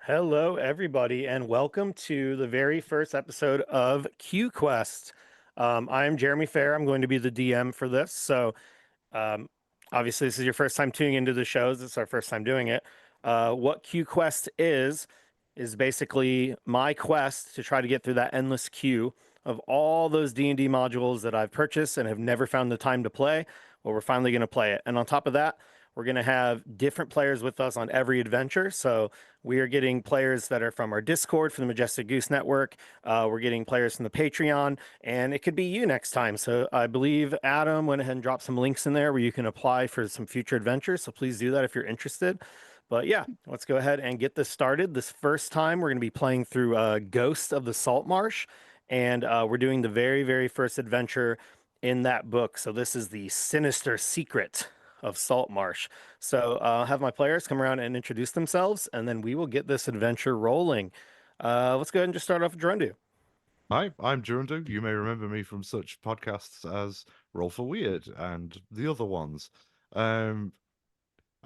Hello, everybody, and welcome to the very first episode of Q Quest. I am Jeremy Fair. I'm going to be the DM for this. Um, Obviously, this is your first time tuning into the shows. It's our first time doing it. What Q Quest is basically my quest to try to get through that endless queue of all those D&D modules that I've purchased and have never found the time to play. Well, we're finally going to play it. And on top of that, we're going to have different players with us on every adventure. So we are getting players that are from our Discord for the Majestic Goose Network. We're getting players from the Patreon, and it could be you next time. So I believe Adam went ahead and dropped some links in there where you can apply for some future adventures. So please do that if you're interested. But yeah, let's go ahead and get this started. This first time, we're going to be playing through Ghost of the Saltmarsh, and we're doing the very, very first adventure in that book. So this is the Sinister Secret of Saltmarsh. So I'll have my players come around and introduce themselves, and then we will get this adventure rolling. Let's go ahead and just start off with Jorundu. Hi, I'm Jurundu. You may remember me from such podcasts as Roll for Weird and the other ones. Um,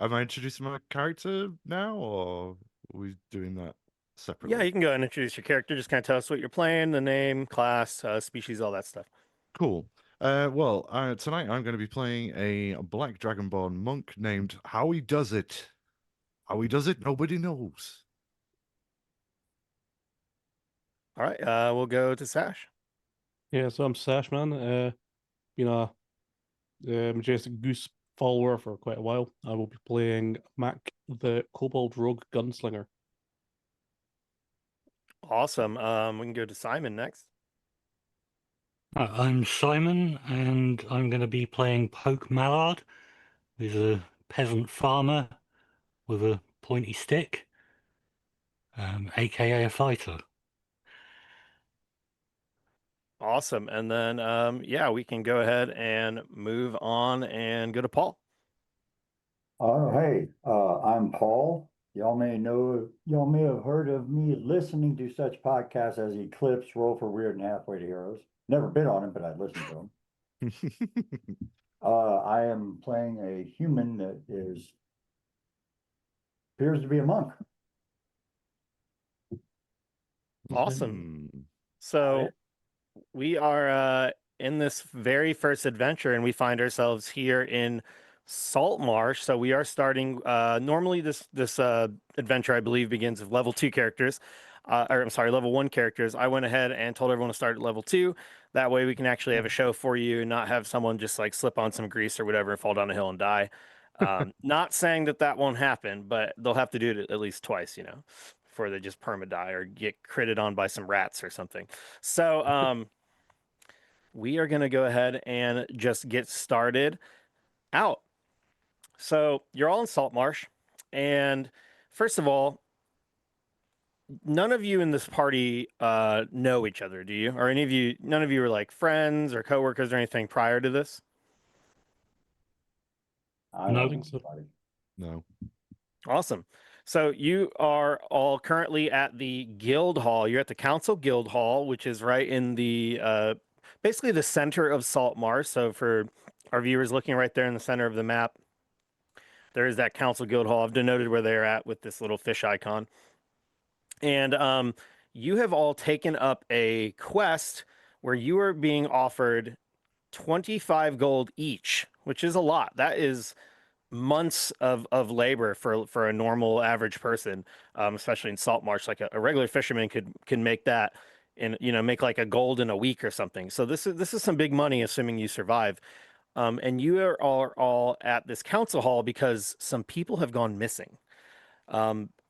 am I introducing my character now, or are we doing that Yeah, separately? you can go ahead and introduce your character. Just kind of tell us what you're playing, the name, class, species, all that stuff. Cool. Tonight I'm going to be playing a Black Dragonborn monk named How He Does It. How he does it, nobody knows. All right, we'll go to Sash. Yeah, so I'm Sash, man. Been a Majestic Goose follower for quite a while. I will be playing Mac, the Kobold Rogue Gunslinger. Awesome. We can go to Simon next. I'm Simon, and I'm going to be playing Poke Mallard, who's a peasant farmer with a pointy stick, aka a fighter. Awesome. And then, yeah, we can go ahead and move on and go to Paul. Hey, I'm Paul. Y'all may have heard of me listening to such podcasts as Eclipse, Roll for Weird, and Halfway to Heroes. Never been on it, but I listened to them. I am playing a human that appears to be a monk. Awesome. Hmm. So we are in this very first adventure, and we find ourselves here in Saltmarsh. So we are starting. Normally, this adventure, I believe, begins with level 2 characters. Or I'm sorry, level 1 characters. I went ahead and told everyone to start at level 2. That way, we can actually have a show for you, and not have someone just like slip on some grease or whatever and fall down a hill and die. Not saying that that won't happen, but they'll have to do it at least twice, before they just perma die or get critted on by some rats or something. So, we are going to go ahead and just get started out. So you're all in Saltmarsh, and first of all, none of you in this party know each other, do you? Or none of you are like friends or coworkers or anything prior to this? I No. don't think so. know. No. Awesome. So you are all currently at the guild hall. You're at the council guild hall, which is right in the basically the center of Saltmarsh. So for our viewers looking right there in the center of the map, there is that council guild hall. I've denoted where they're at with this little fish icon. And you have all taken up a quest where you are being offered 25 gold each, which is a lot. That is months of labor for a normal average person, especially in Saltmarsh. Like a regular fisherman can make that in, make like a gold in a week or something. So this is some big money, assuming you survive. And you are all at this council hall because some people have gone missing.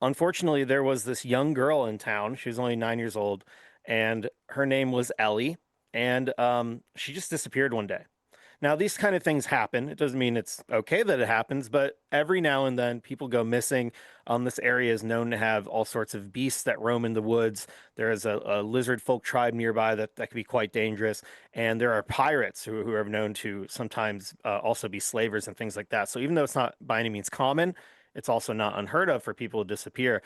Unfortunately, there was this young girl in town. She was only 9 years old, and her name was Ellie. And she just disappeared one day. Now, these kind of things happen. It doesn't mean it's okay that it happens, but every now and then people go missing. This area is known to have all sorts of beasts that roam in the woods. There is a lizard folk tribe nearby that can be quite dangerous. And there are pirates who are known to sometimes also be slavers and things like that. So even though it's not by any means common, it's also not unheard of for people to disappear.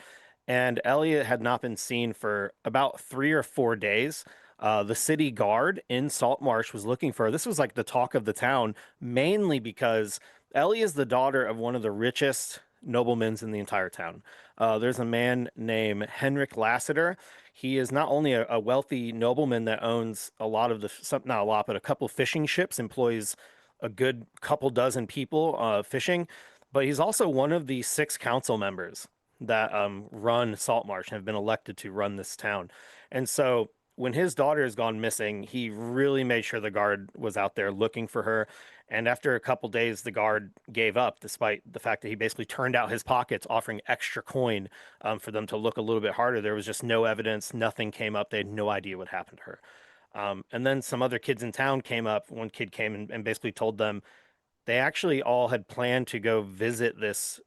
And Elliot had not been seen for about 3 or 4 days. The city guard in Saltmarsh was looking for her. This was like the talk of the town, mainly because Ellie is the daughter of one of the richest noblemen in the entire town. There's a man named Henrik Lassiter. He is not only a wealthy nobleman that owns a lot of not a lot, but a couple fishing ships, employs a good couple dozen people fishing, but he's also one of the 6 council members that run Saltmarsh and have been elected to run this town. And so when his daughter has gone missing, he really made sure the guard was out there looking for her. And after a couple days, the guard gave up, despite the fact that he basically turned out his pockets, offering extra coin for them to look a little bit harder. There was just no evidence. Nothing came up. They had no idea what happened to her. And then some other kids in town came up. One kid came and basically told them they actually all had planned to go visit this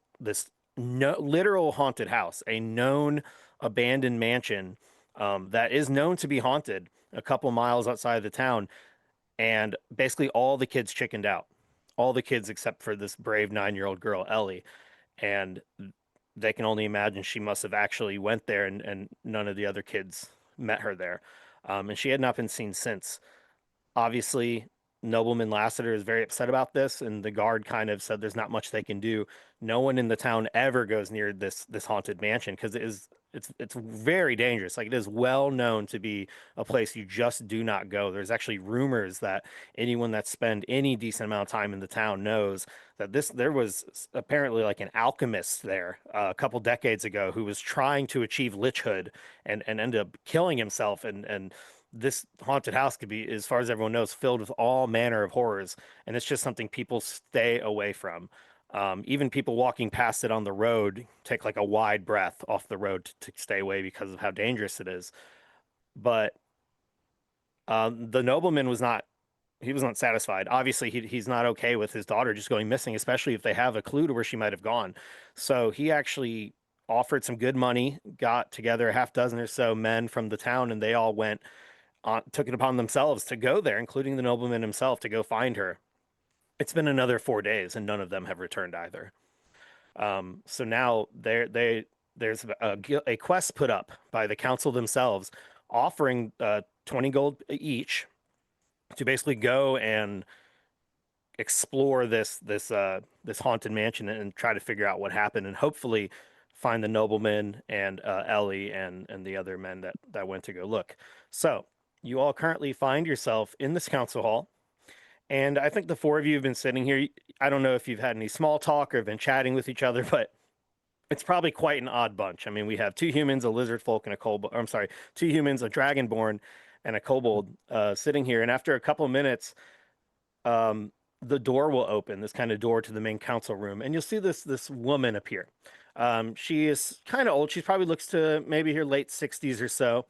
no, literal haunted house, a known abandoned mansion that is known to be haunted a couple miles outside of the town. And basically all the kids chickened out, all the kids except for this brave 9-year-old girl, Ellie. And they can only imagine she must have actually went there, and none of the other kids met her there. And she had not been seen since. Obviously, Nobleman Lassiter is very upset about this, and the guard kind of said there's not much they can do. No one in the town ever goes near this haunted mansion because it's very dangerous. Like, it is well known to be a place you just do not go. There's actually rumors that anyone that spend any decent amount of time in the town knows that there was apparently like an alchemist there a couple decades ago who was trying to achieve lichhood and ended up killing himself, and this haunted house could be, as far as everyone knows, filled with all manner of horrors, and it's just something people stay away from. Even people walking past it on the road take like a wide breath off the road to stay away because of how dangerous it is. But the nobleman was not, he was not satisfied. Obviously, he's not okay with his daughter just going missing, especially if they have a clue to where she might have gone. So he actually offered some good money, got together a half dozen or so men from the town, and they all went took it upon themselves to go there, including the nobleman himself, to go find her. It's been another 4 days, and none of them have returned either. So now there's a quest put up by the council themselves, offering 20 gold each to basically go and explore this haunted mansion and try to figure out what happened, and hopefully find the nobleman and Ellie and the other men that went to go look. So you all currently find yourself in this council hall, and I think the 4 of you have been sitting here. I don't know if you've had any small talk or been chatting with each other, but it's probably quite an odd bunch. I mean, we have 2 humans, a lizard folk, and a kobold. I'm sorry, 2 humans, a dragonborn, and a kobold sitting here. And after a couple of minutes, the door will open, this kind of door to the main council room, and you'll see this woman appear. She is kind of old. She probably looks to maybe her late 60s or so,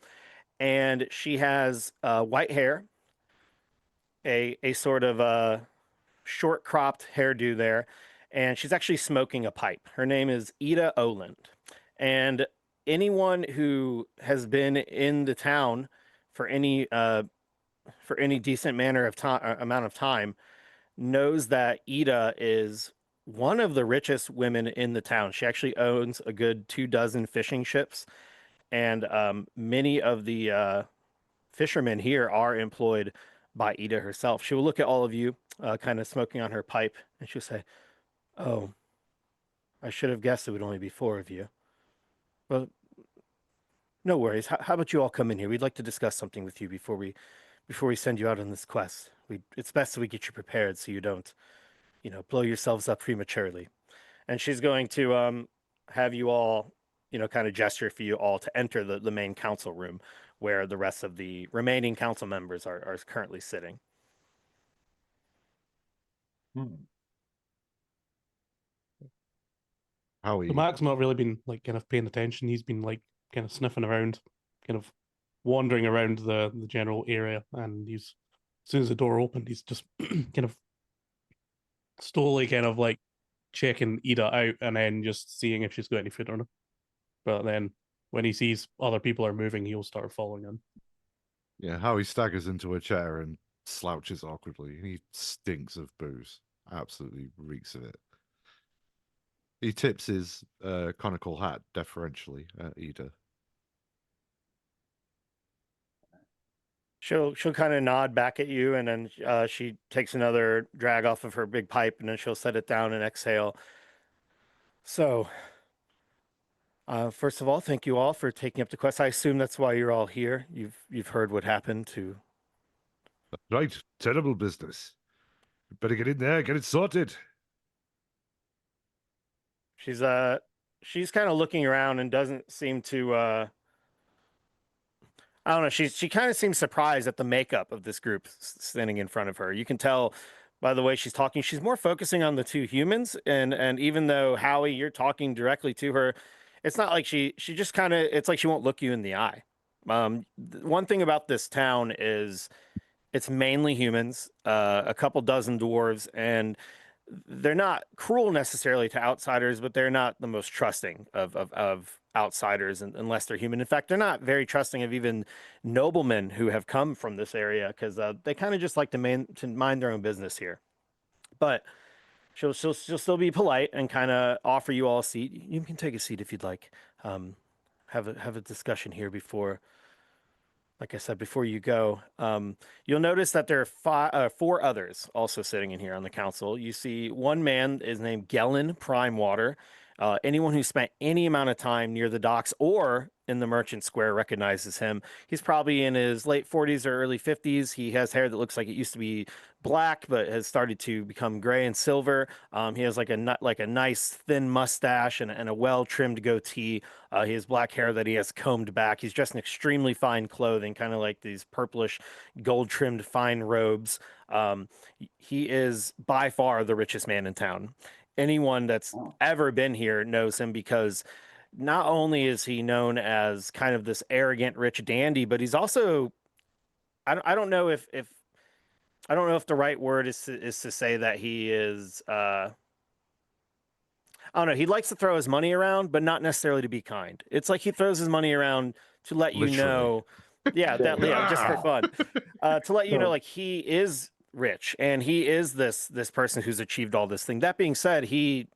and she has white hair, a sort of short cropped hairdo there, and she's actually smoking a pipe. Her name is Ida Oland, and anyone who has been in the town for any decent manner of time amount of time knows that Ida is one of the richest women in the town. She actually owns a good 24 fishing ships, and many of the fishermen here are employed by Ida herself. She will look at all of you, kind of smoking on her pipe, and she'll say, "Oh, I should have guessed it would only be 4 of you. Well, no worries. How about you all come in here? We'd like to discuss something with you before we send you out on this quest. It's best that we get you prepared so you don't, blow yourselves up prematurely." And she's going to have you all, kind of gesture for you all to enter the main council room where the rest of the remaining council members are currently sitting. Howie, So Mac's not really been like kind of paying attention. He's been like kind of sniffing around, kind of wandering around the general area, and he's as soon as the door opened, he's just kind of slowly kind of like checking Ida out and then just seeing if she's got any food on her. But then when he sees other people are moving, he'll start following them. yeah, Howie staggers into a chair and slouches awkwardly. He stinks of booze. Absolutely reeks of it. He tips his conical hat deferentially at Ida. She'll kind of nod back at you, and then she takes another drag off of her big pipe, and then she'll set it down and exhale. So, first of all, thank you all for taking up the quest. I assume that's why you're all here. You've heard what happened to. Right, terrible business. Better get in there, get it sorted. She's she's kind of looking around and doesn't seem to I don't know. She kind of seems surprised at the makeup of this group standing in front of her. You can tell by the way she's talking. She's more focusing on the two humans, and even though Howie, you're talking directly to her, it's not like she just kind of. It's like she won't look you in the eye. One thing about this town is it's mainly humans, a couple dozen dwarves, and they're not cruel necessarily to outsiders, but they're not the most trusting of outsiders unless they're human. In fact, they're not very trusting of even noblemen who have come from this area because they kind of just like to mind their own business here. But she'll still be polite and kind of offer you all a seat. You can take a seat if you'd like. Have a discussion here before. Like I said, before you go, you'll notice that there are four others also sitting in here on the council. You see one man is named Gellin Primewater. Anyone who spent any amount of time near the docks or in the merchant square recognizes him. He's probably in his late 40s or early 50s. He has hair that looks like it used to be black, but has started to become gray and silver. He has like a nice thin mustache and a well trimmed goatee. He has black hair that he has combed back. He's dressed in extremely fine clothing, kind of like these purplish, gold trimmed fine robes. He is by far the richest man in town. Anyone that's ever been here knows him because not only is he known as kind of this arrogant rich dandy, but he's also I don't know if I don't know if the right word is to say that he is I don't know. He likes to throw his money around, but not necessarily to be kind. It's like he throws his money around to let you Literally. know, just for fun, to let you know, So- like he is rich and he is this person who's achieved all this thing. That being said, he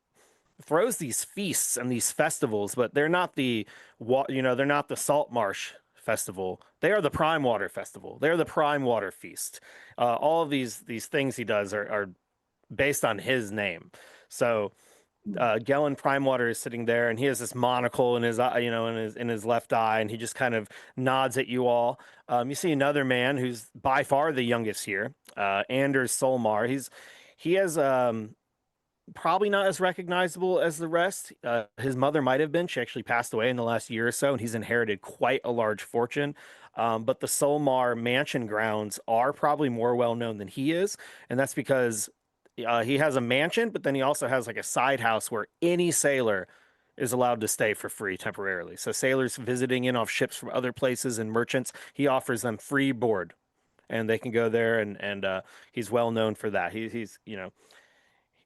throws these feasts and these festivals, but they're not they're not the Saltmarsh festival. They are the Prime Water festival. They're the Prime Water feast. All of these things he does are based on his name. So Gellin Primewater is sitting there, and he has this monocle in his eye, in his left eye, and he just kind of nods at you all. You see another man who's by far the youngest here, Anders Solmar. He has probably not as recognizable as the rest. His mother might have been. She actually passed away in the last year or so, and he's inherited quite a large fortune. But the Solmar mansion grounds are probably more well known than he is, and that's because he has a mansion, but then he also has like a side house where any sailor is allowed to stay for free temporarily. So sailors visiting in off ships from other places and merchants, he offers them free board, and they can go there, and he's well known for that. He's and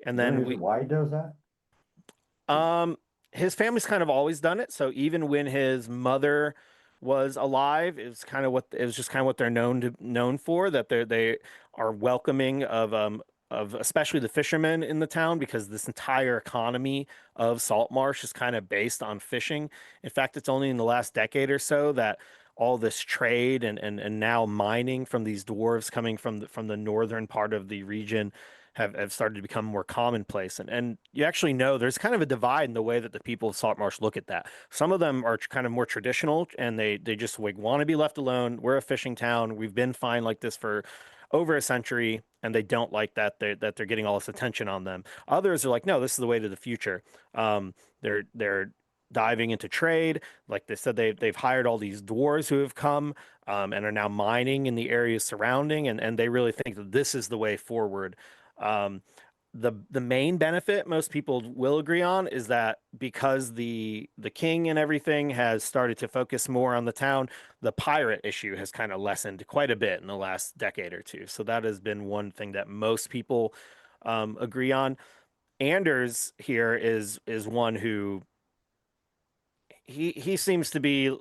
Any then reason why he does that? his family's kind of always done it. So even when his mother was alive, it was just kind of what they're known for. That they are welcoming of especially the fishermen in the town because this entire economy of Saltmarsh is kind of based on fishing. In fact, it's only in the last decade or so that all this trade and now mining from these dwarves coming from the northern part of the region have started to become more commonplace. And you actually know there's kind of a divide in the way that the people of Saltmarsh look at that. Some of them are kind of more traditional and they just like want to be left alone. We're a fishing town. We've been fine like this for over a century, and they don't like that they're getting all this attention on them. Others are like, no, this is the way to the future. They're diving into trade. Like they said, they've hired all these dwarves who have come and are now mining in the areas surrounding, and they really think that this is the way forward. Um, the main benefit most people will agree on is that because the king and everything has started to focus more on the town, the pirate issue has kind of lessened quite a bit in the last decade or two. So that has been one thing that most people agree on. Anders here is one who he seems to be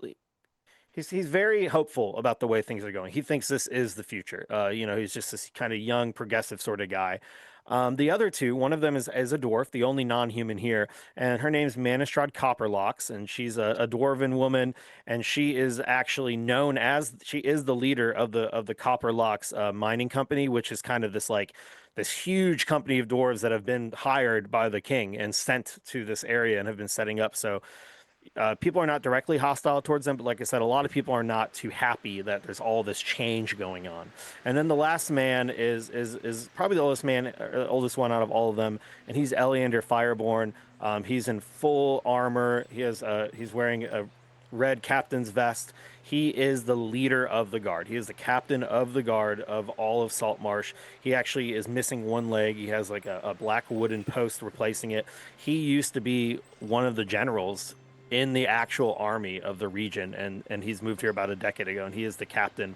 he's very hopeful about the way things are going. He thinks this is the future. He's just this kind of young, progressive sort of guy. The other two, one of them is a dwarf, the only non-human here, and her name's Manistrad Copperlocks, and she's a dwarven woman, and she is actually she is the leader of the Copperlocks mining company, which is kind of this like this huge company of dwarves that have been hired by the king and sent to this area and have been setting up. So people are not directly hostile towards them, but like I said, a lot of people are not too happy that there's all this change going on. And then the last man is probably the oldest one out of all of them, and he's Eleander Fireborn. He's in full armor. He's wearing a red captain's vest. He is the leader of the guard. He is the captain of the guard of all of Saltmarsh. He actually is missing one leg. He has like a black wooden post replacing it. He used to be one of the generals in the actual army of the region, and he's moved here about a decade ago, and he is the captain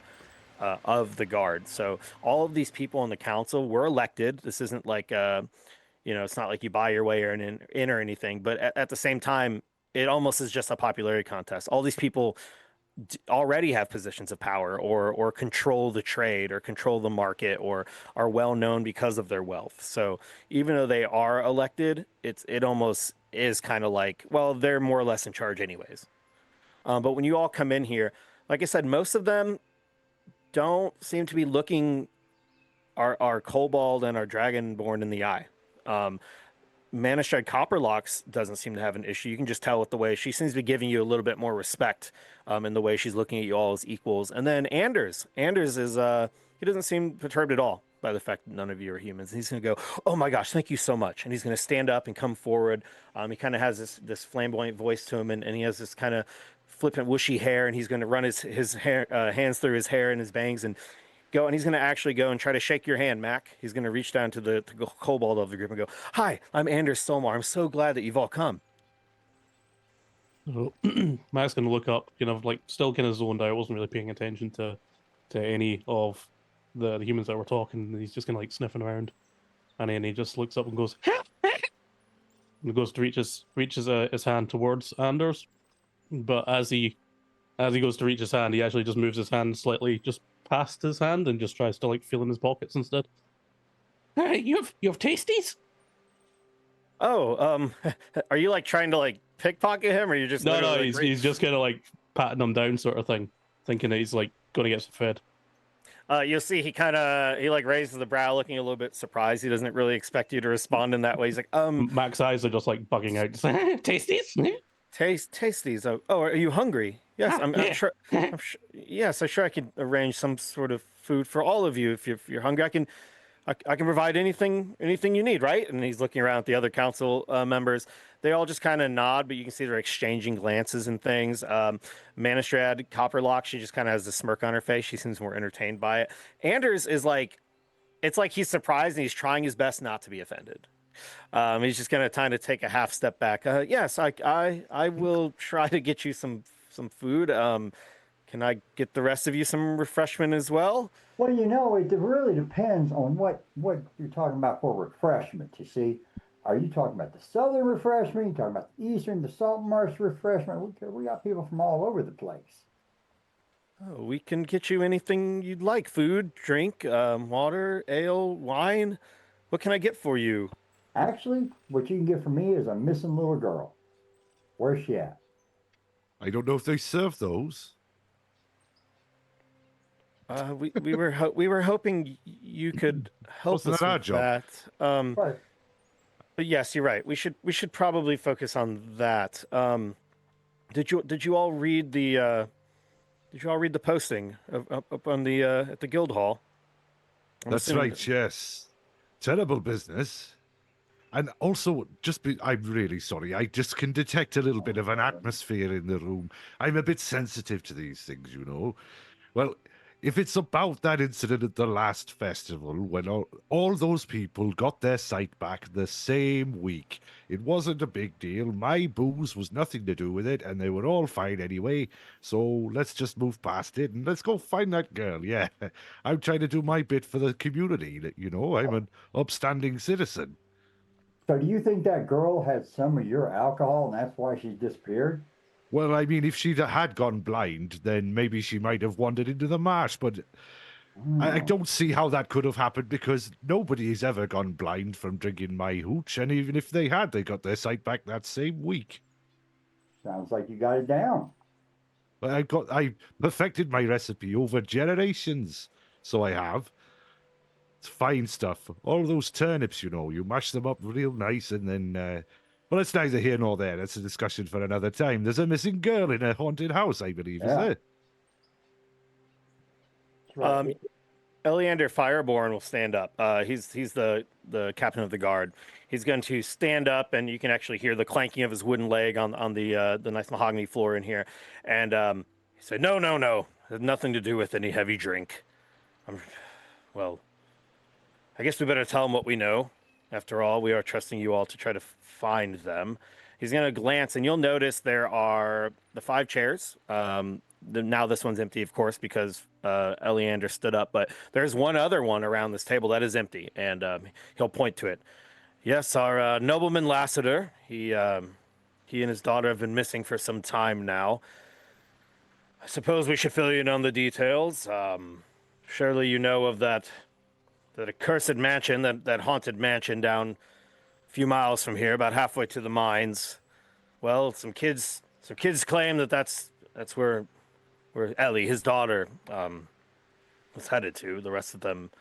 of the guard. So all of these people on the council were elected. This isn't like it's not like you buy your way in or anything, but at the same time, it almost is just a popularity contest. All these people already have positions of power or control the trade or control the market or are well known because of their wealth. So even though they are elected, it almost is kind of like, well, they're more or less in charge anyways. But when you all come in here, like I said, most of them don't seem to be looking our kobold and our dragonborn in the eye. Manished Copperlocks doesn't seem to have an issue. You can just tell with the way she seems to be giving you a little bit more respect in the way she's looking at you all as equals. And then Anders is he doesn't seem perturbed at all by the fact that none of you are humans. He's going to go, "Oh my gosh, thank you so much," and he's going to stand up and come forward. He kind of has this flamboyant voice to him, and he has this kind of flippant, whooshy hair, and he's going to run his hair, hands through his hair and his bangs and go, and he's going to actually go and try to shake your hand, Mac. He's going to reach down to the kobold of the group and go, "Hi, I'm Anders Stolmar. I'm so glad that you've all come." So Mac's going to look up, like still kind of zoned out. I wasn't really paying attention to any of the humans that were talking. And he's just kind of like sniffing around, and then he just looks up and goes, and goes to reaches his hand towards Anders, but as he goes to reach his hand, he actually just moves his hand slightly just past his hand and just tries to like feel in his pockets instead. You have tasties? Oh, are you like trying to like pickpocket him, or you just No, literally, he's just kind of like patting him down, sort of thing, thinking that he's like going to get some fed. You'll see he like raises the brow, looking a little bit surprised. He doesn't really expect you to respond in that way. He's like, Mac's eyes are just like bugging out. Tasties? taste these. Oh, are you hungry? Yes, I'm sure. Yes, I'm sure I could arrange some sort of food for all of you if you're hungry. I can provide anything you need, right? And he's looking around at the other council members. They all just kind of nod, but you can see they're exchanging glances and things. Manistrad Copperlock, she just kind of has a smirk on her face. She seems more entertained by it. Anders is like, it's like he's surprised and he's trying his best not to be offended. He's just going to kind of take a half step back. Yes, I will try to get you some food. Can I get the rest of you some refreshment as well? Well, it really depends on what you're talking about for refreshment, you see. Are you talking about the southern refreshment? You talking about the eastern, the Saltmarsh refreshment? We got people from all over the place. Oh, we can get you anything you'd like. Food, drink, water, ale, wine. What can I get for you? Actually, what you can get from me is a missing little girl. Where's she at? I don't know if they serve those. We were hoping you could help Wasn't us that our with job? that. Right. But yes, you're right. We should probably focus on that. Did you all read the posting up on the at the guild hall? I'm That's assuming right, yes. Terrible business. And also, I'm really sorry. I just can detect a little bit of an atmosphere in the room. I'm a bit sensitive to these things, you know. Well, if it's about that incident at the last festival when all those people got their sight back the same week, it wasn't a big deal. My booze was nothing to do with it, and they were all fine anyway. So let's just move past it and let's go find that girl. Yeah, I'm trying to do my bit for the community. You know, I'm an upstanding citizen. So do you think that girl had some of your alcohol and that's why she disappeared? Well, I mean, if she had gone blind, then maybe she might have wandered into the marsh, but I don't see how that could have happened because nobody's ever gone blind from drinking my hooch, and even if they had, they got their sight back that same week. Sounds like you got it down. I perfected my recipe over generations, so I have. It's fine stuff. All those turnips, you mash them up real nice, and then. Well, it's neither here nor there. That's a discussion for another time. There's a missing girl in a haunted house, I believe, is Yeah. there? That's right. Eleander Fireborn will stand up. He's the captain of the guard. He's going to stand up, and you can actually hear the clanking of his wooden leg on the nice mahogany floor in here. And he said, "No, no, no. It has nothing to do with any heavy drink. Well, I guess we better tell him what we know. After all, we are trusting you all to try to find them." He's going to glance, and you'll notice there are the 5 chairs. Now this one's empty, of course, because Eleander stood up. But there's one other one around this table that is empty, and he'll point to it. Yes, our nobleman Lassiter. He and his daughter have been missing for some time now. I suppose we should fill you in on the details. Surely you know of that accursed mansion, that haunted mansion down a few miles from here, about halfway to the mines. Well, some kids claim that's where Ellie, his daughter, was headed to. The rest of them,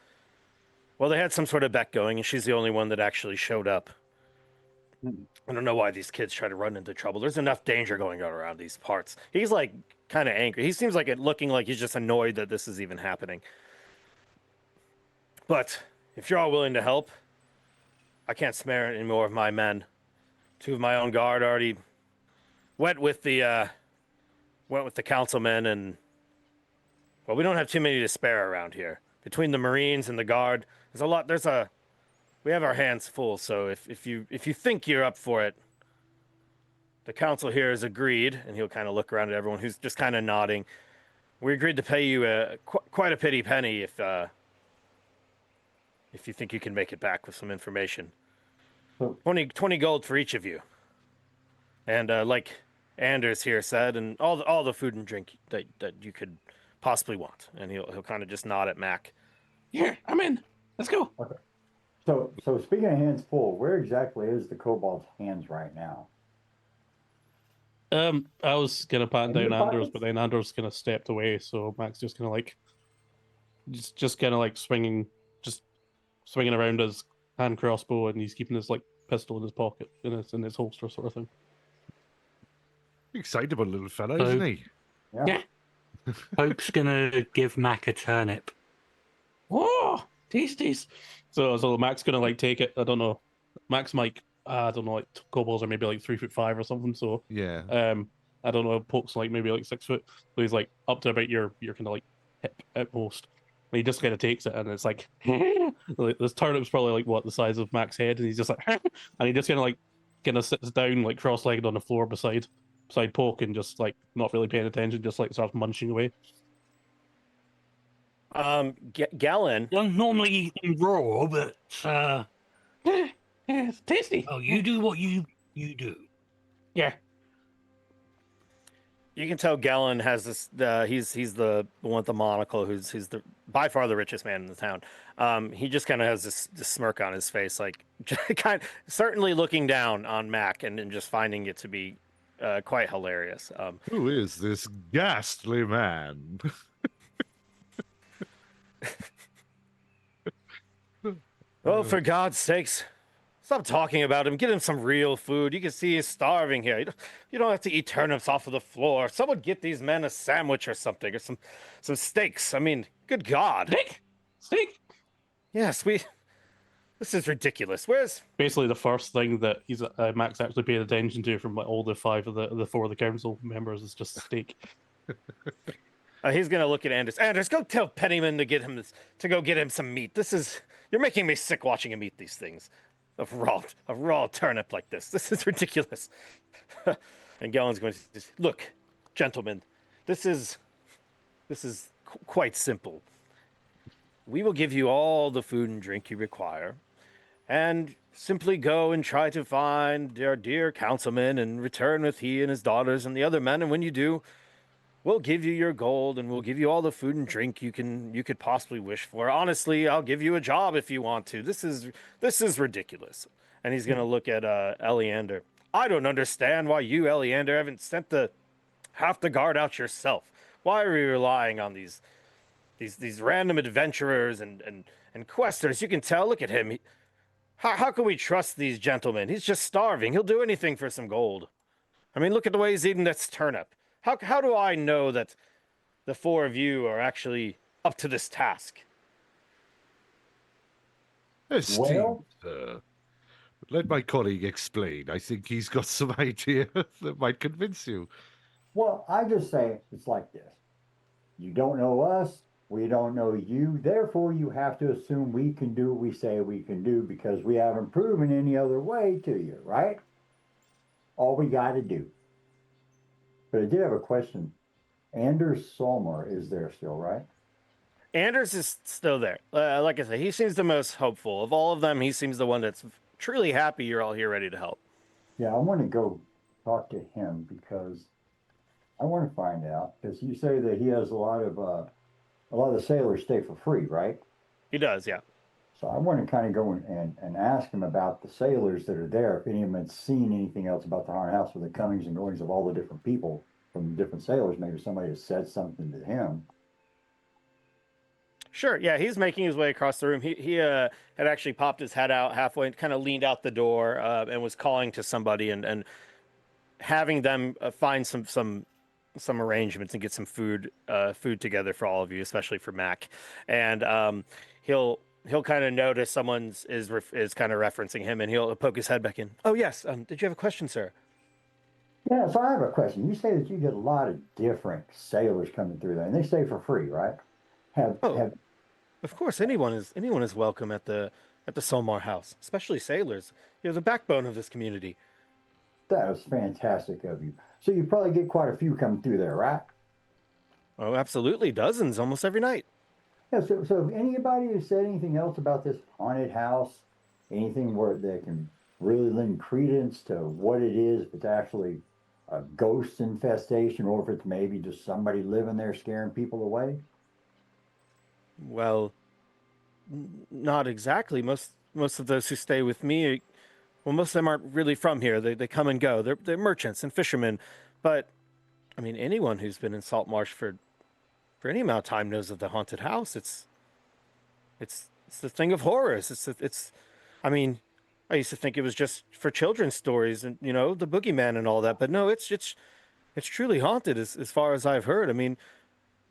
well, they had some sort of bet going, and she's the only one that actually showed up. I don't know why these kids try to run into trouble. There's enough danger going on around these parts. He's like kind of angry. He seems like looking like he's just annoyed that this is even happening. But if you're all willing to help, I can't spare any more of my men. 2 of my own guard already went with the councilmen, and well, we don't have too many to spare around here. Between the Marines and the guard, there's a lot. We have our hands full. So if you think you're up for it, the council here has agreed, and he'll kind of look around at everyone who's just kind of nodding. We agreed to pay you quite a pretty penny if you think you can make it back with some information. 20 gold for each of you. And like Anders here said, and all the food and drink that you could possibly want. And he'll kind of just nod at Mac. Yeah, I'm in. Let's go. Okay. So speaking of hands full, where exactly is the kobold's hands right now? I was gonna pat In down your Anders, pockets? but then Anders kind of stepped away, so Mac's just kind of like, just kind of like swinging around his hand crossbow, and he's keeping his like pistol in his pocket, in his holster, sort of thing. Excitable little fella, So- isn't he? Yeah. Poke's gonna give Mac a turnip. Oh, tasties. So Mac's gonna like take it. I don't know. Mac's like I don't know, like kobolds are maybe like 3'5" or something. So Yeah. I don't know. Poke's like maybe like 6 foot. So he's like up to about your kind of like hip at most. And he just kind of takes it, and it's like, like this turnip's probably like what the size of Mac's head, and he's just like, and he just kind of sits down like cross-legged on the floor beside Poke, and just like not really paying attention, just like starts munching away. Gallon. Don't normally eat them raw, but Yeah, it's tasty. oh, you do what you do. Yeah. You can tell Gallon has this. He's the one with the monocle. He's the by far the richest man in the town. He just kind of has this smirk on his face, like kind certainly looking down on Mac and just finding it to be quite hilarious. Who is this ghastly man? Oh, for God's sakes, stop talking about him. Get him some real food. You can see he's starving here. You don't have to eat turnips off of the floor. Someone get these men a sandwich or something, or some steaks. I mean, good God. Steak. Yes, this is ridiculous. Where's Basically, the first thing that he's Max actually paid attention to from like all the 5 of the 4 of the council members is just steak. he's gonna look at Anders. Anders, go tell Pennyman to go get him some meat. You're making me sick watching him eat these things. A raw turnip like this. This is ridiculous. And Gallon's going to look, gentlemen. This is quite simple. We will give you all the food and drink you require, and simply go and try to find our dear councilman and return with he and his daughters and the other men. And when you do, we'll give you your gold, and we'll give you all the food and drink you could possibly wish for. Honestly, I'll give you a job if you want to. This is ridiculous. And he's gonna look at Eleander. I don't understand why you, Eleander, haven't sent half the guard out yourself. Why are you relying on these random adventurers and And Questers, you can tell, look at him. How can we trust these gentlemen? He's just starving. He'll do anything for some gold. I mean, look at the way he's eating this turnip. How do I know that the four of you are actually up to this task? Esteemed sir, let my colleague explain. I think he's got some idea that might convince you. Well, I just say it's like this. You don't know us, we don't know you, therefore you have to assume we can do what we say we can do because we haven't proven any other way to you, right? All we got to do. But I did have a question. Anders Solmar is there still, right? Anders is still there. Like I said, he seems the most hopeful. Of all of them, he seems the one that's truly happy you're all here ready to help. Yeah, I want to go talk to him because I want to find out, because you say that he has a lot of the sailors stay for free, right? He does, yeah. So I want to kind of go and ask him about the sailors that are there, if any of them had seen anything else about the haunted house, with the comings and goings of all the different people from the different sailors. Maybe somebody has said something to him. Sure, yeah, he's making his way across the room. He had actually popped his head out halfway and kind of leaned out the door and was calling to somebody and having them find some arrangements and get some food together for all of you, especially for Mac. And he'll kind of notice someone is kind of referencing him, and he'll poke his head back in. Oh yes, did you have a question, sir? Yeah, so I have a question. You say that you get a lot of different sailors coming through there, and they stay for free, right? Have Of course, anyone is welcome at the Solmar house, especially sailors. You're the backbone of this community. that is fantastic of you. So you probably get quite a few coming through there, right? Oh, absolutely, dozens almost every night. Yeah, so if anybody has said anything else about this haunted house, anything where they can really lend credence to what it is, if it's actually a ghost infestation or if it's maybe just somebody living there scaring people away? Well, not exactly. Most of those who stay with me, well, most of them aren't really from here. They come and go. They're merchants and fishermen, but I mean, anyone who's been in Saltmarsh for any amount of time knows of the haunted house. It's the thing of horrors. It's. I mean, I used to think it was just for children's stories and the boogeyman and all that, but no, it's truly haunted as far as I've heard. I mean,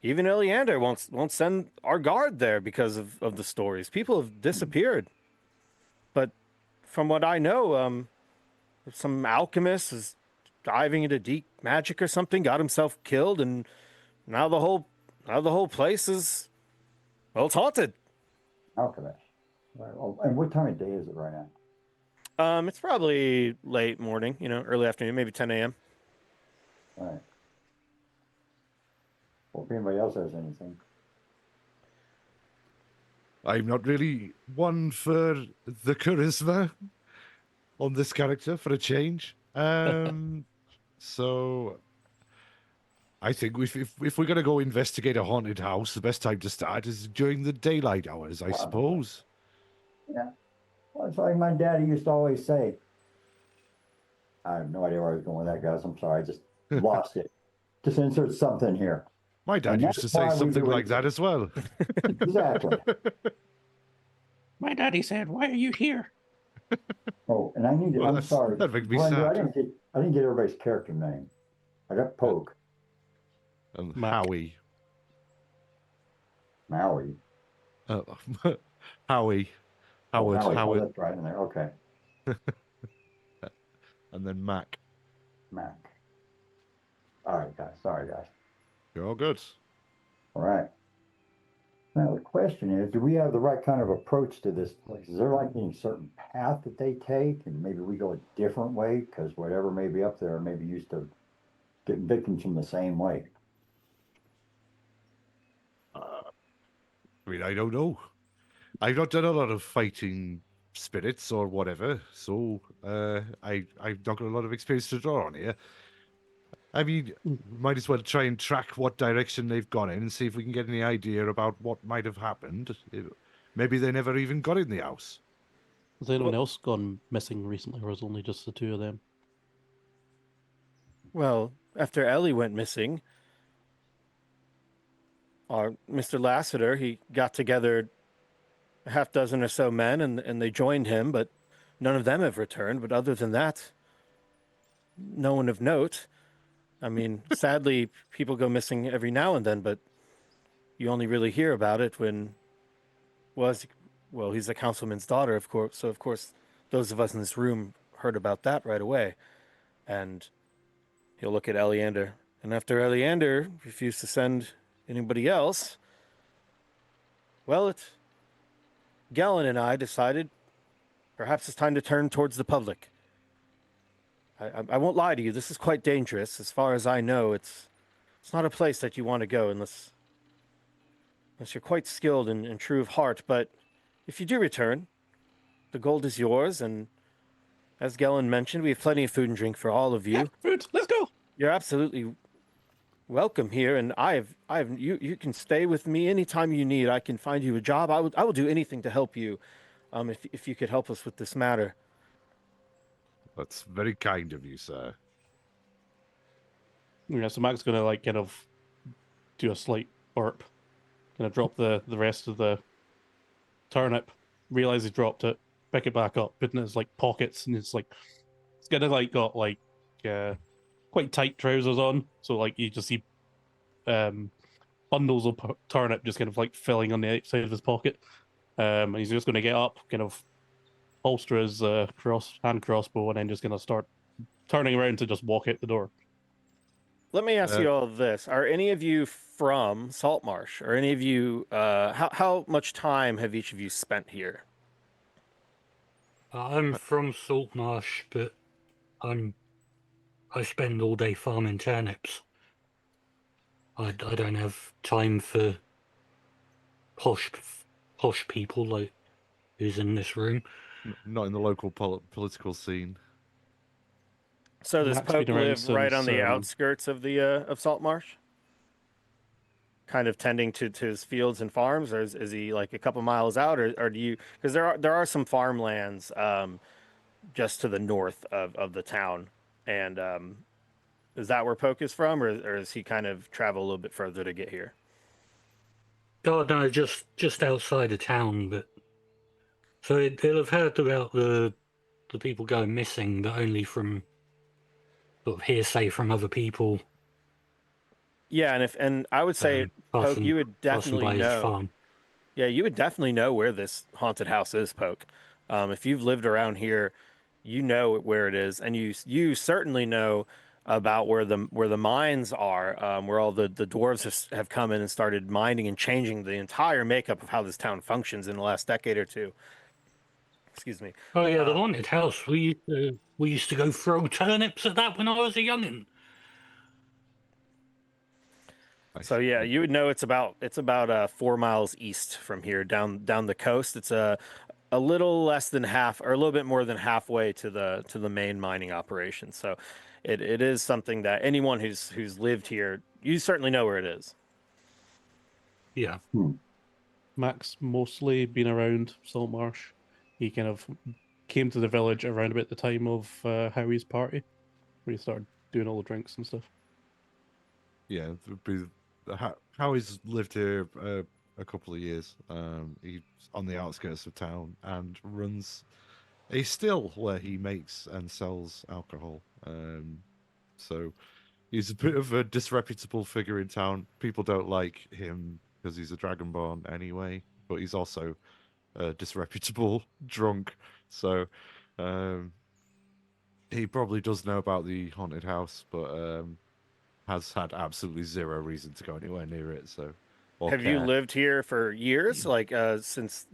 even Eleander won't send our guard there because of the stories. People have disappeared. But from what I know, some alchemist is diving into deep magic or something, got himself killed, and now the whole place is, well, it's haunted. Alchemist. Right. Well, and what time of day is it right now? It's probably late morning, early afternoon, maybe 10 a.m. All right. Well, if anybody else has anything. I'm not really one for the charisma on this character for a change. So I think if we're going to go investigate a haunted house, the best time to start is during the daylight hours, I suppose. Yeah. Well, it's like my daddy used to always say. I have no idea where I was going with that, guys. I'm sorry. I just lost it. Just insert something here. My dad And used to that's say why we something do like it. that as well. Exactly. My daddy said, "Why are you here?" Oh, and I need to, Well, I'm sorry. that makes me Brenda, sad. I didn't get everybody's character name. I got Poke, And Mac. Howie. Maui. Oh, Howie. Oh, Howard. Howie. Oh, Howard. that's right in there. Okay. And then Mac. Mac. All right, guys. Sorry, guys. You're all good. All right. Now, the question is, do we have the right kind of approach to this place? Is there like any certain path that they take and maybe we go a different way because whatever may be up there may be used to getting victims from the same way? I mean, I don't know. I've not done a lot of fighting spirits or whatever, so I've not got a lot of experience to draw on here. I mean, might as well try and track what direction they've gone in and see if we can get any idea about what might have happened. Maybe they never even got in the house. Has anyone else gone missing recently, or is it only just the two of them? Well, after Ellie went missing, our Mr. Lassiter, he got together a half dozen or so men, and they joined him, but none of them have returned. But other than that, no one of note. I mean, sadly, people go missing every now and then, but you only really hear about it when, well, he's a councilman's daughter, of course. So, of course, those of us in this room heard about that right away. And he'll look at Eleander. And after Eleander refused to send anybody else, well, Galen and I decided perhaps it's time to turn towards the public. I won't lie to you, this is quite dangerous. As far as I know, it's not a place that you want to go unless you're quite skilled and true of heart. But if you do return, the gold is yours, and as Galen mentioned, we have plenty of food and drink for all of you. Yeah, food. Let's go. You're absolutely welcome here, and you can stay with me anytime you need. I can find you a job. I will do anything to help you, if you could help us with this matter. That's very kind of you, sir. Yeah, so Mac's gonna like kind of do a slight burp, kind of drop the rest of the turnip, realize he dropped it, pick it back up, put it in his like pockets, and it's kind of like got like quite tight trousers on, so like you just see bundles of turnip just kind of like filling on the outside of his pocket, and he's just gonna get up, kind of holster his hand crossbow, and then just gonna start turning around to just walk out the door. Let me ask you all this: are any of you from Saltmarsh? Or any of you? How much time have each of you spent here? I'm from Saltmarsh, but I spend all day farming turnips. I don't have time for posh people like who's in this room. Not in the local political scene. So does Mac's Poke been around live right on since, the outskirts of the of Saltmarsh? Kind of tending to his fields and farms, or is he like a couple miles out, or do you? Because there are some farmlands just to the north of the town, and is that where Poke is from, or does he kind of travel a little bit further to get here? Oh no, just outside of town, but so they'll have heard about the people going missing, but only from sort of hearsay from other people. Yeah, and I would say, Poke, you would passing definitely by his know. farm. Yeah, you would definitely know where this haunted house is, Poke. If you've lived around here, you know where it is, and you certainly know about where the mines are, where all the dwarves have come in and started mining and changing the entire makeup of how this town functions in the last decade or two. Excuse me. Oh yeah, the haunted house. We used to go throw turnips at that when I was a youngin'. So yeah, you would know it's about 4 miles east from here, down the coast. It's a little less than half, or a little bit more than halfway to the main mining operation. So it is something that anyone who's lived here, you certainly know where it is. Yeah. Mac's mostly been around Saltmarsh. He kind of came to the village around about the time of Howie's party, where he started doing all the drinks and stuff. Yeah, Howie's lived here a couple of years. He's on the outskirts of town and runs a still where he makes and sells alcohol. So he's a bit of a disreputable figure in town. People don't like him because he's a dragonborn anyway, but he's also a disreputable drunk. So he probably does know about the haunted house, but has had absolutely zero reason to go anywhere near it. So, Have you lived here for years? Like since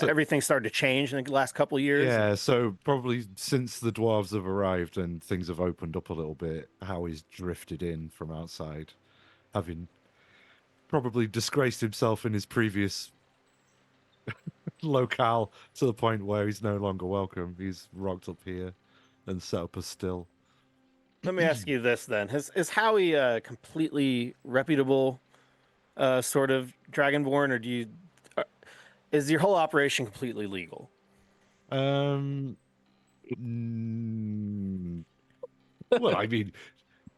everything started to change in the last couple of years? Yeah, so probably since the dwarves have arrived and things have opened up a little bit, Howie's drifted in from outside, having probably disgraced himself in his previous locale to the point where he's no longer welcome. He's rocked up here and set up a still. Let me ask you this then: is Howie a completely reputable sort of dragonborn, or is your whole operation completely legal? Well, I mean,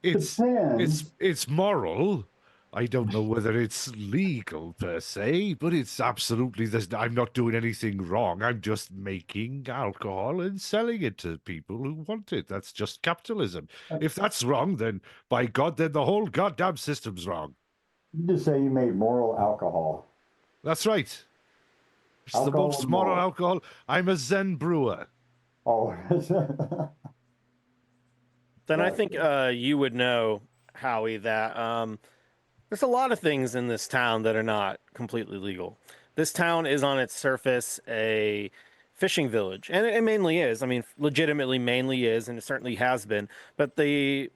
it's Depends. it's moral. I don't know whether it's legal per se, but it's absolutely I'm not doing anything wrong. I'm just making alcohol and selling it to people who want it. That's just capitalism. If that's wrong, then by God, then the whole goddamn system's wrong. You just say you made moral alcohol. That's right. It's the Alcohol most is moral moral. alcohol. I'm a Zen brewer. Oh, Then I think gotcha. you would know, Howie, that there's a lot of things in this town that are not completely legal. This town is on its surface a fishing village, and it mainly is. I mean, legitimately, mainly is, and it certainly has been. But the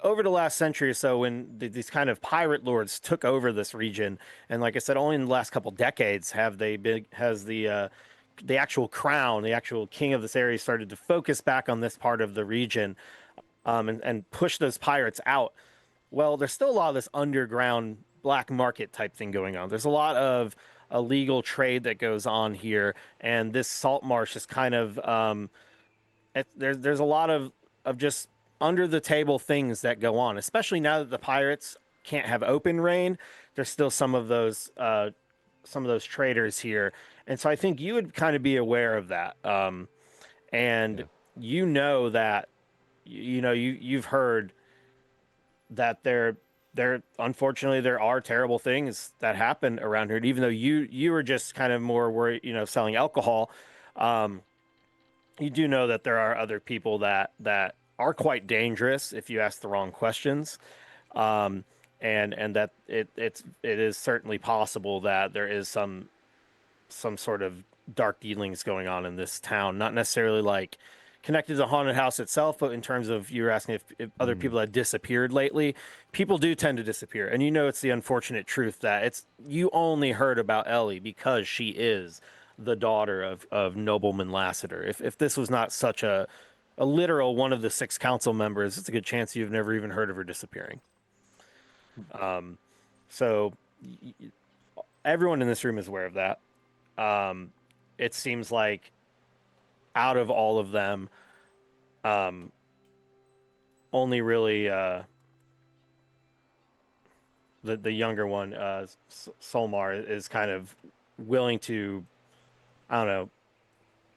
over the last century or so, when these kind of pirate lords took over this region, and like I said, only in the last couple decades have they been has the actual crown, the actual king of this area, started to focus back on this part of the region, and push those pirates out. Well, there's still a lot of this underground black market type thing going on. There's a lot of illegal trade that goes on here, and this salt marsh is kind of there's a lot of just under the table things that go on, especially now that the pirates can't have open reign. There's still some of those traders here, and so I think you would kind of be aware of that, and Yeah. you know that you've heard that there unfortunately there are terrible things that happen around here. And even though you were just kind of more worried, selling alcohol, um, you do know that there are other people that are quite dangerous if you ask the wrong questions, um, and that it is certainly possible that there is some sort of dark dealings going on in this town. Not necessarily like connected to the haunted house itself, but in terms of you were asking if other people had disappeared lately. People do tend to disappear, and it's the unfortunate truth that you only heard about Ellie because she is the daughter of Nobleman Lassiter. If this was not such a literal one of the 6 council members, it's a good chance you've never even heard of her disappearing. So everyone in this room is aware of that. It seems like out of all of them, only really the younger one, Solmar, is kind of willing to, I don't know,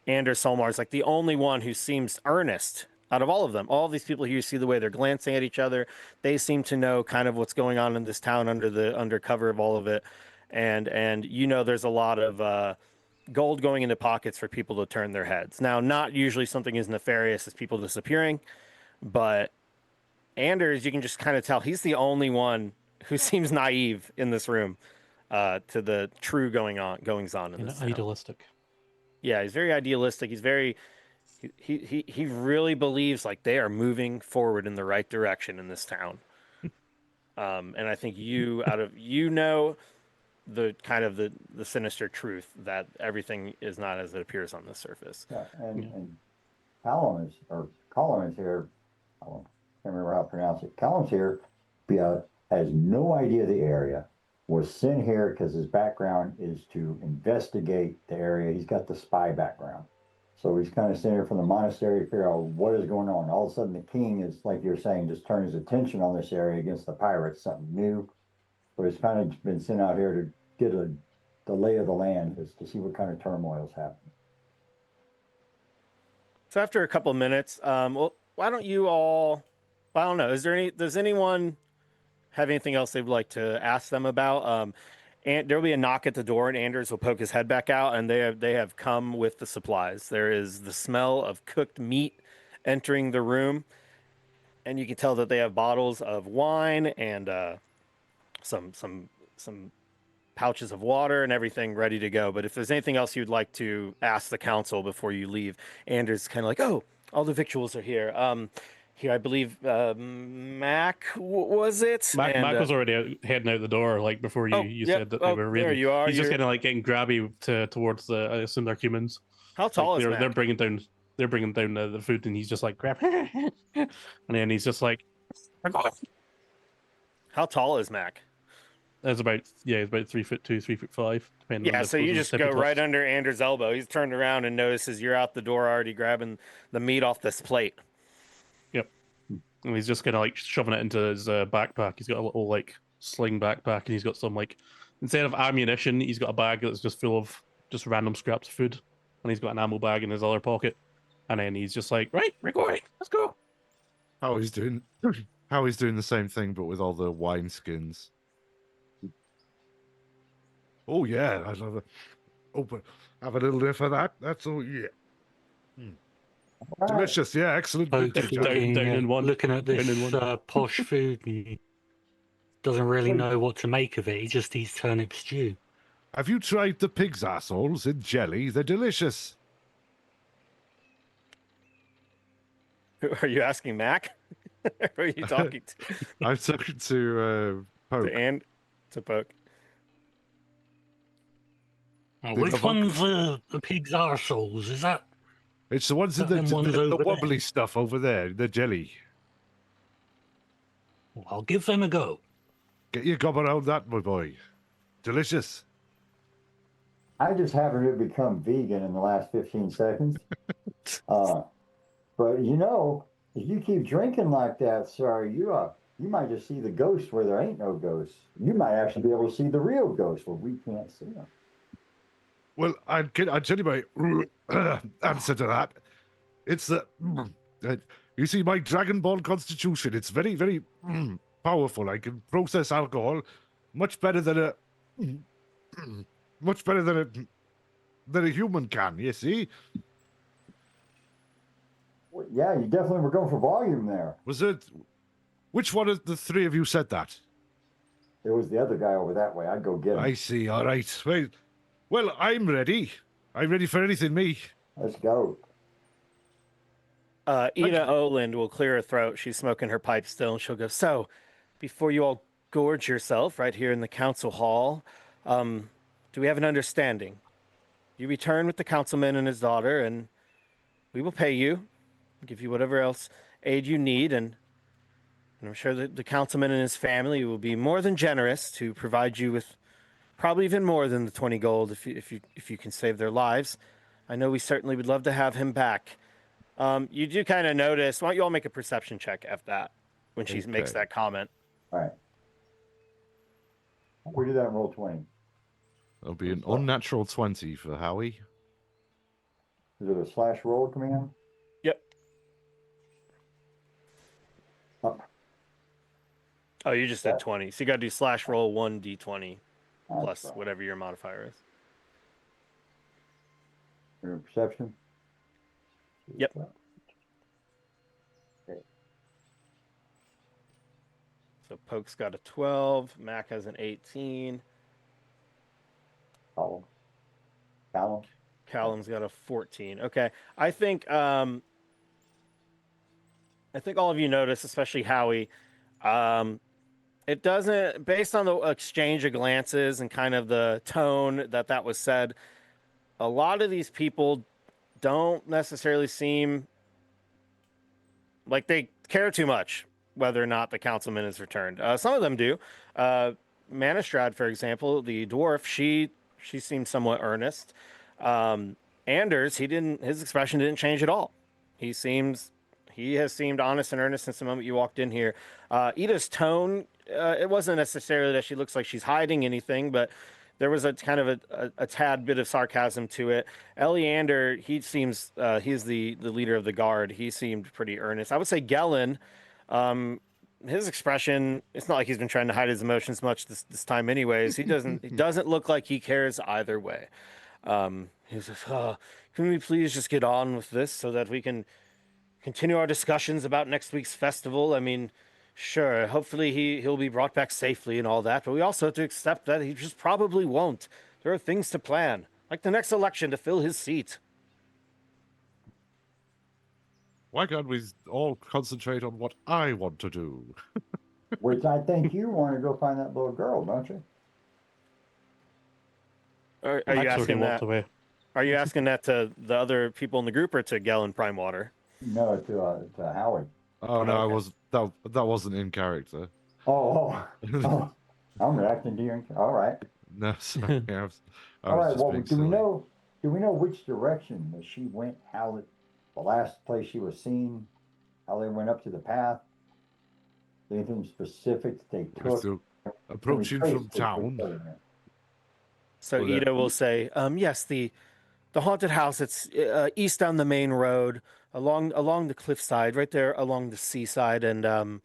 Anders Solmar is like the only one who seems earnest out of all of them. All of these people here, you see the way they're glancing at each other. They seem to know kind of what's going on in this town under cover of all of it, and there's a lot of gold going into pockets for people to turn their heads. Now, not usually something as nefarious as people disappearing, but Anders, you can just kind of tell he's the only one who seems naive in this room to the true goings on in this town. Idealistic. Yeah, he's very idealistic. He's very he really believes like they are moving forward in the right direction in this town. And I think the kind of the sinister truth that everything is not as it appears on the surface. Yeah, and Colin is here. I can't remember how to pronounce it. Colin's here. Has no idea the area. Was sent here because his background is to investigate the area. He's got the spy background. So he's kind of sitting here from the monastery to figure out what is going on. All of a sudden, the king is, like you're saying, just turned his attention on this area against the pirates, something new. So he's kind of been sent out here to get the lay of the land, is to see what kind of turmoil is happening. So after a couple of minutes, well, why don't you all? I don't know. Does anyone have anything else they'd like to ask them about? And there'll be a knock at the door, and Anders will poke his head back out, and they have come with the supplies. There is the smell of cooked meat entering the room, and you can tell that they have bottles of wine and some pouches of water and everything ready to go. But if there's anything else you'd like to ask the council before you leave, Anders kind of like, oh, all the victuals are here. Here, I believe Mac was it? Mac And, was already heading out the door, like before you yep. said that they were ready. There you are. He's just kind of like getting grabby towards the. I assume they're humans. How tall like is Mac? They're bringing down. They're bringing down the food, and he's just like grab, and then he's just like. How tall is Mac? That's about he's about 3'2", 3'5", depending. Yeah, on so you just go right under Anders' elbow. He's turned around and notices you're out the door already grabbing the meat off this plate. Yep. And he's just kind of like shoving it into his backpack. He's got a little like sling backpack, and he's got some like instead of ammunition, he's got a bag that's just full of just random scraps of food, and he's got an ammo bag in his other pocket, and then he's just like, right, we're going, let's go. How he's doing the same thing, but with all the wine skins. Oh yeah, I love it. Oh, but have a little bit of that. That's all. Yeah, All right. delicious. Yeah, excellent Folks vintage. down in one, looking at down in this one. posh food and doesn't really Wait. know what to make of it. He just eats turnip stew. Have you tried the pig's assholes in jelly? They're delicious. Are you asking Mac? Who are you talking to? I'm talking to Poke. To Poke. Now, The which avocado- one's the pig's arseholes? Is that? It's the ones in Them ones the over there. wobbly stuff over there, the jelly. Well, I'll give them a go. Get your gob around that, my boy. Delicious. I just happened to become vegan in the last 15 seconds. But you know, if you keep drinking like that, sir, you might just see the ghost where there ain't no ghosts. You might actually be able to see the real ghost where we can't see them. Well, I'll tell you my answer to that. It's that you see my Dragon Ball constitution. It's very, very powerful. I can process alcohol much better than a human can. You see? Well, yeah, you definitely were going for volume there. Was it? Which one of the three of you said that? It was the other guy over that way. I'd go get him. I see. All right. Well, I'm ready. I'm ready for anything, me. Let's go. Ida Oland will clear her throat. She's smoking her pipe still, and she'll go, so, before you all gorge yourself right here in the council hall, do we have an understanding? You return with the councilman and his daughter, and we will pay you, give you whatever else aid you need, and I'm sure that the councilman and his family will be more than generous to provide you with probably even more than the 20 gold if you can save their lives. I know we certainly would love to have him back. You do kind of notice. Why don't you all make a perception check at that when she makes Okay. that comment? All right. We do that in roll 20. It'll be an unnatural 20 for Howie. Is it a slash roll command? Yep. Up. Oh, you just said 20. So you got to do slash roll 1d20 That's plus fine. whatever your modifier is. Your perception? Yep. Okay. So Poke's got a 12. Mac has an 18. Column. Column. Callum's got a 14. Okay. I think all of you notice, especially Howie, it doesn't, based on the exchange of glances and kind of the tone that was said, a lot of these people don't necessarily seem like they care too much whether or not the councilman is returned. Some of them do. Manistrad, for example, the dwarf, she seemed somewhat earnest. Anders, his expression didn't change at all. He has seemed honest and earnest since the moment you walked in here. Ida's tone, it wasn't necessarily that she looks like she's hiding anything, but there was a kind of a tad bit of sarcasm to it. Eleander, he's the leader of the guard. He seemed pretty earnest. I would say Gellin, his expression, it's not like he's been trying to hide his emotions much this time anyways. He doesn't look like he cares either way. He's just, can we please just get on with this so that we can continue our discussions about next week's festival? I mean, sure, hopefully he'll be brought back safely and all that, but we also have to accept that he just probably won't. There are things to plan, like the next election to fill his seat. Why can't we all concentrate on what I want to do? Which I think you want to go find that little girl, don't you? Are you Max already asking walked that? away. Are you asking that to the other people in the group or to Gellin Primewater? No, to Howie. Oh no, okay. that wasn't in character. Oh, I'm reacting to you. All right. No, sorry. I was All right. just Well, being do we silly. know? Do we know which direction that she went? The last place she was seen? How they went up to the path? Anything specific that they We're took? still approaching trace from this town. So Well, Ida will say, yes, the haunted house. It's east down the main road, along the cliffside, right there along the seaside, and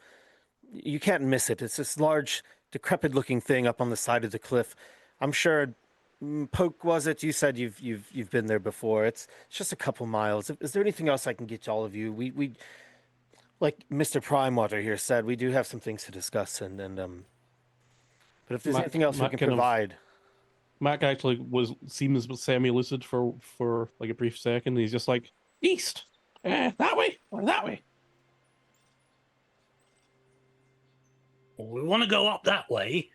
you can't miss it. It's this large, decrepit-looking thing up on the side of the cliff. I'm sure. Poke, was it? You said you've been there before. It's just a couple miles. Is there anything else I can get to all of you? We like Mr. Primewater here said, we do have some things to discuss, and but if there's anything else we can provide. Mac actually seems semi-lucid for like a brief second. He's just like, east, that way or that way. Well, we want to go up that way,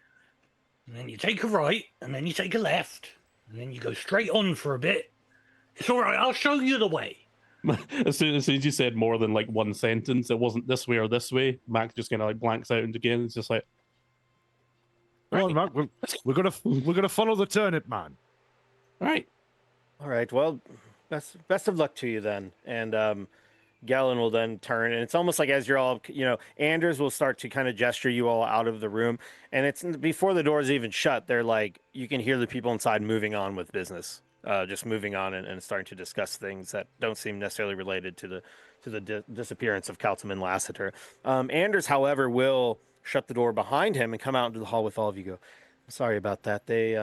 and then you take a right, and then you take a left, and then you go straight on for a bit. It's all right. I'll show you the way. As soon as you said more than like one sentence, it wasn't this way or this way. Mac just kind of like blanks out and again. It's just like, come on, Mac. We're gonna follow the turnip, man. all right. All right. Well, best of luck to you then. And Galen will then turn, and it's almost like as you're all, Anders will start to kind of gesture you all out of the room, and it's before the doors even shut. They're like, you can hear the people inside moving on with business, just moving on and starting to discuss things that don't seem necessarily related to the disappearance of Councilman Lassiter. Anders, however, will shut the door behind him and come out into the hall with all of you. Go, I'm sorry about that. They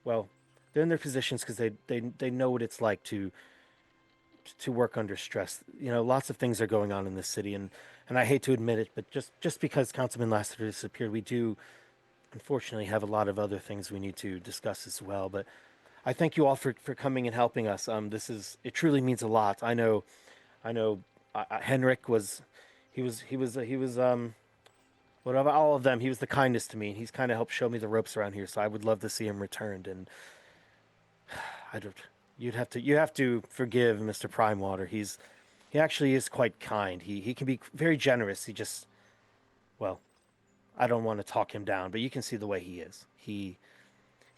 well, they're in their positions because they know what it's like to work under stress. Lots of things are going on in this city, and I hate to admit it, but just because Councilman Lassiter disappeared, we do unfortunately have a lot of other things we need to discuss as well. But I thank you all for coming and helping us. It truly means a lot. I know Henrik was what of all of them, he was the kindest to me, and he's kind of helped show me the ropes around here, so I would love to see him returned. And you have to forgive Mr. Primewater. He actually is quite kind. He can be very generous. He just, well, I don't want to talk him down, but you can see the way he is. He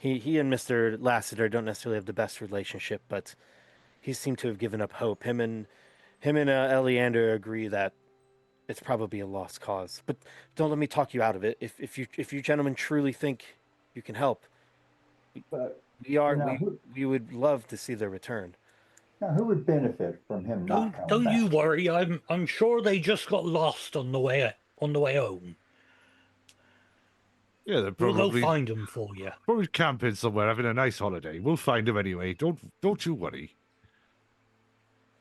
and Mr. Lassiter don't necessarily have the best relationship, but he seemed to have given up hope. Him and Eleander agree that it's probably a lost cause. But don't let me talk you out of it. If you gentlemen truly think you can help, But we would love to see their return. now, who would benefit from him not coming Don't back? you worry. I'm sure they just got lost on the way home. Yeah, they're We'll go probably find them for you. probably camping somewhere, having a nice holiday. We'll find them anyway. Don't you worry.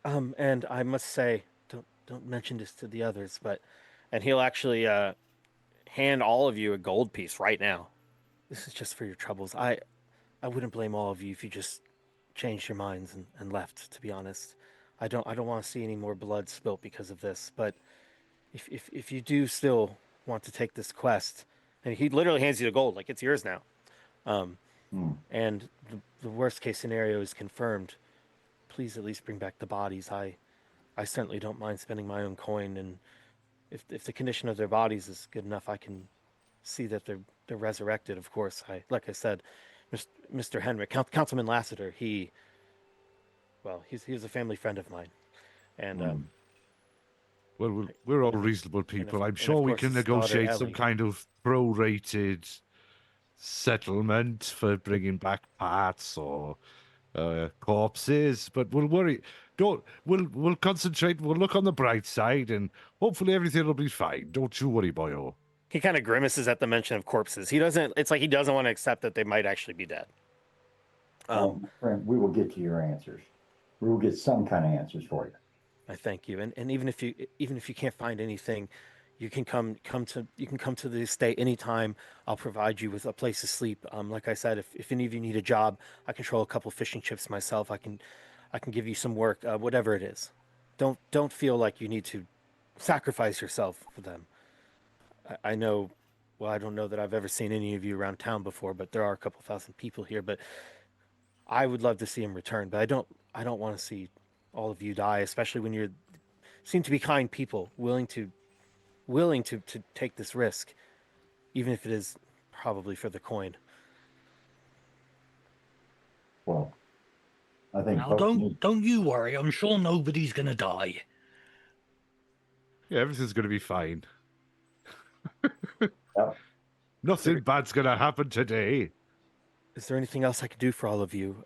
And I must say, don't mention this to the others, and he'll actually hand all of you a gold piece right now. This is just for your troubles. I wouldn't blame all of you if you just changed your minds and left. To be honest, I don't want to see any more blood spilt because of this. But if you do still want to take this quest, and he literally hands you the gold, like it's yours now. And the worst case scenario is confirmed. Please at least bring back the bodies. I certainly don't mind spending my own coin, and if the condition of their bodies is good enough, I can see that they're resurrected. Of course, like I said, Mr. Henrik, Councilman Lassiter, he's a family friend of mine, and Well, we're all reasonable people. I'm sure we course can his daughter, negotiate some Ellie. kind of prorated settlement for bringing back parts or corpses. But we'll concentrate. We'll look on the bright side, and hopefully everything will be fine. Don't you worry, boyo. he kind of grimaces at the mention of corpses. It's like he doesn't want to accept that they might actually be dead. My friend, we will get to your answers. We will get some kind of answers for you. I thank you, and even if you can't find anything, you can come to the estate anytime. I'll provide you with a place to sleep. Like I said, if any of you need a job, I control a couple fishing chips myself. I can give you some work, whatever it is. Don't feel like you need to sacrifice yourself for them. I know. Well, I don't know that I've ever seen any of you around town before, but there are a couple thousand people here. But I would love to see him return, but I don't want to see all of you die, especially when you seem to be kind people, willing to take this risk, even if it is probably for the coin. Well, I think Now, don't you worry. I'm sure nobody's gonna die. Yeah, everything's going to be fine. Yep. Nothing bad's gonna happen today. Is there anything else I could do for all of you?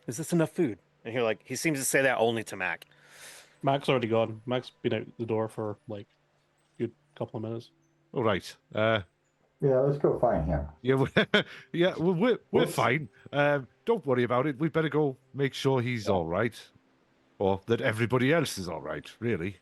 Is this enough food? And he seems to say that only to Mac. Mac's already gone. Mac's been out the door for like a good couple of minutes. All right. Yeah, let's go find him. Yeah, yeah, we're Whoops. fine. Don't worry about it. We better go make sure he's all right, or that everybody else is all right. Really.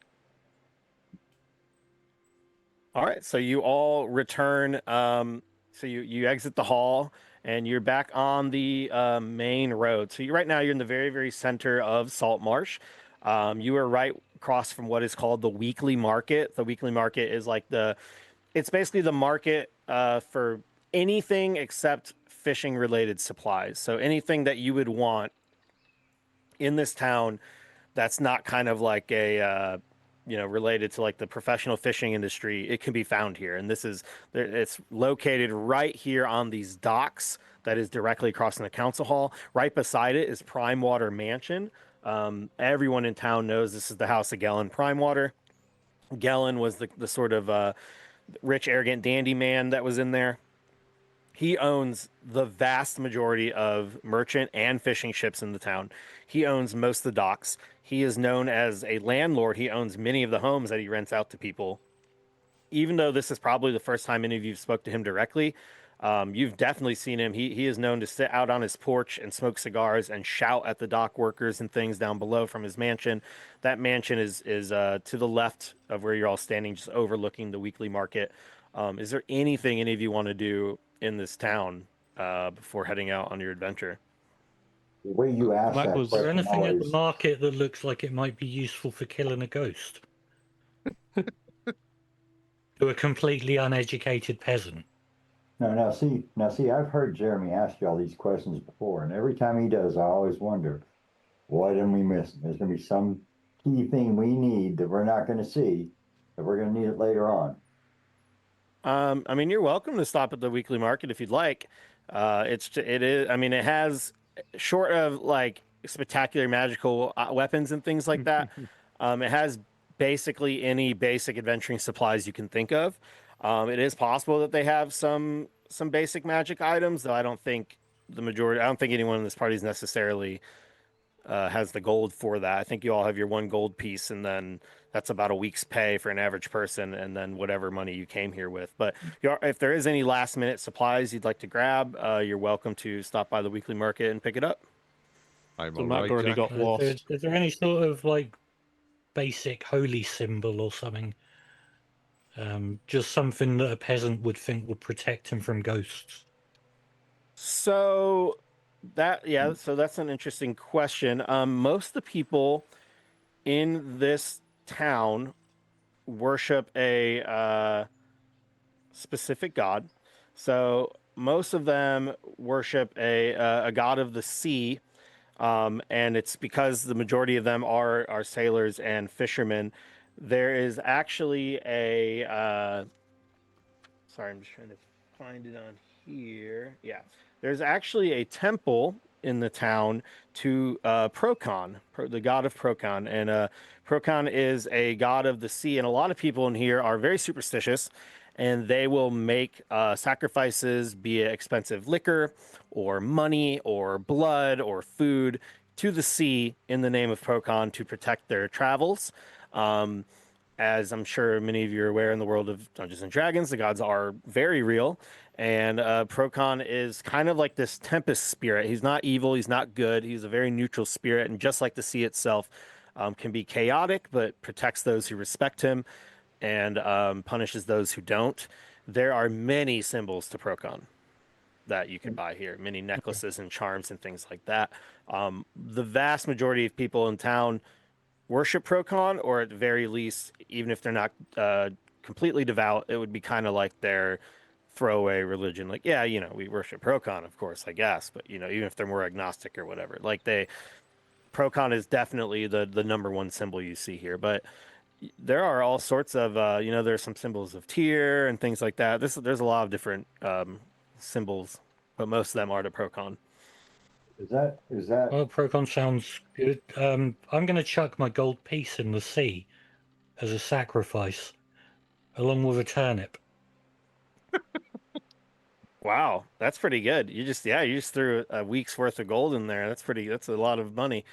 All right, so you all return. So you exit the hall and you're back on the main road. So right now you're in the very, very center of Saltmarsh. You are right across from what is called the weekly market. The weekly market is like it's basically the market for anything except fishing related supplies. So anything that you would want in this town that's not kind of like a related to like the professional fishing industry, it can be found here. And it's located right here on these docks that is directly across from the council hall. Right beside it is Prime Water Mansion. Everyone in town knows this is the house of Gellin Prime Water. Gellin was the sort of rich, arrogant dandy man that was in there. He owns the vast majority of merchant and fishing ships in the town. He owns most of the docks. He is known as a landlord. He owns many of the homes that he rents out to people. Even though this is probably the first time any of you spoke to him directly, you've definitely seen him. He is known to sit out on his porch and smoke cigars and shout at the dock workers and things down below from his mansion. That mansion is to the left of where you're all standing, just overlooking the weekly market. Is there anything any of you want to do in this town before heading out on your adventure? The way you ask Mac that was- Is there question anything at the always, market that looks like it might be useful for killing a ghost? To a completely uneducated peasant. no, now see, I've heard Jeremy ask you all these questions before, and every time he does, I always wonder, what am we missing? There's going to be some key thing we need that we're not going to see, that we're going to need it later on. I mean, you're welcome to stop at the weekly market if you'd like. It is. I mean, it has short of like spectacular magical weapons and things like that. It has basically any basic adventuring supplies you can think of. It is possible that they have some basic magic items, though I don't think anyone in this party is necessarily has the gold for that. I think you all have your one gold piece, and then that's about a week's pay for an average person, and then whatever money you came here with. But if there is any last minute supplies you'd like to grab, you're welcome to stop by the weekly market and pick it up. I'm So all Mac right, already Jack. got lost. Is there any sort of like basic holy symbol or something? Just something that a peasant would think would protect him from ghosts. So that's an interesting question. Most of the people in this town worship a specific god. So most of them worship a god of the sea, and it's because the majority of them are sailors and fishermen. There is actually sorry, I'm just trying to find it on here. Yeah, there's actually a temple in the town to Procon, the god of Procon, and Procon is a god of the sea, and a lot of people in here are very superstitious, and they will make sacrifices, be it expensive liquor, or money, or blood, or food, to the sea in the name of Procon to protect their travels. As I'm sure many of you are aware, in the world of Dungeons and Dragons, the gods are very real. And Procon is kind of like this tempest spirit. He's not evil, he's not good, he's a very neutral spirit. And just like the sea itself, can be chaotic, but protects those who respect him and punishes those who don't. There are many symbols to Procon that you can buy here, many necklaces and charms and things like that. The vast majority of people in town worship Procon, or at the very least, even if they're not completely devout, it would be kind of like their throwaway religion. Like, yeah, we worship Procon, of course, I guess, but even if they're more agnostic or whatever, like Procon is definitely the number one symbol you see here. But there are all sorts of there's some symbols of Tyr and things like that. There's a lot of different symbols, but most of them are to Procon. Is that Well, Procon sounds good. I'm going to chuck my gold piece in the sea as a sacrifice, along with a turnip. Wow, that's pretty good. You just threw a week's worth of gold in there. That's a lot of money.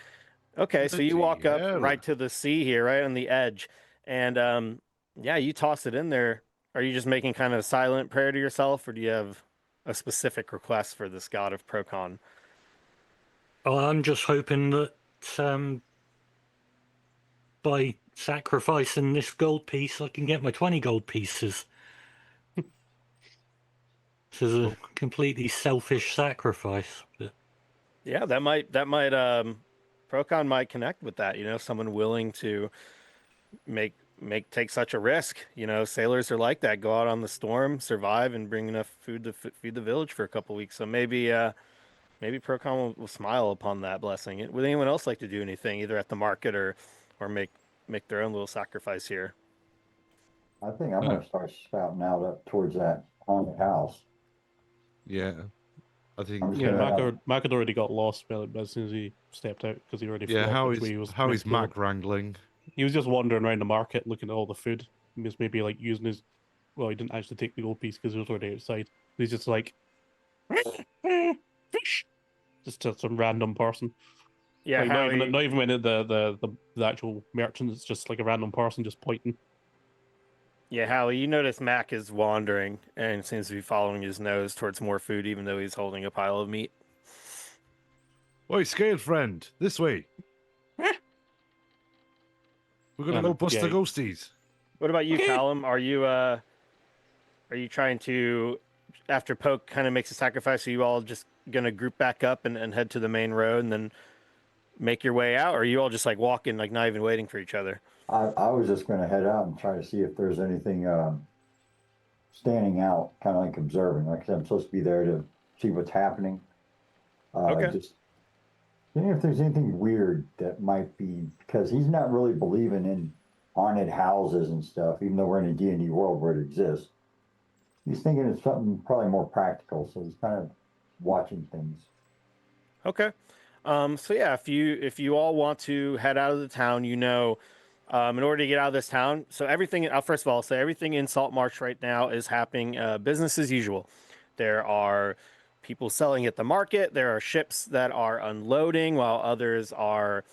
Okay, so you Bloody walk up hell. right to the sea here, right on the edge, and yeah, you toss it in there. Are you just making kind of a silent prayer to yourself, or do you have a specific request for this god of Procon? Oh, I'm just hoping that by sacrificing this gold piece, I can get my 20 gold pieces. This is a completely selfish sacrifice. But Yeah, that might Procon might connect with that, someone willing to make take such a risk. Sailors are like that, go out on the storm, survive, and bring enough food to feed the village for a couple weeks. So maybe Procon will smile upon that blessing. Would anyone else like to do anything, either at the market or make their own little sacrifice here? I think I'm going to start spouting out up towards that haunted house. Yeah. I think I'm just Yeah, gonna Mac had already got lost as soon as he stepped out because he already forgot which way he was how meant is to go. Mac wrangling? He was just wandering around the market looking at all the food. He was maybe like using his. Well, he didn't actually take the gold piece because he was already outside. He's just like fish, just to some random person. Yeah, Like Howie. not even when the actual merchant. It's just like a random person just pointing. Yeah, Howie, you notice Mac is wandering and seems to be following his nose towards more food, even though he's holding a pile of meat. Oi, scale friend, this way. We're gonna go bust the Yeah, ghosties. What about you, Callum? Are you trying to, after Poke kind of makes a sacrifice, are you all just gonna group back up and head to the main road and then make your way out? Or are you all just like walking, like not even waiting for each other? I was just going to head out and try to see if there's anything standing out, kind of like observing. Like I said, I'm supposed to be there to see what's happening. Okay. Just seeing if there's anything weird that might be, because he's not really believing in haunted houses and stuff, even though we're in a D&D world where it exists. He's thinking it's something probably more practical, so he's kind of watching things. Okay. So yeah, if you all want to head out of the town, in order to get out of this town, so everything. First of all, I'll say everything in Saltmarsh right now is happening business as usual. There are people selling at the market. There are ships that are unloading, while others are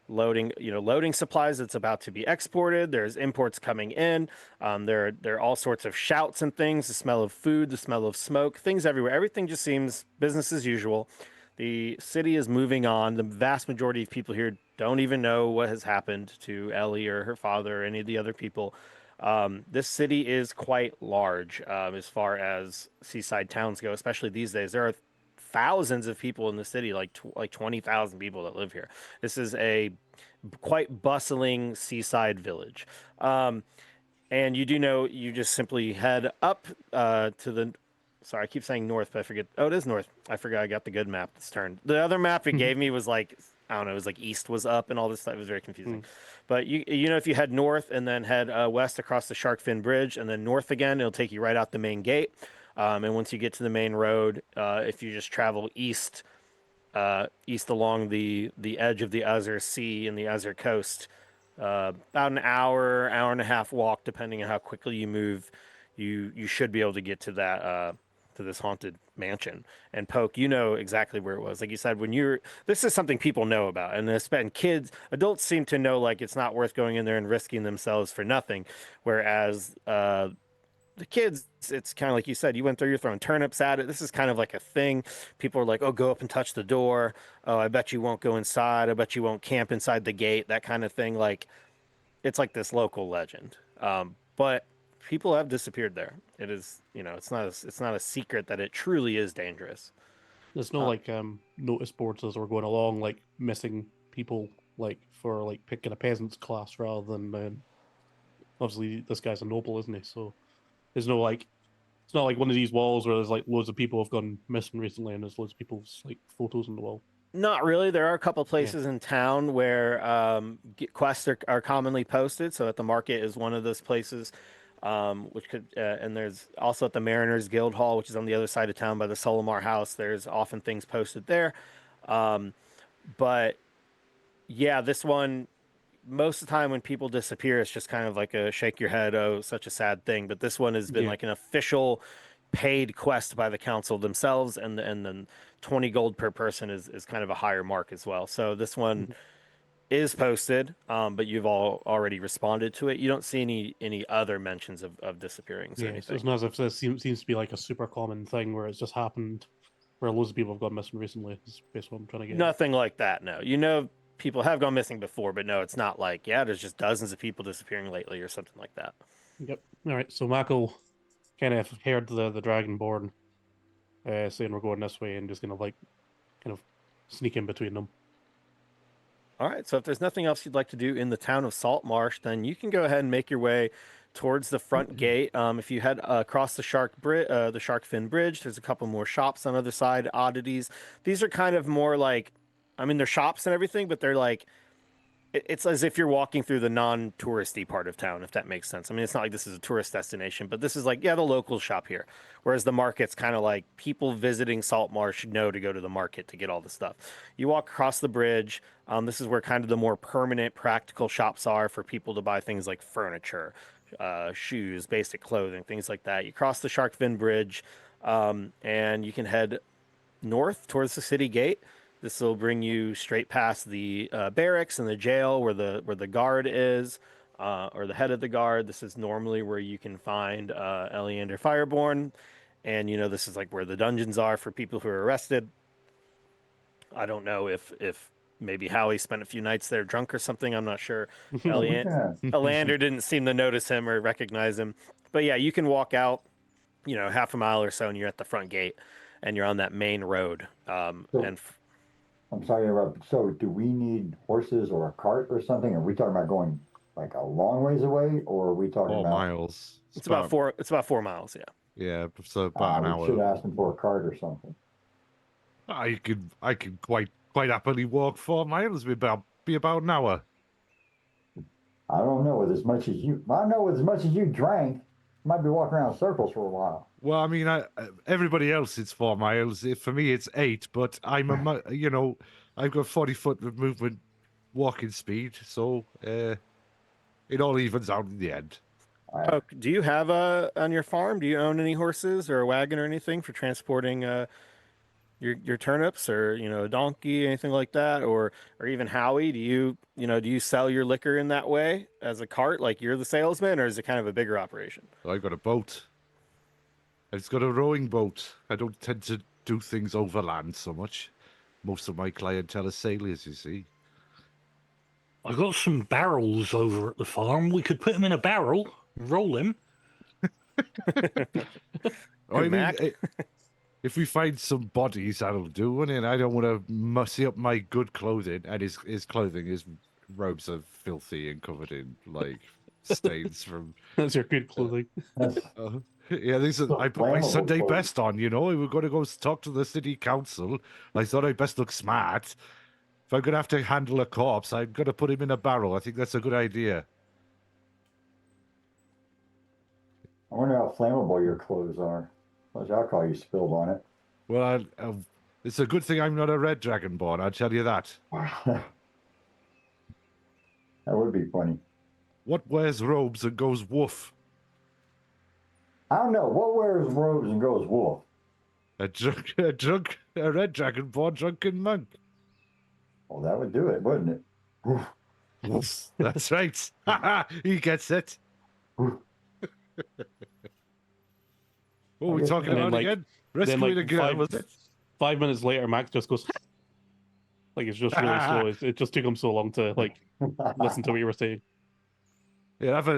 loading supplies that's about to be exported. There's imports coming in. There are all sorts of shouts and things. The smell of food, the smell of smoke, things everywhere. Everything just seems business as usual. The city is moving on. The vast majority of people here don't even know what has happened to Ellie or her father or any of the other people. This city is quite large as far as seaside towns go, especially these days. There are thousands of people in the city, like 20,000 people that live here. This is a quite bustling seaside village. Um, and you just simply head up to the. Sorry, I keep saying north, but I forget. Oh, it is north. I forgot I got the good map this turned. The other map it gave me was like, I don't know, it was like east was up and all this stuff. It was very confusing. But if you head north and then head west across the Sharkfin Bridge and then north again, it'll take you right out the main gate. And once you get to the main road, if you just travel east along the edge of the Azure Sea and the Azure coast, about an hour and a half walk, depending on how quickly you move. You should be able to get to that to this haunted mansion. And Poke, you know exactly where it was. Like you said, this is something people know about, and it's been kids, adults seem to know like it's not worth going in there and risking themselves for nothing, whereas the kids, it's kind of like you said, you went through, you're throwing turnips at it. This is kind of like a thing. People are like, oh, go up and touch the door. Oh, I bet you won't go inside. I bet you won't camp inside the gate, that kind of thing. Like, it's like this local legend. But people have disappeared there. It is, it's not a secret that it truly is dangerous. There's no Uh, like notice boards as we're going along, like missing people, like for like picking a peasant's class rather than obviously this guy's a noble, isn't he? So there's no like it's not like one of these walls where there's like loads of people have gone missing recently and there's loads of people's like photos on the wall. Not really. There are a couple Yeah. places in town where quests are commonly posted. So at the market is one of those places, which could, and there's also at the Mariners Guild Hall, which is on the other side of town by the Solomar House. There's often things posted there. Um, but yeah, this one, most of the time when people disappear, it's just kind of like a shake your head, oh, such a sad thing. But this one has been Yeah. like an official, paid quest by the council themselves, and then 20 gold per person is kind of a higher mark as well. So this one is posted, but you've all already responded to it. You don't see any other mentions of disappearings or Yeah, so anything. it's not as if this seems to be like a super common thing where it's just happened, where loads of people have gone missing recently. Is basically what I'm trying to get. Nothing like that. No, people have gone missing before, but no, it's not like there's just dozens of people disappearing lately or something like that. Yep. All right. So Mako kind of heard the dragonborn saying we're going this way, and just gonna like kind of sneak in between them. All right, so if there's nothing else you'd like to do in the town of Saltmarsh, then you can go ahead and make your way towards the front gate. If you head across the the shark fin bridge, there's a couple more shops on the other side, oddities. These are kind of more like, I mean, they're shops and everything, but they're like, it's as if you're walking through the non-touristy part of town, if that makes sense. I mean, it's not like this is a tourist destination, but this is like, the locals shop here. Whereas the market's kind of like people visiting Saltmarsh know to go to the market to get all the stuff. You walk across the bridge. This is where kind of the more permanent, practical shops are for people to buy things like furniture, shoes, basic clothing, things like that. You cross the Shark Fin Bridge, and you can head north towards the city gate. This will bring you straight past the barracks and the jail where the guard is, or the head of the guard. This is normally where you can find Eleander Fireborn, and this is like where the dungeons are for people who are arrested. I don't know if maybe Howie spent a few nights there drunk or something. I'm not sure. Elander didn't seem to notice him or recognize him, but yeah, you can walk out, half a mile or so, and you're at the front gate, and you're on that main road. I'm sorry to interrupt. So do we need horses or a cart or something? Are we talking about going like a long ways away, or are we talking 4 about miles. It's about 4. It's about 4 miles. Yeah. Yeah, so about an we should hour. ask them for a cart or something. I could quite happily walk 4 miles. Be about an hour. I don't know with as much as you. I know with as much as you drank, you might be walking around in circles for a while. Well, I mean, everybody else it's 4 miles. For me, it's 8. But I've got 40-foot of movement, walking speed, so it all evens out in the end. Oh, do you have on your farm? Do you own any horses or a wagon or anything for transporting your turnips, or a donkey, anything like that, or even Howie? Do you sell your liquor in that way as a cart, like you're the salesman, or is it kind of a bigger operation? I've got a boat. I've got a rowing boat. I don't tend to do things overland so much. Most of my clientele are sailors, you see. I got some barrels over at the farm. We could put them in a barrel, roll him. I mean, Mac? if we find some bodies, that'll do. And I don't want to mussy up my good clothing. And his clothing, his robes are filthy and covered in like stains from. That's your good clothing. Yeah, these are. I put my Sunday best on. We were going to go talk to the city council. I thought I'd best look smart. If I'm going to have to handle a corpse, I'm going to put him in a barrel. I think that's a good idea. I wonder how flammable your clothes are. Much alcohol you spilled on it. Well, it's a good thing I'm not a red dragonborn. I'll tell you that. That would be funny. What wears robes and goes woof? I don't know. What wears robes and goes wolf? A red dragonborn drunken monk. Well, that would do it, wouldn't it? Oof. Woof. That's right. He gets it. Oof. What are we talking And then, about like- again? Rescuing a girl, was it? 5 minutes later, Max just goes like it's just really slow. It just took him so long to like listen to what you were saying. Yeah, have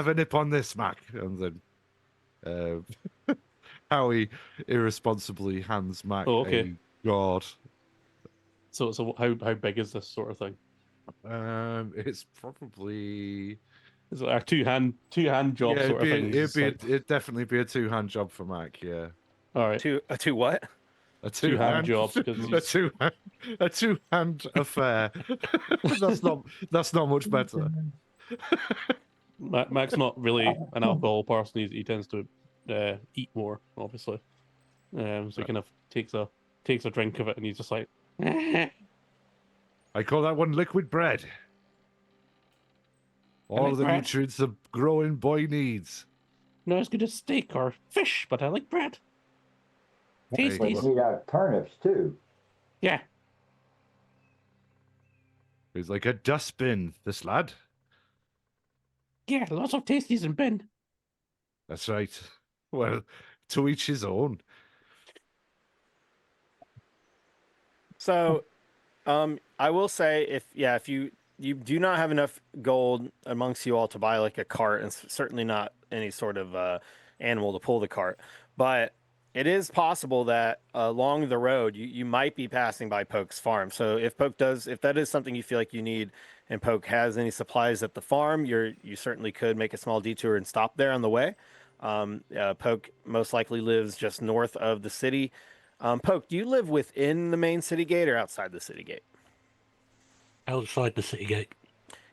a nip on this, Mac. And then Howie irresponsibly hands Mac a gourd. So how big is this sort of thing? It's probably Is it a two-hand job sort of thing? it'd definitely be a 2-hand job for Mac. Yeah, All right. Two what? a Two-hand job, 'cause a 2-hand affair. that's not much better. Mac's not really an alcohol person. He tends to eat more, obviously. So he kind of takes a drink of it, and he's just like, I call that one liquid bread. All Liquid the bread? nutrients a growing boy needs. not as good as steak or fish, but I like bread. Hey, They Tasties. look, eat out turnips too. Yeah. he's like a dustbin, this lad. Yeah, lots of tasties in bin. That's right. Well, to each his own. So, I will say if you do not have enough gold amongst you all to buy like a cart, and certainly not any sort of animal to pull the cart, but it is possible that along the road you might be passing by Poke's farm. So if that is something you feel like you need, and Poke has any supplies at the farm, you certainly could make a small detour and stop there on the way. Poke most likely lives just north of the city. Poke, do you live within the main city gate or outside the city gate? Outside the city gate.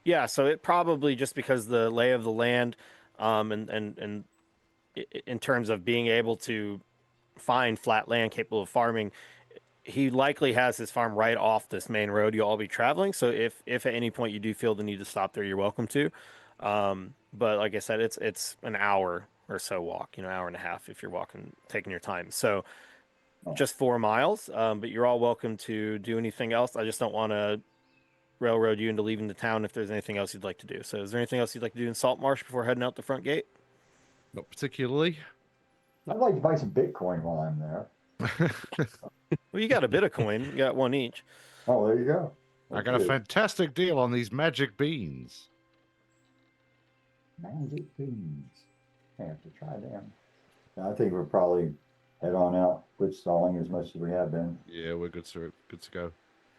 Yeah, so it probably just because the lay of the land, and in terms of being able to find flat land capable of farming, he likely has his farm right off this main road you'll all be traveling. So if at any point you do feel the need to stop there, you're welcome to. But like I said, it's an hour or so walk, hour and a half if you're walking, taking your time. So just 4 miles, but you're all welcome to do anything else. I just don't want to railroad you into leaving the town if there's anything else you'd like to do. So is there anything else you'd like to do in Saltmarsh before heading out the front gate? Not particularly. I'd like to buy some Bitcoin while I'm there. Well, you got a bit of coin. You got one each. Oh, there you go. I got a Okay. fantastic deal on these magic beans. Magic beans. I have to try them. I think we'll probably head on out, quit stalling as much as we have been. Yeah, we're good to go.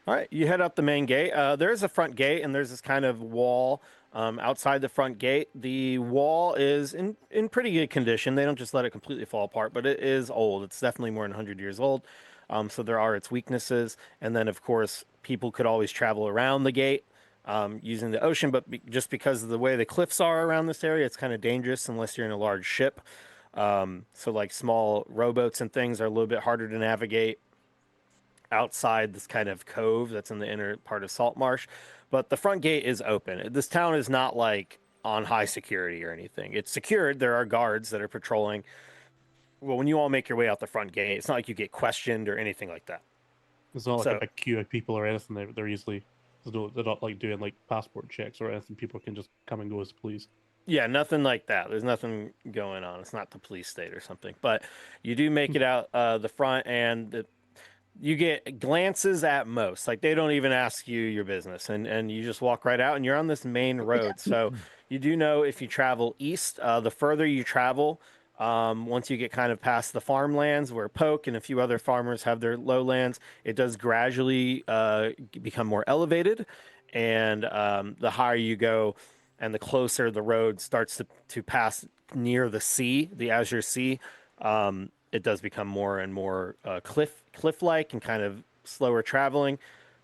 All right, you head up the main gate. There is a front gate, and there's this kind of wall outside the front gate. The wall is in pretty good condition. They don't just let it completely fall apart, but it is old. It's definitely more than 100 years old. So there are its weaknesses. And then, of course, people could always travel around the gate using the ocean, but just because of the way the cliffs are around this area, it's kind of dangerous unless you're in a large ship. So, like small rowboats and things are a little bit harder to navigate outside this kind of cove that's in the inner part of Saltmarsh. But the front gate is open. This town is not like on high security or anything. It's secured. There are guards that are patrolling. Well, when you all make your way out the front gate, it's not like you get questioned or anything like that. It's not like So- a big queue of people or anything. They're easily they're not like doing like passport checks or anything. People can just come and go as please. Yeah, nothing like that. There's nothing going on. It's not the police state or something. But you do make it out the front, and you get glances at most. Like they don't even ask you your business, and you just walk right out, and you're on this main road. So you do know if you travel east, the further you travel, once you get kind of past the farmlands where Poke and a few other farmers have their lowlands, it does gradually become more elevated, and the higher you go, and the closer the road starts to pass near the sea, the Azure Sea. It does become more and more cliff-like and kind of slower traveling,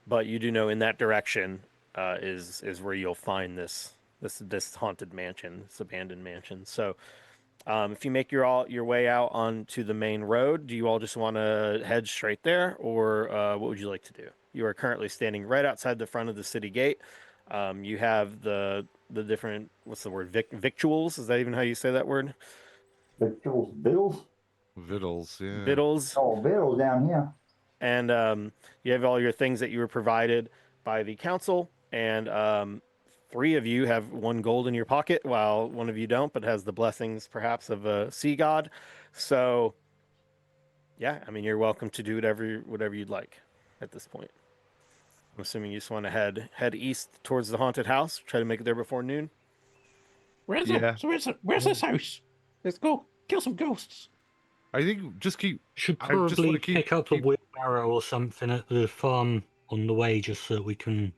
but you do know in that direction is where you'll find this haunted mansion, this abandoned mansion. So if you make your way out onto the main road, do you all just want to head straight there, or what would you like to do? You are currently standing right outside the front of the city gate. You have the different, what's the word, victuals? Is that even how you say that word? Victuals, Bills? Vittles, yeah. Vittles. Oh, Bills down here. And you have all your things that you were provided by the council, and 3 of you have 1 gold in your pocket, while 1 of you don't, but has the blessings perhaps of a sea god. So, yeah, I mean, you're welcome to do whatever you'd like at this point. I'm assuming you just want to head east towards the haunted house, try to make it there before noon. Where's Yeah. where's this house? Let's go kill some ghosts. I think just keep. Should I just probably wanna keep- pick up a wheelbarrow or something at the farm on the way, just so we can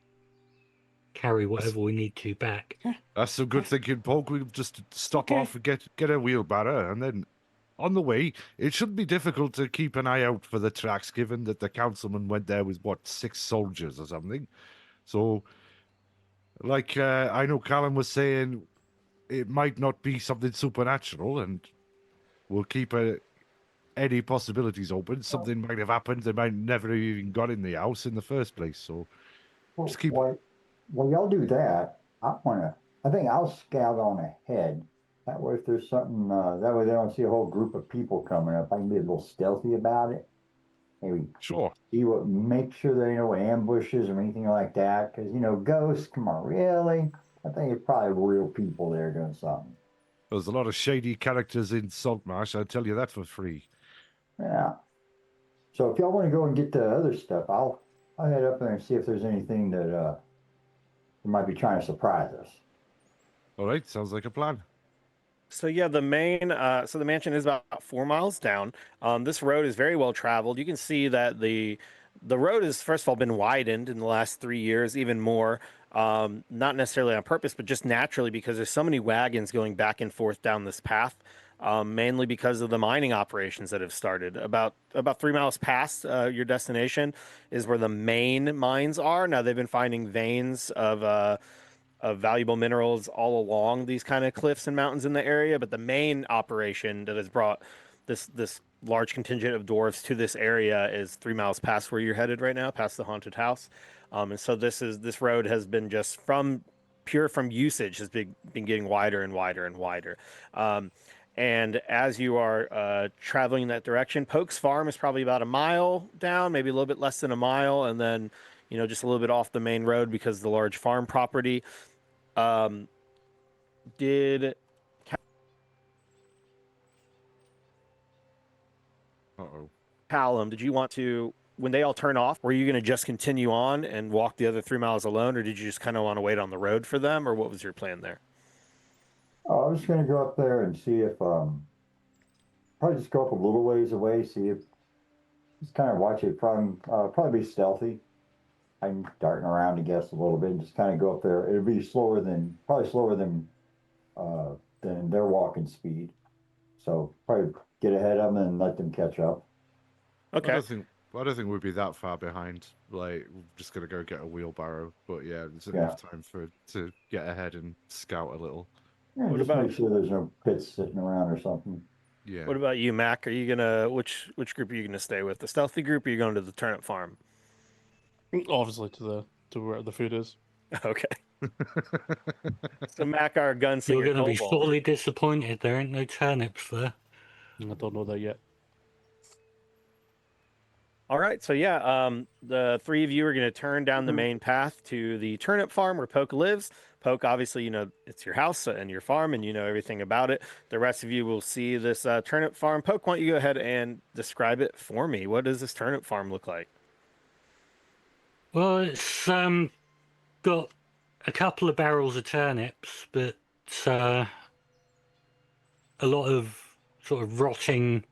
carry whatever we need to back. That's some good thinking, Poke. We'll just stop Okay. off and get a wheelbarrow, and then on the way, it shouldn't be difficult to keep an eye out for the tracks, given that the councilman went there with 6 soldiers or something. So, like I know Callum was saying, it might not be something supernatural, and we'll keep any possibilities open. Something might have happened. They might never have even got in the house in the first place. So, Well, Just keep- while y'all do that, I think I'll scout on ahead That way, if there's something, that way they don't see a whole group of people coming up. I can be a little stealthy about it. Maybe Sure. make sure there ain't no ambushes or anything like that. Because, ghosts, come on, really? I think it's probably real people there doing something. There's a lot of shady characters in Saltmarsh, I'll tell you that for free. Yeah. So if y'all want to go and get the other stuff, I'll head up there and see if there's anything that they might be trying to surprise us. All right, sounds like a plan. So yeah, the mansion is about 4 miles down. This road is very well traveled. You can see that the road has first of all been widened in the last 3 years, even more. Not necessarily on purpose, but just naturally because there's so many wagons going back and forth down this path. Mainly because of the mining operations that have started. About 3 miles past your destination is where the main mines are. Now they've been finding veins of valuable minerals all along these kind of cliffs and mountains in the area, but the main operation that has brought this large contingent of dwarves to this area is 3 miles past where you're headed right now, past the haunted house. And so this road has been just from usage has been getting wider and wider and wider. And as you are traveling in that direction, Poke's farm is probably about a mile down, maybe a little bit less than a mile, and then just a little bit off the main road because of the large farm property. Did Uh-oh. Callum, did you want to, when they all turn off, were you going to just continue on and walk the other 3 miles alone, or did you just kind of want to wait on the road for them, or what was your plan there? Oh, I was going to go up there and see if, probably just go up a little ways away, see if, just kind of watch it from, probably be stealthy. I'm darting around, I guess, a little bit and just kind of go up there. It'll be probably slower than their walking speed. So probably get ahead of them and let them catch up. Okay. I don't think we'd be that far behind. Like, we're just gonna go get a wheelbarrow. But yeah, there's enough time to get ahead and scout a little. Yeah, What just about- make sure there's no pits sitting around or something. Yeah. What about you, Mac? Are you gonna which group are you gonna stay with? The stealthy group, or are you going to the turnip farm? Obviously to where the food is. Okay. So Mac, our gunslinger, You're going to be kobold. sorely disappointed. There ain't no turnips there. I don't know that yet. All right, so yeah, the three of you are going to turn down the main path to the turnip farm where Poke lives. Poke, obviously, it's your house and your farm, and you know everything about it. The rest of you will see this turnip farm. Poke, why don't you go ahead and describe it for me? What does this turnip farm look like? Well, it's got a couple of barrels of turnips, but a lot of sort of rotting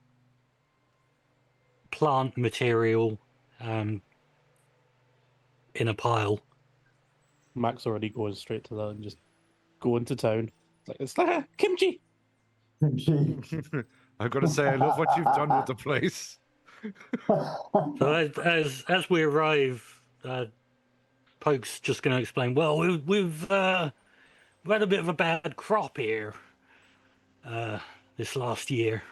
plant material in a pile. Mac's already going straight to that and just going to town. It's like kimchi. I've got to say, I love what you've done with the place. So as we arrive, Poke's just going to explain. Well, we've had a bit of a bad crop here this last year.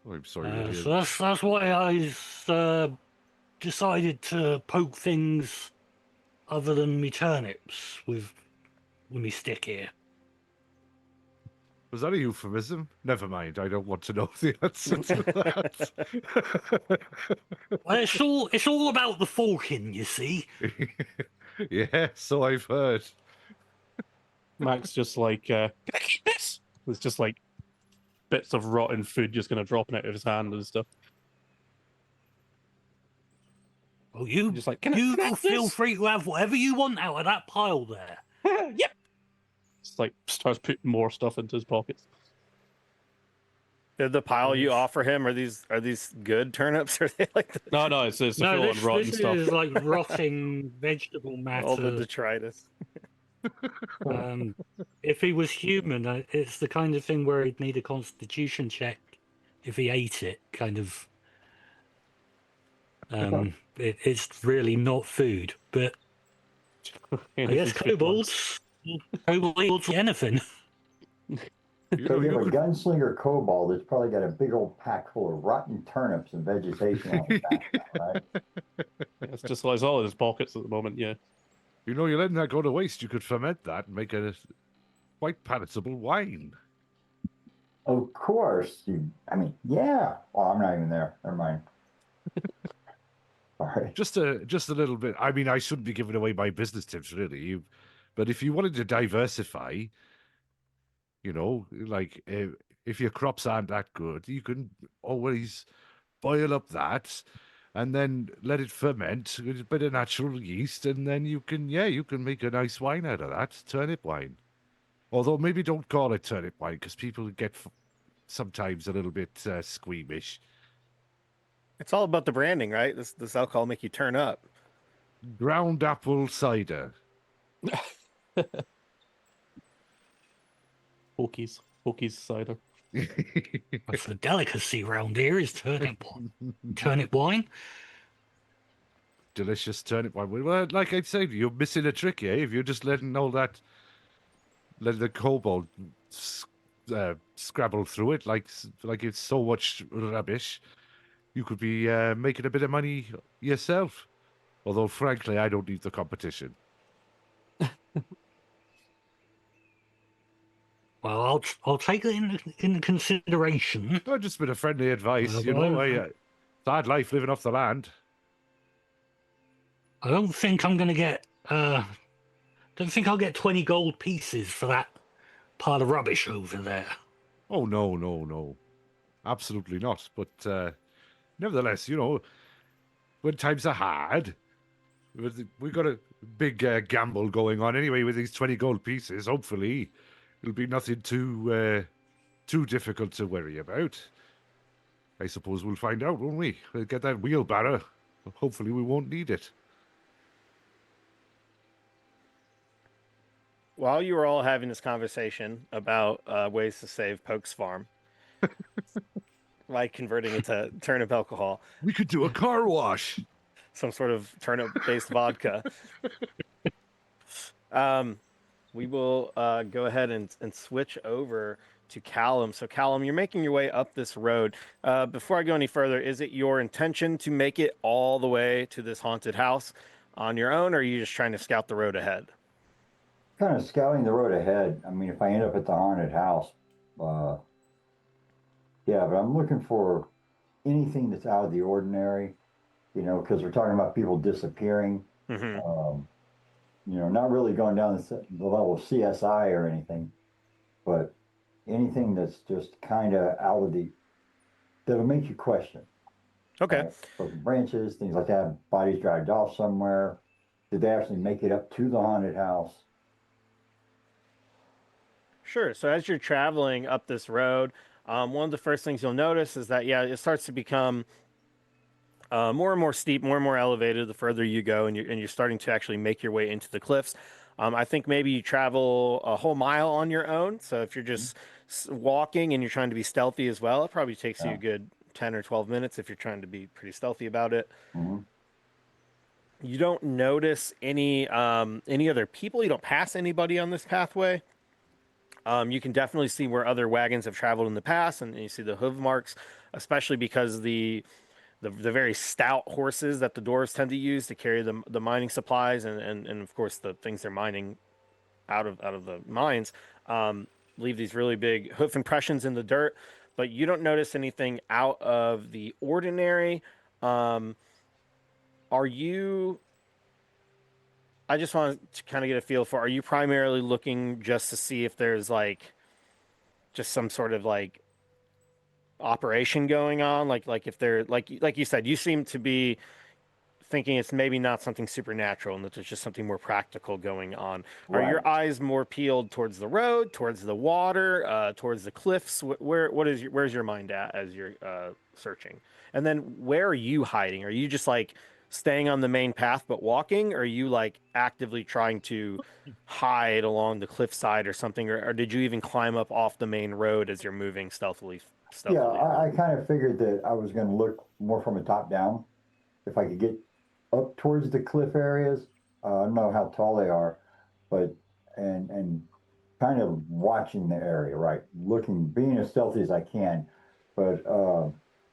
Oh, I'm sorry. to hear So that's why I decided to poke things other than me turnips with me stick here. Was that a euphemism? Never mind. I don't want to know the answer to that. Well, it's all about the forking, you see. Yeah, so I've heard. Mac's just like, can I keep this? It's just like bits of rotten food just gonna dropping out of his hand and stuff. Well, you Just like, you can I have feel this? free to have whatever you want out of that pile there. Yep. Just like starts putting more stuff into his pockets. The pile you Yes. offer him, are these good turnips? Or are they like No, it's a No, full on rotten this stuff. is like rotting vegetable all the matter. detritus? If he was human, it's the kind of thing where he'd need a constitution check if he ate it. Kind of. It's really not food, but I guess kobolds will eat anything. You So know, you you have a could... gunslinger kobold that's probably got a big old pack full of rotten turnips and vegetation on his back now, right? It's just like it's all in his pockets at the moment. Yeah. You know, you're letting that go to waste. You could ferment that and make a quite palatable wine. Of course. Yeah. Oh, I'm not even there. Never mind. All right. Just a little bit. I mean, I shouldn't be giving away my business tips, really. But if you wanted to diversify, like if your crops aren't that good, you can always boil up that and then let it ferment with a bit of natural yeast, and then you can make a nice wine out of that, turnip wine. Although maybe don't call it turnip wine because people get sometimes a little bit squeamish. It's all about the branding, right? This alcohol make you turn up. Ground apple cider. Hokies cider. That's the delicacy round here is turnip wine. Delicious turnip wine. Well, like I said, you're missing a trick here. If you're just letting the kobold scrabble through it like it's so much rubbish, you could be making a bit of money yourself. Although, frankly, I don't need the competition. Well, I'll take it into consideration. I've just been a friendly advice, Well, it's a hard life living off the land. I don't think I'm going to get. Don't think I'll get 20 gold pieces for that pile of rubbish over there. Oh, no. Absolutely not. But nevertheless, when times are hard, we've got a big gamble going on anyway with these 20 gold pieces. Hopefully, it'll be nothing too difficult to worry about. I suppose we'll find out, won't we? We'll get that wheelbarrow. Hopefully, we won't need it. While you were all having this conversation about ways to save Poke's farm, like converting it to turnip alcohol, We could do a car wash. some sort of turnip-based vodka. We will go ahead and switch over to Callum. So, Callum, you're making your way up this road. Before I go any further, is it your intention to make it all the way to this haunted house on your own, or are you just trying to scout the road ahead? Kind of scouting the road ahead. If I end up at the haunted house, yeah, but I'm looking for anything that's out of the ordinary, because we're talking about people disappearing. Mm-hmm. Not really going down the level of CSI or anything, but anything that's just kind of that'll make you question. Okay. Broken branches, things like that, bodies dragged off somewhere. Did they actually make it up to the haunted house? Sure. So as you're traveling up this road, one of the first things you'll notice is that, it starts to become more and more steep, more and more elevated the further you go, and you're starting to actually make your way into the cliffs. I think maybe you travel a whole mile on your own. So if you're just walking and you're trying to be stealthy as well, it probably takes you a good 10 or 12 minutes if you're trying to be pretty stealthy about it. Mm-hmm. You don't notice any other people. You don't pass anybody on this pathway. You can definitely see where other wagons have traveled in the past, and you see the hoof marks, especially because the very stout horses that the dwarves tend to use to carry the mining supplies and of course the things they're mining out of the mines leave these really big hoof impressions in the dirt. But you don't notice anything out of the ordinary. I just want to kind of get a feel for, are you primarily looking just to see if there's just some sort of operation going on? Like if they're like you said, you seem to be thinking it's maybe not something supernatural and that there's just something more practical going on. Are your eyes more peeled towards the road, towards the water, towards the cliffs? Where's your mind at as you're searching? And then where are you hiding? Are you just staying on the main path but walking, or are you actively trying to hide along the cliffside or something, or did you even climb up off the main road as you're moving stealthily? Yeah, I kind of figured that I was going to look more from a top down. If I could get up towards the cliff areas, I don't know how tall they are, but and kind of watching the area, right? Being as stealthy as I can, but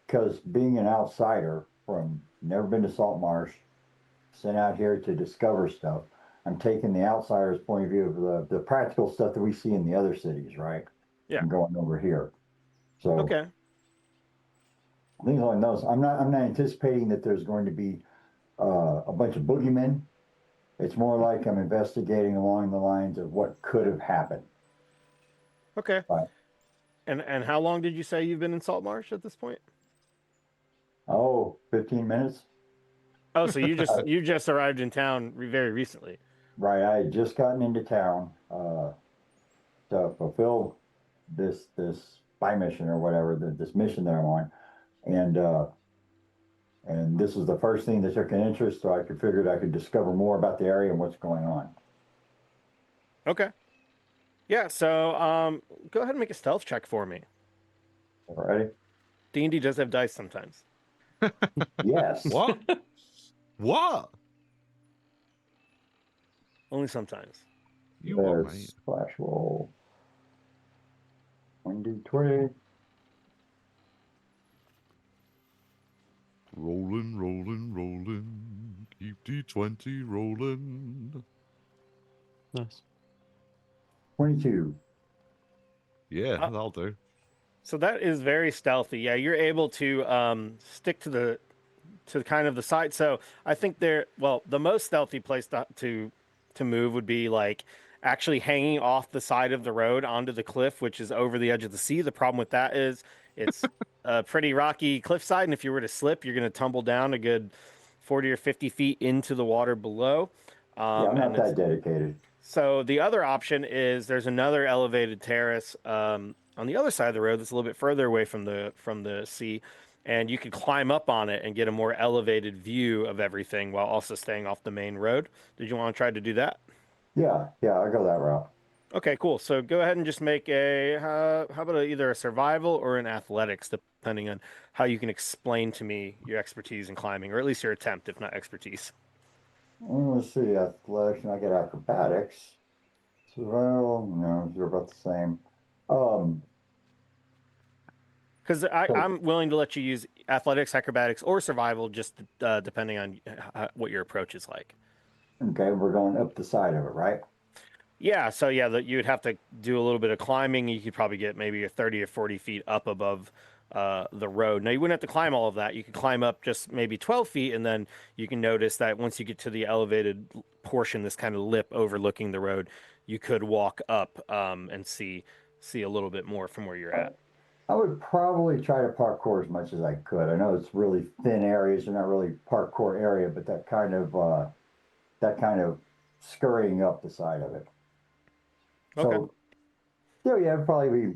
because being an outsider from never been to Saltmarsh, sent out here to discover stuff, I'm taking the outsider's point of view of the practical stuff that we see in the other cities, right? Yeah. And going over here. So Okay. things like those. I'm not anticipating that there's going to be a bunch of boogeymen. It's more like I'm investigating along the lines of what could have happened. Okay. Right. And how long did you say you've been in Saltmarsh at this point? Oh, 15 minutes? Oh, so you just arrived in town very recently. Right. I had just gotten into town to fulfill this spy mission or whatever, this mission that I'm on. And this was the first thing that took an interest, so I figured I could discover more about the area and what's going on. Okay. Yeah, so go ahead and make a stealth check for me. All righty? D&D does have dice sometimes. Yes. What? What? Only sometimes. You what, There's mate? flash roll. 1d20. Rolling, rolling, rolling. Keep D20 rolling. Nice. 22. Yeah, Uh, that'll do. So that is very stealthy. Yeah, you're able to stick to kind of the side. So I think the most stealthy place to move would be like actually hanging off the side of the road onto the cliff, which is over the edge of the sea. The problem with that is it's a pretty rocky cliffside, and if you were to slip, you're going to tumble down a good 40 or 50 feet into the water below. Yeah, I'm not that dedicated. So the other option is there's another elevated terrace on the other side of the road that's a little bit further away from the sea, and you could climb up on it and get a more elevated view of everything while also staying off the main road. Did you want to try to do that? Yeah, I go that route. Okay, cool. So go ahead and just make how about either a survival or an athletics, depending on how you can explain to me your expertise in climbing, or at least your attempt, if not expertise. Let's see, athletics, and I get acrobatics. Survival, no, they're about the same. Because I'm willing to let you use athletics, acrobatics, or survival, just depending on what your approach is like. Okay, we're going up the side of it, right? Yeah, so yeah, you would have to do a little bit of climbing. You could probably get maybe 30 or 40 feet up above the road. Now, you wouldn't have to climb all of that. You could climb up just maybe 12 feet, and then you can notice that once you get to the elevated portion, this kind of lip overlooking the road, you could walk up and see a little bit more from where you're at. I would probably try to parkour as much as I could. I know it's really thin areas, they're not really parkour area, but that kind of scurrying up the side of it. Okay. So, yeah, it'd probably be,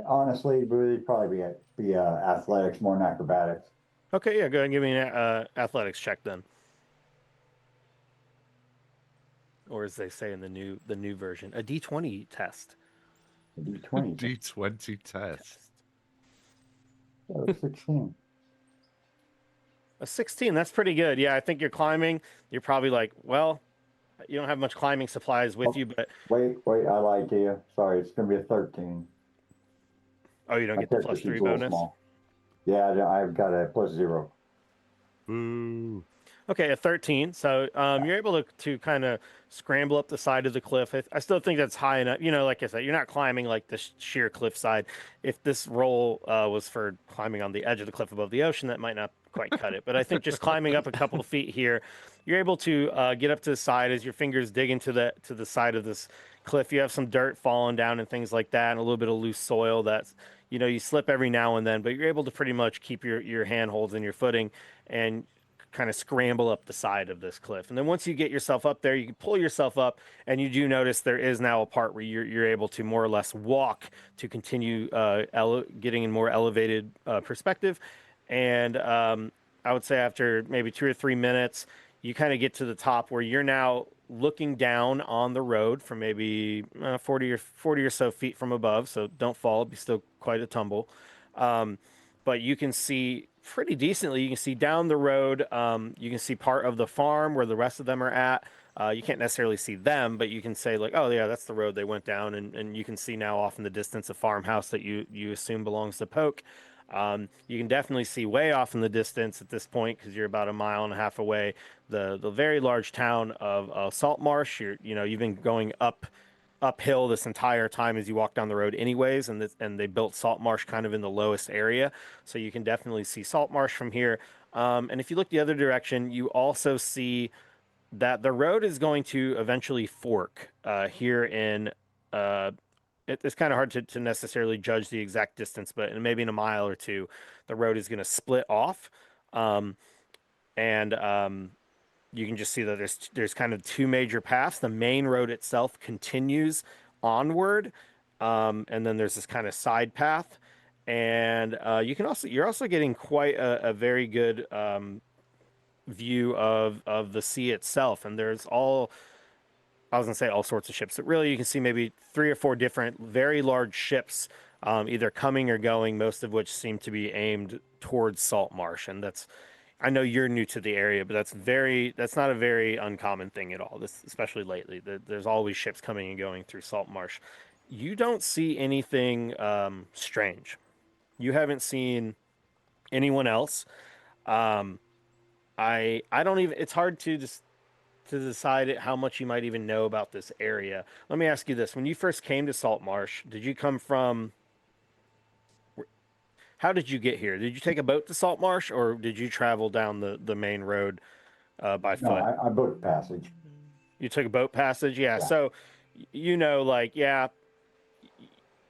honestly, it would probably be athletics more than acrobatics. Okay, yeah, go ahead and give me an athletics check then. Or as they say in the new version, a D20 test. A D20. D20 test. So 16. A 16, that's pretty good. Yeah, I think you're climbing. You're probably like, well, you don't have much climbing supplies with you, but Wait, I lied to you. Sorry, it's going to be a 13. oh, you don't get the character plus sheet's 3 a little bonus. small. Yeah, I've got a +0. Boo. Okay, a 13. So you're able to kind of scramble up the side of the cliff. I still think that's high enough. You know, like I said, you're not climbing like the sheer cliff side. If this roll was for climbing on the edge of the cliff above the ocean, that might not quite cut it. But I think just climbing up a couple of feet here, you're able to get up to the side as your fingers dig into the side of this cliff. You have some dirt falling down and things like that, and a little bit of loose soil that's, you know, you slip every now and then, but you're able to pretty much keep your handholds and your footing and kind of scramble up the side of this cliff. And then once you get yourself up there, you can pull yourself up, and you do notice there is now a part where you're able to more or less walk to continue getting in more elevated perspective. And I would say after maybe 2 or 3 minutes, you kind of get to the top where you're now looking down on the road from maybe 40 or so feet from above. So don't fall; it'll be still quite a tumble. But you can see pretty decently. You can see down the road. You can see part of the farm where the rest of them are at. You can't necessarily see them, but you can say like, oh yeah, that's the road they went down, and you can see now off in the distance a farmhouse that you assume belongs to Poke. You can definitely see way off in the distance at this point because you're about a mile and a half away. The very large town of Saltmarsh. You've been going uphill this entire time as you walk down the road, anyways, and they built Saltmarsh kind of in the lowest area, so you can definitely see Saltmarsh from here. And if you look the other direction, you also see that the road is going to eventually fork here in. It's kind of hard to necessarily judge the exact distance, but maybe in a mile or two, the road is going to split off. And You can just see that there's kind of two major paths. The main road itself continues onward, and then there's this kind of side path. And you're also getting quite a very good view of the sea itself. And I was gonna say all sorts of ships, but really you can see maybe 3 or 4 different very large ships, either coming or going, most of which seem to be aimed towards Saltmarsh. And I know you're new to the area, but that's not a very uncommon thing at all. Especially lately, there's always ships coming and going through Saltmarsh. You don't see anything strange. You haven't seen anyone else. Um, I don't even. It's hard to decide how much you might even know about this area. Let me ask you this: when you first came to Saltmarsh, did you come from? How did you get here? Did you take a boat to Saltmarsh, or did you travel down the main road by No, foot? I booked passage. You took a boat passage, yeah. Yeah. So, yeah.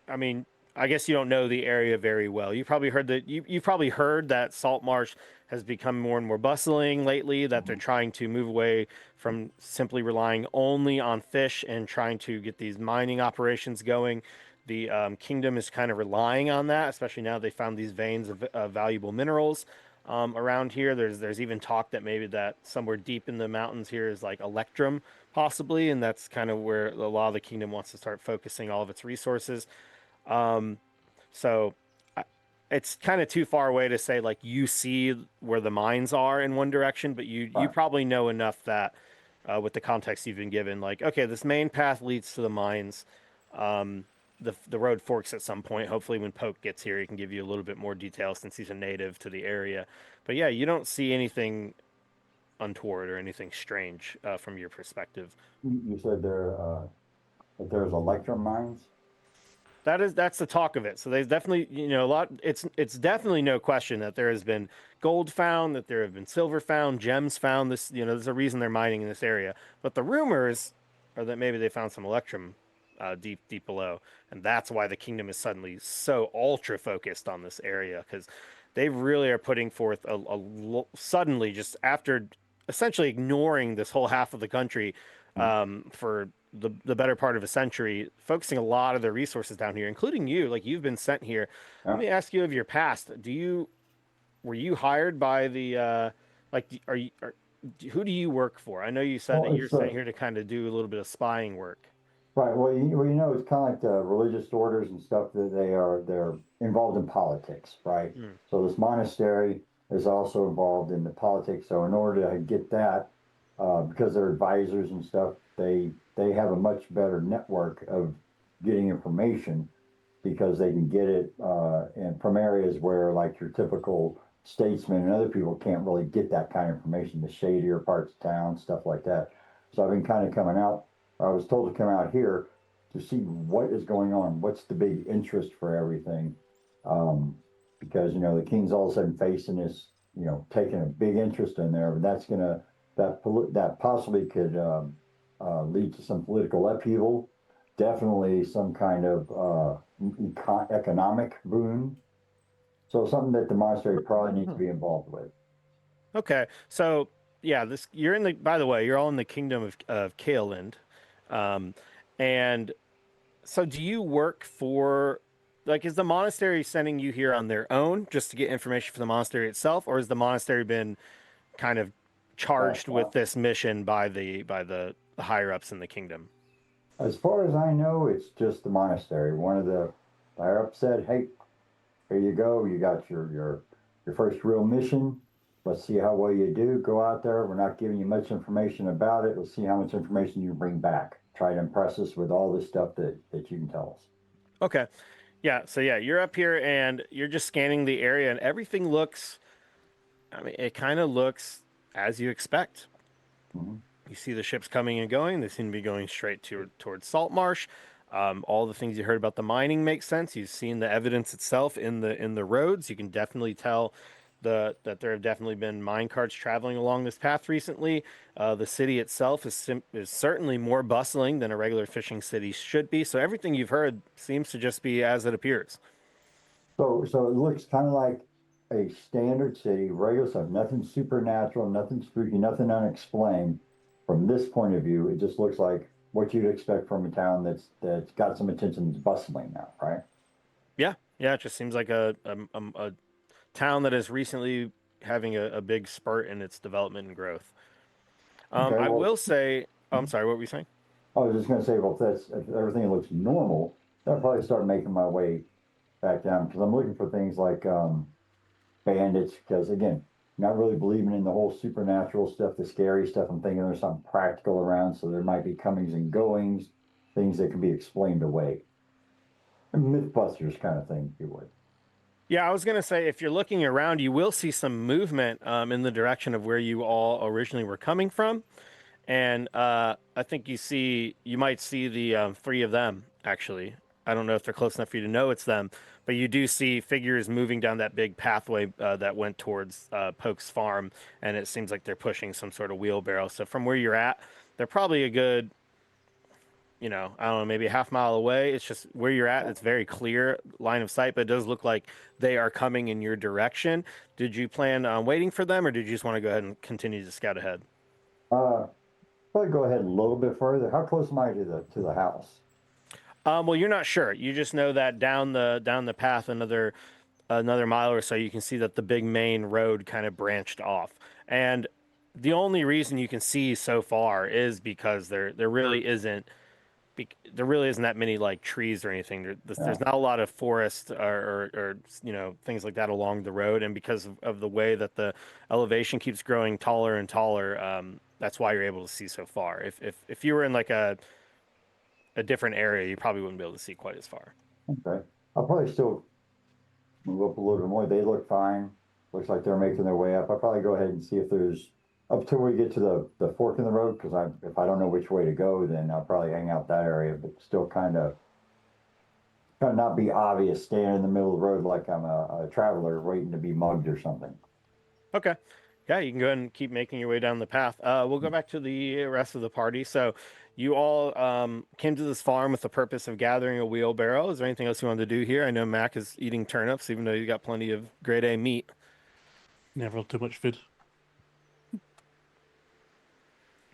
I mean, I guess you don't know the area very well. You've probably heard that Saltmarsh has become more and more bustling lately. That they're trying to move away from simply relying only on fish and trying to get these mining operations going. The kingdom is kind of relying on that, especially now they found these veins of valuable minerals around here. There's even talk that maybe that somewhere deep in the mountains here is like electrum, possibly, and that's kind of where a lot of the kingdom wants to start focusing all of its resources. Um, so it's kind of too far away to say like you see where the mines are in one direction, but you Right. probably know enough that with the context you've been given, like okay, this main path leads to the mines. Um, the road forks at some point. Hopefully, when Poke gets here, he can give you a little bit more detail since he's a native to the area. But yeah, you don't see anything untoward or anything strange from your perspective. You said that there's electrum mines. That's the talk of it. So there's definitely a lot. It's definitely no question that there has been gold found, that there have been silver found, gems found. There's a reason they're mining in this area. But the rumors are that maybe they found some electrum deep below, and that's why the kingdom is suddenly so ultra focused on this area because they really are putting forth suddenly just after essentially ignoring this whole half of the country for the better part of a century, focusing a lot of their resources down here, including you. Like you've been sent here. Let me ask you of your past. Were you hired by the who do you work for? I know you said Well, that you're it's sent here to kind of do a little bit of spying work. right. It's kind of like the religious orders and stuff that they're involved in politics, right? Mm. So this monastery is also involved in the politics. So in order to get that, because they're advisors and stuff, they have a much better network of getting information because they can get it and from areas where like your typical statesmen and other people can't really get that kind of information, the shadier parts of town, stuff like that. So I've been kind of coming out. I was told to come out here to see what is going on, what's the big interest for everything, because the king's all of a sudden facing this, taking a big interest in there, and that possibly could lead to some political upheaval, definitely some kind of economic boom. So something that the monastery probably needs to be involved with. Okay, so yeah, you're in the. By the way, you're all in the kingdom of Kaeland, and so do you work for? Like, is the monastery sending you here on their own just to get information for the monastery itself, or has the monastery been kind of charged with this mission by the higher ups in the kingdom? As far as I know, it's just the monastery. One of the higher ups said, "Hey, here you go. You got your first real mission. Let's see how well you do. Go out there. We're not giving you much information about it. Let's see how much information you bring back. Try to impress us with all this stuff that you can tell us." Okay, Yeah, so yeah, you're up here and you're just scanning the area, and everything looks, I mean, it kind of looks as you expect. Mhm. You see the ships coming and going. They seem to be going straight towards Saltmarsh. All the things you heard about the mining make sense. You've seen the evidence itself in the roads. You can definitely tell that there have definitely been mine carts traveling along this path recently. The city itself is certainly more bustling than a regular fishing city should be. So everything you've heard seems to just be as it appears. So it looks kind of like a standard city, regular stuff, nothing supernatural, nothing spooky, nothing unexplained. From this point of view, it just looks like what you'd expect from a town that's got some attention, that's bustling now, right? Yeah, yeah. It just seems like a town that is recently having a big spurt in its development and growth. Okay, I well, will say, oh, I'm sorry, what were you saying? I was just gonna say, well, if everything looks normal, I'll probably start making my way back down because I'm looking for things like bandits. Because again, not really believing in the whole supernatural stuff, the scary stuff. I'm thinking there's something practical around, so there might be comings and goings, things that can be explained away. Mythbusters kind of thing, if you would. Yeah, I was going to say if you're looking around, you will see some movement in the direction of where you all originally were coming from. And I think you might see the three of them, actually. I don't know if they're close enough for you to know it's them, but you do see figures moving down that big pathway that went towards Poke's farm, and it seems like they're pushing some sort of wheelbarrow. So from where you're at, they're probably a good, I don't know, maybe a half mile away. It's just where you're at. It's very clear line of sight, but it does look like they are coming in your direction. Did you plan on waiting for them, or did you just want to go ahead and continue to scout ahead? Uh, Probably go ahead a little bit further. How close am I to the house? Well, you're not sure. You just know that down the path another mile or so, you can see that the big main road kind of branched off, and the only reason you can see so far is because there really isn't that many like trees or anything. There's Yeah. not a lot of forest or things like that along the road, and because of the way that the elevation keeps growing taller and taller, that's why you're able to see so far. If you were in like a different area, you probably wouldn't be able to see quite as far. Okay. I'll probably still move up a little bit more. They look fine. Looks like they're making their way up. I'll probably go ahead and see if there's up till we get to the fork in the road, because if I don't know which way to go, then I'll probably hang out that area, but still kind of not be obvious, staying in the middle of the road like I'm a traveler waiting to be mugged or something. Okay. Yeah, you can go ahead and keep making your way down the path. We'll go back to the rest of the party. So, you all came to this farm with the purpose of gathering a wheelbarrow. Is there anything else you wanted to do here? I know Mac is eating turnips, even though you got plenty of grade A meat. Never too much food.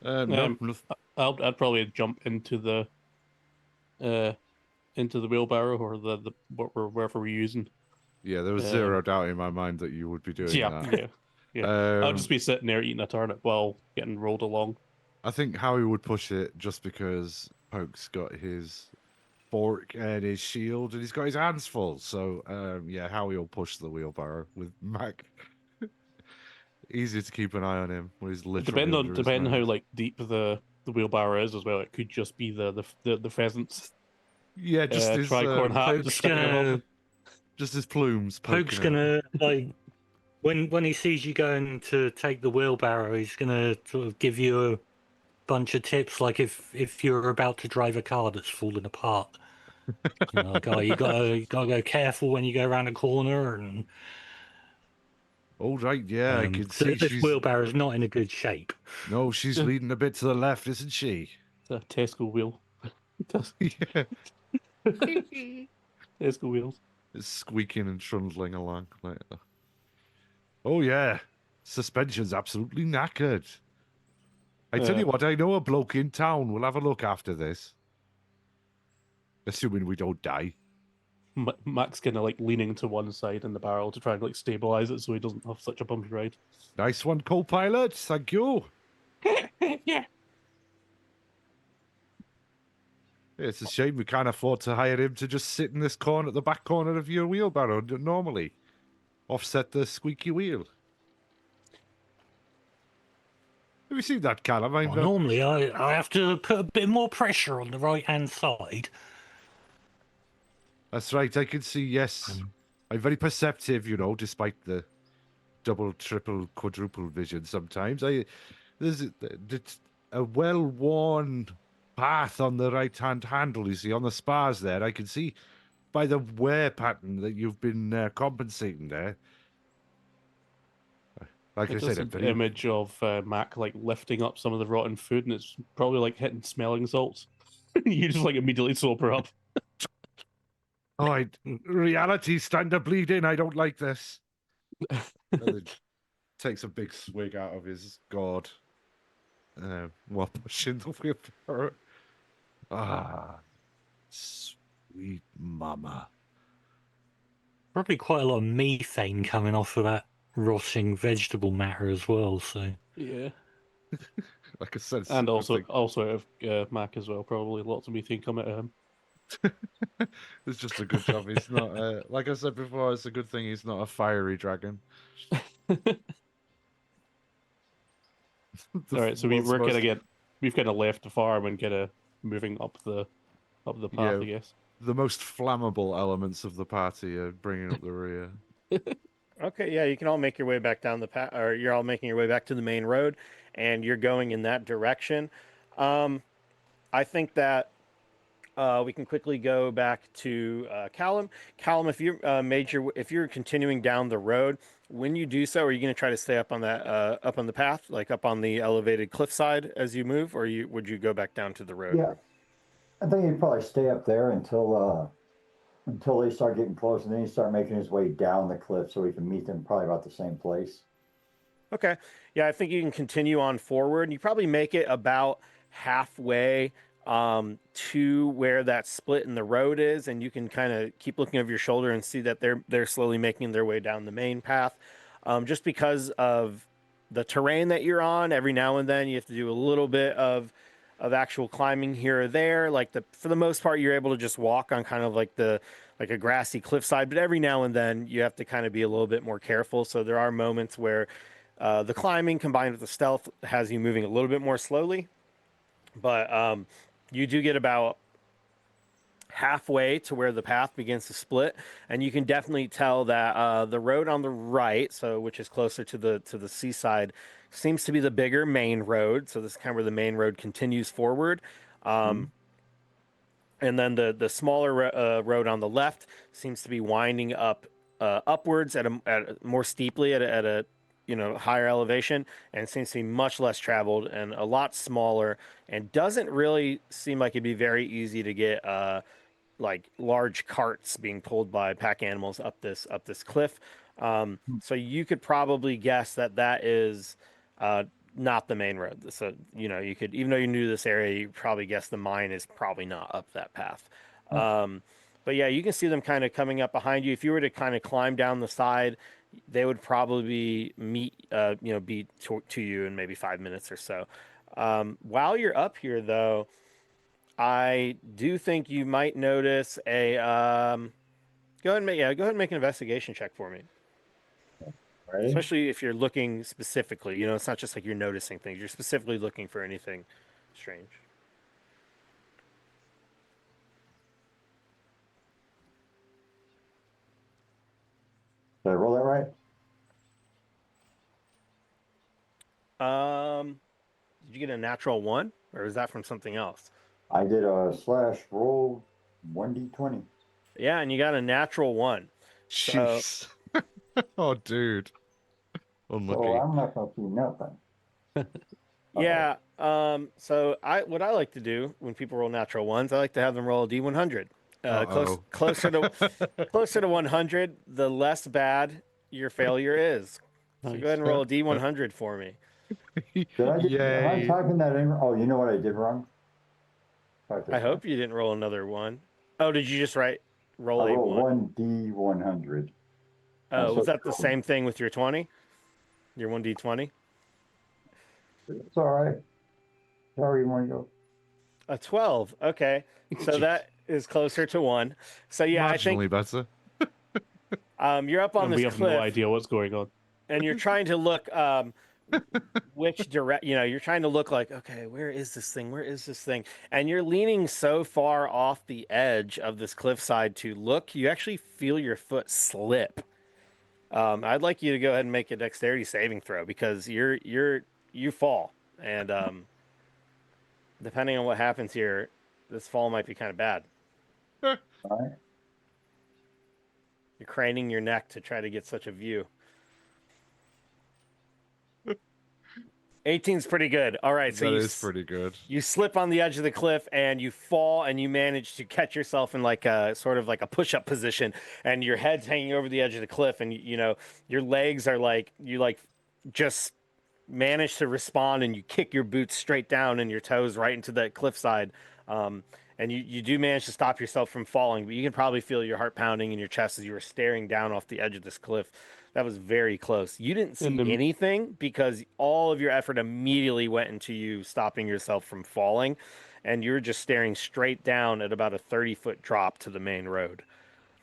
No, Um, I'd probably jump uh into the wheelbarrow or the wherever we're using. yeah, there was Um, zero doubt in my mind that you would be doing yeah, that. yeah, yeah. I'll Um, just be sitting there eating a turnip while getting rolled along. I think Howie would push it just because Poke's got his fork and his shield, and he's got his hands full. So, yeah, Howie will push the wheelbarrow with Mac. Easy to keep an eye on him when he's literally under his Depending how nose. like deep the wheelbarrow is as well. It could just be the pheasants Yeah, just his tricorn hat Poke's just sticking above. gonna just his plumes Poke's poking out. gonna like when he sees you going to take the wheelbarrow, he's gonna sort of give you a bunch of tips, like if you're about to drive a car that's falling apart. Like, oh, you gotta go careful when you go around a corner, and All right, yeah, I can see this she's wheelbarrow is not in a good shape. no, she's leaning a bit to the left, isn't she? It's a Tesco wheel. Yeah, Tesco wheels. it's squeaking and trundling along like that. Oh yeah, suspension's absolutely knackered. I tell you what, I know a bloke in town. We'll have a look after this, assuming we don't die. Mac's kind of like leaning to one side in the barrel to try and like stabilize it so he doesn't have such a bumpy ride. Nice one, co-pilot. Thank you. Yeah. It's a shame we can't afford to hire him to just sit in this corner, the back corner of your wheelbarrow normally. Offset the squeaky wheel. Have you seen that, Callum? Well, normally I have to put a bit more pressure on the right hand side. That's right. I can see. Yes, I'm very perceptive. Despite the double, triple, quadruple vision. Sometimes it's a well-worn path on the right-hand handle. You see on the spars there. I can see by the wear pattern that you've been compensating there. Like I It's said, just a an very image of Mac like lifting up some of the rotten food, and it's probably like hitting smelling salts. You just like immediately sober up. reality stand to bleeding. I don't like this. And then takes a big swig out of his gourd while pushing the wheelbarrow. Ah, sweet mama. Probably quite a lot of methane coming off of that rotting vegetable matter as well. So Yeah, Like I said, and I think also out of Mac as well. Probably lots of methane coming out of him. it's just a good job. He's not, like I said before, it's a good thing he's not a fiery dragon. All right, so world's most, we've kind of left the farm and kind of moving up the path, yeah, I guess. the most flammable elements of the party are bringing up the rear. Okay, yeah, you can all make your way back down the path, or you're all making your way back to the main road, and you're going in that direction. I think that we can quickly go back to Callum. Callum, if you're continuing down the road, when you do so, are you going to try to stay up on that up on the path, like up on the elevated cliffside as you move, or would you go back down to the road? Yeah, I think he'd probably stay up there until they start getting close, and then he start making his way down the cliff so we can meet them probably about the same place. Okay. Yeah, I think you can continue on forward. You probably make it about halfway to where that split in the road is, and you can kind of keep looking over your shoulder and see that they're slowly making their way down the main path. Just because of the terrain that you're on, every now and then you have to do a little bit of actual climbing here or there. Like for the most part, you're able to just walk on kind of like a grassy cliffside, but every now and then you have to kind of be a little bit more careful. So there are moments where the climbing combined with the stealth has you moving a little bit more slowly, but you do get about halfway to where the path begins to split, and you can definitely tell that the road on the right, so which is closer to the seaside, seems to be the bigger main road. So this is kind of where the main road continues forward. And then the smaller road on the left seems to be winding up upwards at more steeply at a higher elevation, and seems to be much less traveled and a lot smaller, and doesn't really seem like it'd be very easy to get like large carts being pulled by pack animals up this cliff. So you could probably guess that is not the main road. So you could, even though you're new to this area, you probably guess the mine is probably not up that path. But yeah, you can see them kind of coming up behind you. If you were to kind of climb down the side, they would probably be to you in maybe 5 minutes or so. While you're up here, though, I do think you might notice a. Go ahead and make an investigation check for me. Right? Especially if you're looking specifically. It's not just like you're noticing things. You're specifically looking for anything strange. Did I roll that right? Did you get a natural 1, or is that from something else? I did a / roll 1d20. Yeah, and you got a natural 1. So, Jeez. Oh, dude. Unlucky. So I'm not going to see nothing. yeah. So what I like to do when people roll natural 1s, I like to have them roll a D100. Closer to 100, the less bad your failure is. So Nice. go ahead and roll a D100 for me. Am I typing that in? Oh, you know what I did wrong? I hope you didn't roll another 1. Oh, did you just roll I a rolled 1? 1d100. Oh, was that the same thing with your 20? Your 1d20? It's all right. Sorry, you want to go? A 12. Okay. So that is closer to 1. So yeah, Marginally I better. think you're up on And this we have cliff. no idea what's going on. And you're trying to look which direct, you're trying to look like, okay, where is this thing? Where is this thing? And you're leaning so far off the edge of this cliffside to look, you actually feel your foot slip. I'd like you to go ahead and make a dexterity saving throw because you fall, and depending on what happens here, this fall might be kind of bad. All right. You're craning your neck to try to get such a view. 18's pretty good. All right, so That is pretty good. you slip on the edge of the cliff and you fall and you manage to catch yourself in like a sort of like a push-up position, and your head's hanging over the edge of the cliff, and your legs are like just manage to respond, and you kick your boots straight down and your toes right into that cliffside. And you do manage to stop yourself from falling, but you can probably feel your heart pounding in your chest as you were staring down off the edge of this cliff. That was very close. You didn't see anything because all of your effort immediately went into you stopping yourself from falling, and you were just staring straight down at about a 30-foot drop to the main road.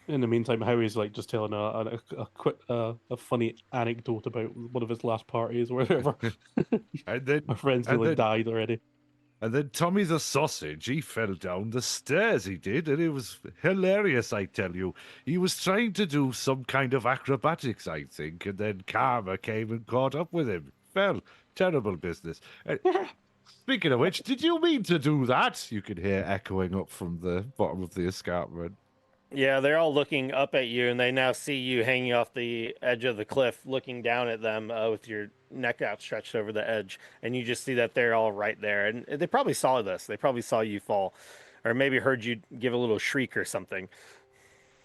In the meantime, Howie's like just telling a funny anecdote about one of his last parties or whatever. And then, Our friends nearly died already. And then Tommy the Sausage, he fell down the stairs, he did, and it was hilarious, I tell you. He was trying to do some kind of acrobatics, I think, and then Karma came and caught up with him. Fell. Terrible business. Speaking of which, did you mean to do that? You could hear echoing up from the bottom of the escarpment. Yeah, they're all looking up at you, and they now see you hanging off the edge of the cliff, looking down at them with your neck outstretched over the edge. And you just see that they're all right there. And they probably saw this. They probably saw you fall, or maybe heard you give a little shriek or something.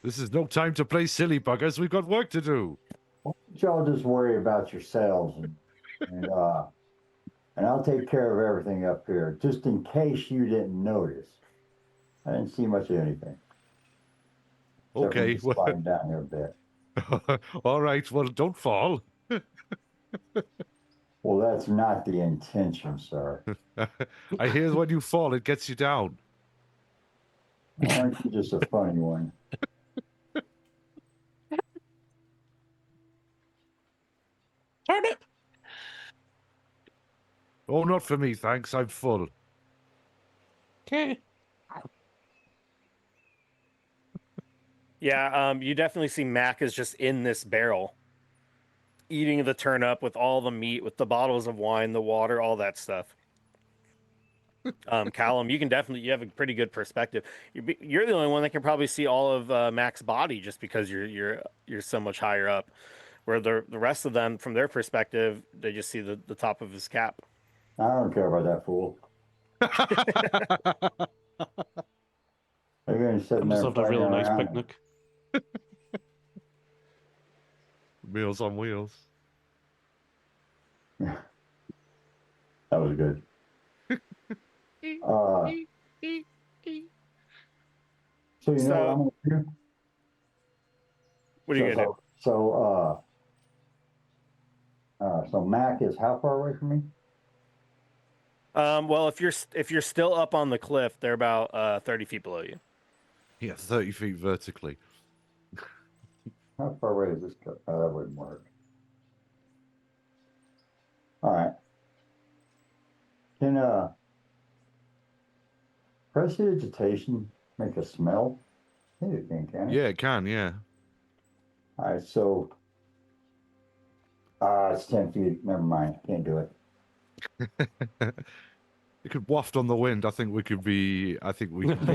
This is no time to play silly buggers. We've got work to do. Why don't y'all just worry about yourselves, and I'll take care of everything up here, just in case you didn't notice. I didn't see much of anything. Okay. Well, sliding down here a bit. All right. Well, don't fall. Well, that's not the intention, sir. I hear when you fall, it gets you down. Aren't you just a funny one? Turnip! Oh, not for me, thanks. I'm full. Okay. Yeah, you definitely see Mac is just in this barrel, eating the turnip with all the meat, with the bottles of wine, the water, all that stuff. Callum, you have a pretty good perspective. You're the only one that can probably see all of Mac's body just because you're so much higher up. Where the rest of them, from their perspective, they just see the top of his cap. I don't care about that fool. They're going to sit I'm there just having a really nice around. picnic. Meals on wheels. That was good. So you know what I'm going to do? What are you gonna do? So Mac is how far away from me? Well, if you're still up on the cliff, they're about 30 feet below you. Yeah, 30 feet vertically. How far away does this go? Oh, that wouldn't work. All right. Can prestidigitation make a smell? I think it can it? Yeah, it can, yeah. All right, so it's 10 feet. Never mind. Can't do it. It could waft on the wind. I think we could be a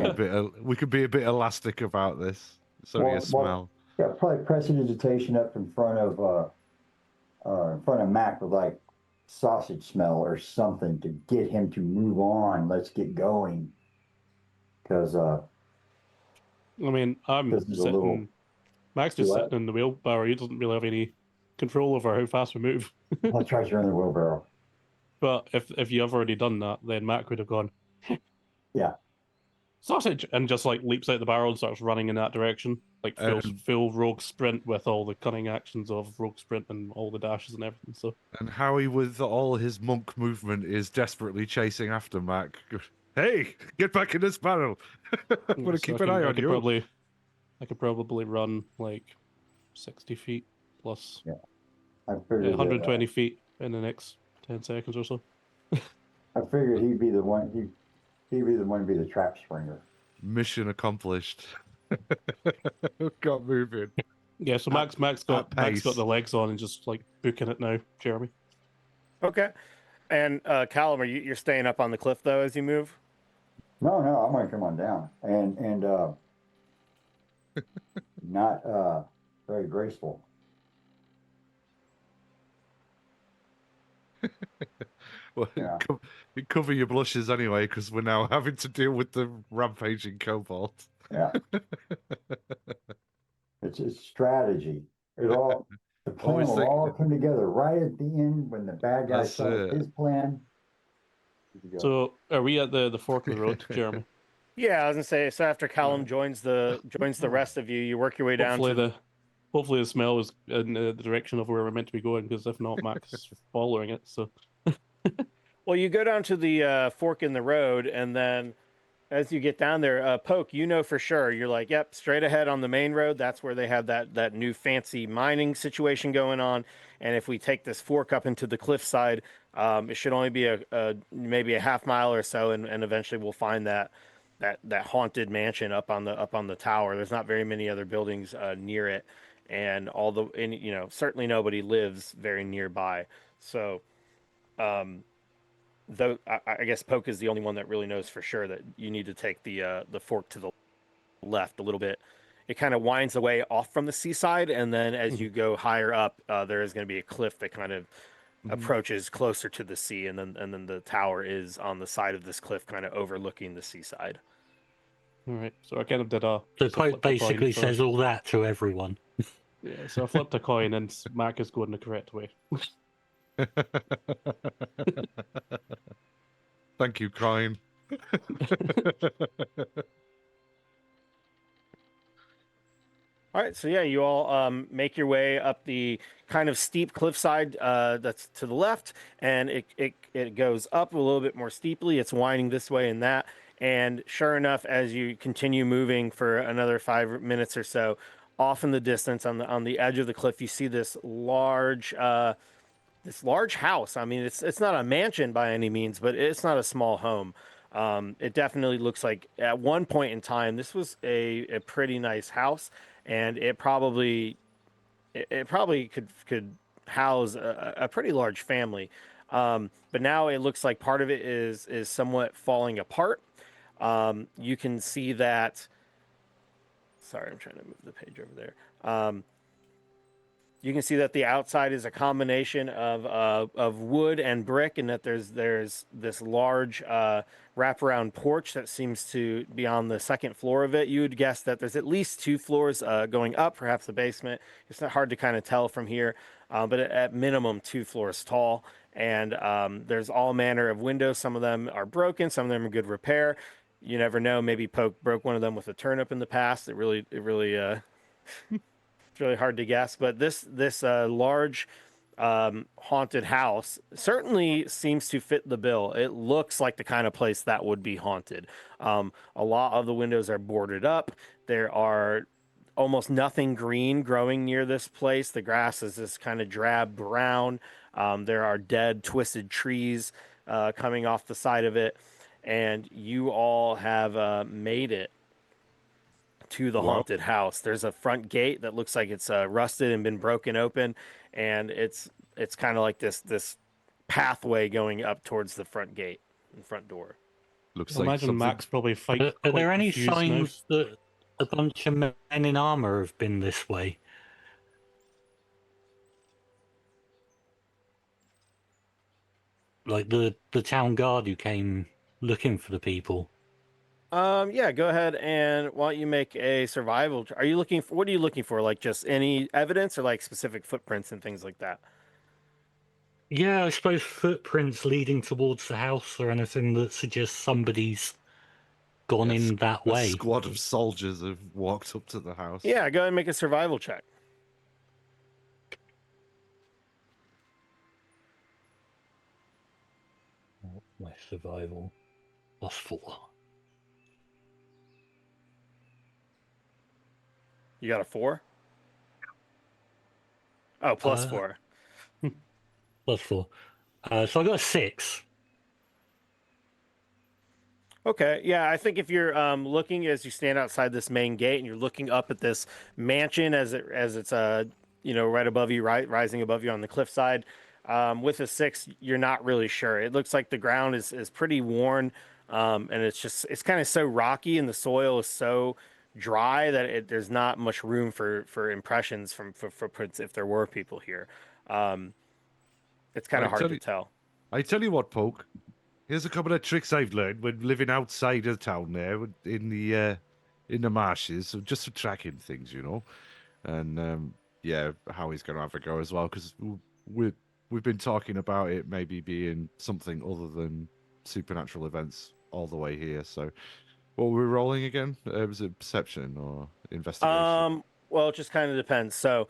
bit elastic about this. It's only a smell. Yeah, probably prestidigitation up in front of Mac with like sausage smell or something to get him to move on. Let's get going. Because I mean, I'm this is a sitting. little- Max just What? sitting in the wheelbarrow. He doesn't really have any control over how fast we move. I'll try to run the wheelbarrow. But if you have already done that, then Mac would have gone, Yeah. sausage, and just like leaps out the barrel and starts running in that direction, like full rogue sprint with all the cunning actions of rogue sprint and all the dashes and everything. So And Howie, with all his monk movement, is desperately chasing after Mac. Hey, get back in this barrel! I'm gonna keep an eye on you. I could probably run like 60 feet plus. I figured 120 feet in the next 10 seconds or so. I figured he'd be the one. He'd be the one to be the trap springer. Mission accomplished. Got moving. Yeah, so At- Max got pace. the legs on and just like booking it now, Jeremy. Okay. And Callum, you're staying up on the cliff though as you move? No, I'm gonna come on down and not very graceful. Well, Yeah. cover your blushes anyway, because we're now having to deal with the rampaging kobold. Yeah. It's strategy. It all the plan Always will think- all come together right at the end when the bad guy That's starts it. his plan. Here we go. So are we at the fork of the road, Jeremy? Yeah, I was gonna say. So after Callum Right. joins the rest of you, you work your way down to Hopefully the smell is in the direction of where we're meant to be going, because if not, Max is following it. So Well, you go down to the fork in the road, and then as you get down there, Poke, you know for sure. You're like, yep, straight ahead on the main road. That's where they have that new fancy mining situation going on. And if we take this fork up into the cliffside, it should only be maybe a half mile or so, and eventually we'll find that haunted mansion up on the tower. There's not very many other buildings near it, and certainly nobody lives very nearby. So. Though I guess Poke is the only one that really knows for sure that you need to take the fork to the left a little bit. It kind of winds away off from the seaside, and then as you go higher up, there is going to be a cliff that kind of approaches closer to the sea, and then the tower is on the side of this cliff, kind of overlooking the seaside. all right, so I kind of did So just a Pope flip a coin basically for- says all that to everyone. Yeah, so I flipped a coin and Mac is going the correct way. Thank you, Crime. All right, so yeah, you all make your way up the kind of steep cliffside that's to the left, and it goes up a little bit more steeply. It's winding this way and that, and sure enough, as you continue moving for another 5 minutes or so, off in the distance on the edge of the cliff, you see this large house. I mean, it's not a mansion by any means, but it's not a small home. It definitely looks like at one point in time this was a pretty nice house, and it probably could house a pretty large family. But now it looks like part of it is somewhat falling apart. You can see that. Sorry, I'm trying to move the page over there. You can see that the outside is a combination of wood and brick, and that there's this large wraparound porch that seems to be on the second floor of it. You would guess that there's at least 2 floors going up, perhaps a basement. It's not hard to kind of tell from here, but at minimum 2 floors tall. And there's all manner of windows. Some of them are broken, some of them are good repair. You never know. Maybe Poke broke one of them with a turnip in the past. It really it's really hard to guess, but this large haunted house certainly seems to fit the bill. It looks like the kind of place that would be haunted. A lot of the windows are boarded up. There are almost nothing green growing near this place. The grass is this kind of drab brown. There are dead, twisted trees coming off the side of it, and you all have made it to the Wow. haunted house. There's a front gate that looks like it's rusted and been broken open, and it's kind of like this pathway going up towards the front gate and front door. Looks I like imagine something. Max probably fight. Are quite there any confused now. signs that a bunch of men in armour have been this way? Like the town guard who came looking for the people. Yeah, go ahead and why don't you make a survival? Are you looking for what are you looking for? Like just any evidence or like specific footprints and things like that? Yeah, I suppose footprints leading towards the house or anything that suggests somebody's gone Yes, in that A way. squad of soldiers have walked up to the house. Yeah, go ahead and make a survival check. My survival +4. You got a 4? Oh, plus Uh, 4. plus 4. So I got a 6. Okay, yeah, I think if you're looking as you stand outside this main gate and you're looking up at this mansion as it's right above you, right, rising above you on the cliffside, with a 6, you're not really sure. It looks like the ground is pretty worn, and it's kind of so rocky and the soil is so dry that there's not much room for impressions for footprints if there were people here. Um, it's kind I of hard tell to you, tell. I tell you what, Poke. Here's a couple of tricks I've learned when living outside of town there in the marshes, so just for tracking things, you know. And yeah, Howie's going to have a go as well because we've been talking about it maybe being something other than supernatural events all the way here. So, what were we rolling again? Was it perception or investigation? Well, it just kind of depends. So,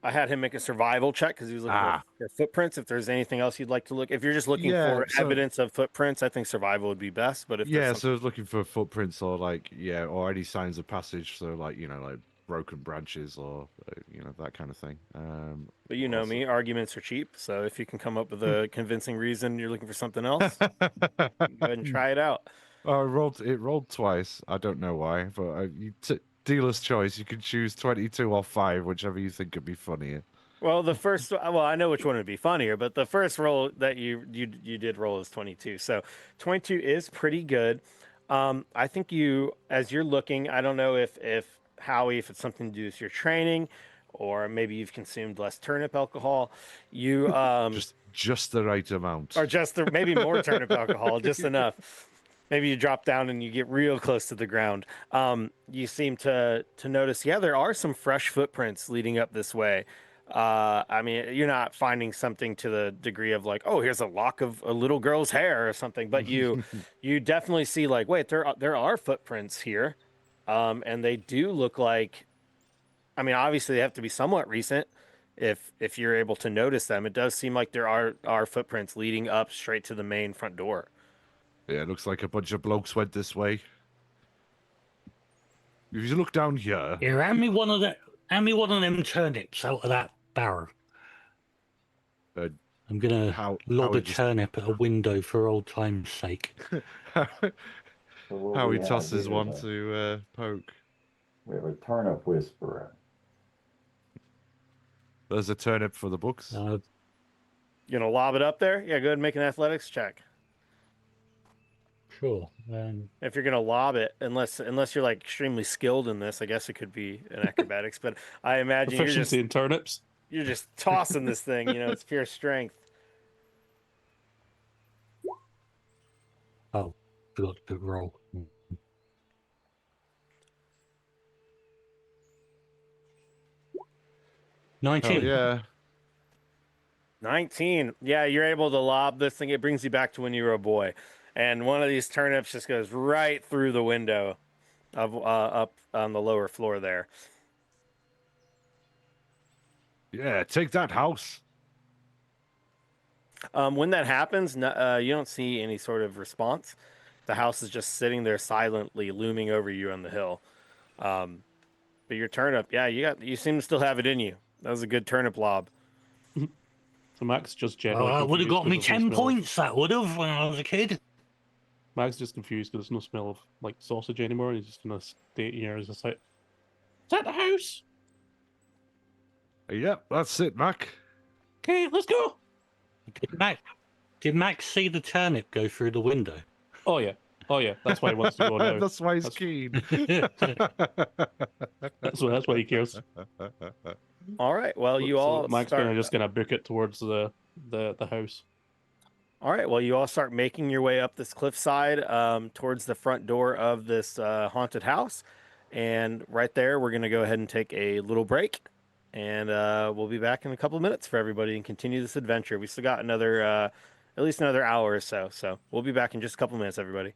I had him make a survival check because he was looking Ah, for footprints. If there's anything else you'd like to look, if you're just looking yeah. for So evidence of footprints, I think survival would be best. But if there's yeah, so something, I was looking for footprints or like or any signs of passage. So like like broken branches or that kind of thing. but you know Also. me, arguments are cheap. So if you can come up with a convincing reason you're looking for something else, you can go ahead and try it out. Oh, it rolled twice. I don't know why, but dealer's choice. You can choose 22 or 5, whichever you think would be funnier. Well, I know which one would be funnier, but the first roll that you did roll is 22. So 22 is pretty good. I think as you're looking, I don't know if Howie, if it's something to do with your training, or maybe you've consumed less turnip alcohol, you Just the right amount. or maybe more turnip alcohol, just enough. Maybe you drop down and you get real close to the ground. You seem to notice, yeah, there are some fresh footprints leading up this way. I mean, you're not finding something to the degree of like, oh, here's a lock of a little girl's hair or something, but you definitely see like, wait, there are footprints here, and they do look like. I mean, obviously they have to be somewhat recent. If you're able to notice them, it does seem like there are footprints leading up straight to the main front door. Yeah, it looks like a bunch of blokes went this way. If you look down here, Here, hand me one of them turnips out of that barrel. uh, I'm gonna how lob he a just turnip at a window for old time's sake. So what how we he have tosses here one is to Poke. we have a turnip whisperer. There's a turnip for the books. You gonna lob it up there? Yeah, go ahead and make an athletics check. Sure. If you're gonna lob it, unless you're like extremely skilled in this, I guess it could be an acrobatics. But I imagine Proficiency in turnips. you're just tossing this thing. It's pure strength. Oh, forgot to roll. 19. Hell yeah. 19. Yeah, you're able to lob this thing. It brings you back to when you were a boy, and one of these turnips just goes right through the window of up on the lower floor there. Yeah, take that house. When that happens, you don't see any sort of response. The house is just sitting there silently, looming over you on the hill. But your turnip, yeah, you seem to still have it in you. That was a good turnip lob. So Max just Oh, generally that would have confused got me 'cause there's 10 no smell of- points, that would have, when I was a kid. Max is just confused because there's no smell of like sausage anymore. He's just gonna stay here. He's just like, "Is that the house? Yep, that's it, Mac. Okay, let's go." Did Max see the turnip go through the window? Oh yeah, oh yeah. That's why he wants to go now. That's why he's That's- keen. That's why he cares. All right. Well, you all Max start. just gonna book it towards the house. All right. Well, you all start making your way up this cliffside towards the front door of this haunted house, and right there, we're gonna go ahead and take a little break, and we'll be back in a couple of minutes for everybody and continue this adventure. We still got at least another hour or so. So we'll be back in just a couple of minutes, everybody.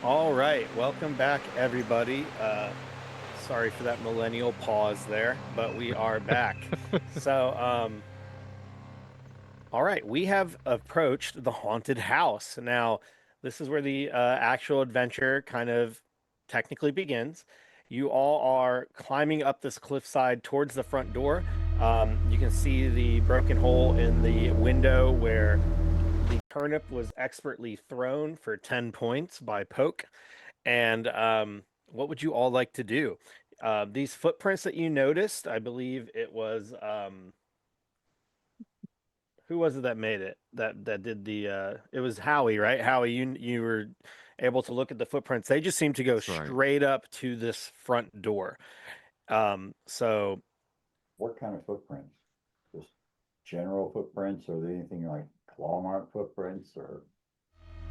All right, welcome back, everybody. Sorry for that millennial pause there, but we are back. All right, we have approached the haunted house. Now, this is where the actual adventure kind of technically begins. You all are climbing up this cliffside towards the front door. You can see the broken hole in the window where the turnip was expertly thrown for 10 points by Poke. And what would you all like to do? These footprints that you noticed, I believe it was who was it that made it? That did the it was Howie, right? Howie, you were able to look at the footprints. They just seem to go That's right. straight up to this front door. So What kind of footprints? Just general footprints, or are they anything like claw mark footprints, or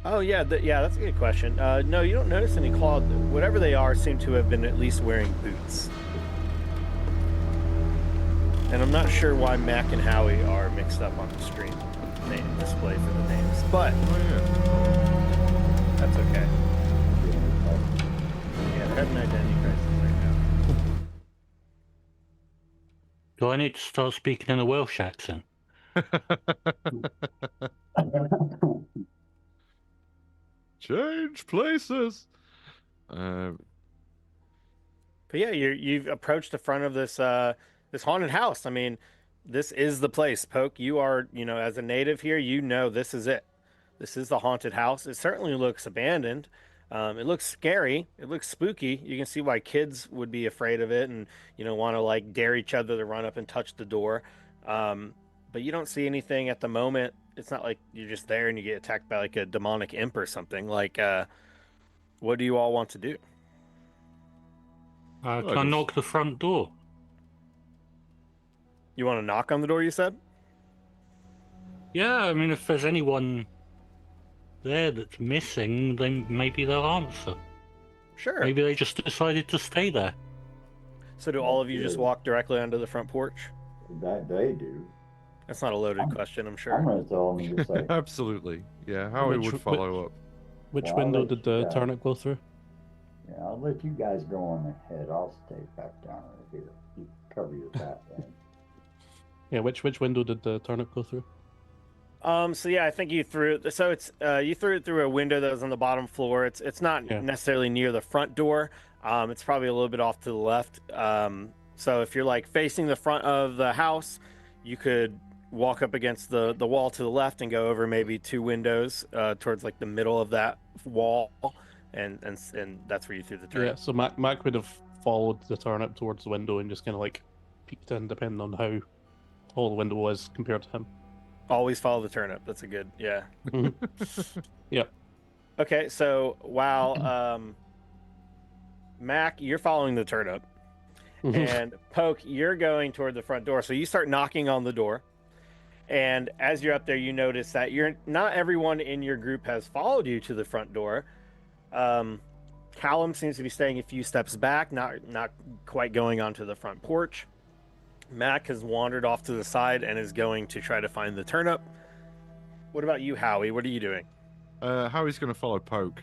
oh yeah, that's a good question. No, you don't notice any claw. Whatever they are, seem to have been at least wearing boots. And I'm not sure why Mac and Howie are mixed up on the screen name display for the names, but Oh, yeah. that's okay. Yeah, they're having an identity crisis right now. Do I need to start speaking in a Welsh accent? Change places. But yeah, you've approached the front of this this haunted house. I mean, this is the place. Poke, you are, as a native here, this is it. This is the haunted house. It certainly looks abandoned. It looks scary. It looks spooky. You can see why kids would be afraid of it and, want to like dare each other to run up and touch the door. But you don't see anything at the moment. It's not like you're just there and you get attacked by like a demonic imp or something. Like, what do you all want to do? Can I just- knock the front door? You want to knock on the door, you said? Yeah, I mean, if there's anyone there that's missing, then maybe they'll answer. Sure. Maybe they just decided to stay there. So do all of you just walk directly onto the front porch? that they do. That's not a loaded question, I'm I'm sure. gonna tell them to say, Absolutely. Yeah, Howie Which- would follow up. Which Well, I'll window let did you the guys- turnip go through? yeah, I'll let you guys go on ahead. I'll stay back down over here. You cover your path then. Yeah, which window did the turnip go through? So yeah, I think you threw it. So it's you threw it through a window that was on the bottom floor. It's not Yeah. necessarily near the front door. It's probably a little bit off to the left. So if you're like facing the front of the house, you could walk up against the wall to the left and go over maybe two windows towards like the middle of that wall, and that's where you threw the Yeah, turnip. so Mac would have followed the turnip towards the window and just kind of like peeked in, depending on how tall the window was compared to him. Always follow the turnip. That's a good, yeah. Yep. Okay, so while Mac, you're following the turnip, and Poke, you're going toward the front door. So you start knocking on the door, and as you're up there, you notice that not everyone in your group has followed you to the front door. Callum seems to be staying a few steps back, not quite going onto the front porch. Mac has wandered off to the side and is going to try to find the turnip. What about you, Howie? What are you doing? Howie's going to follow Poke.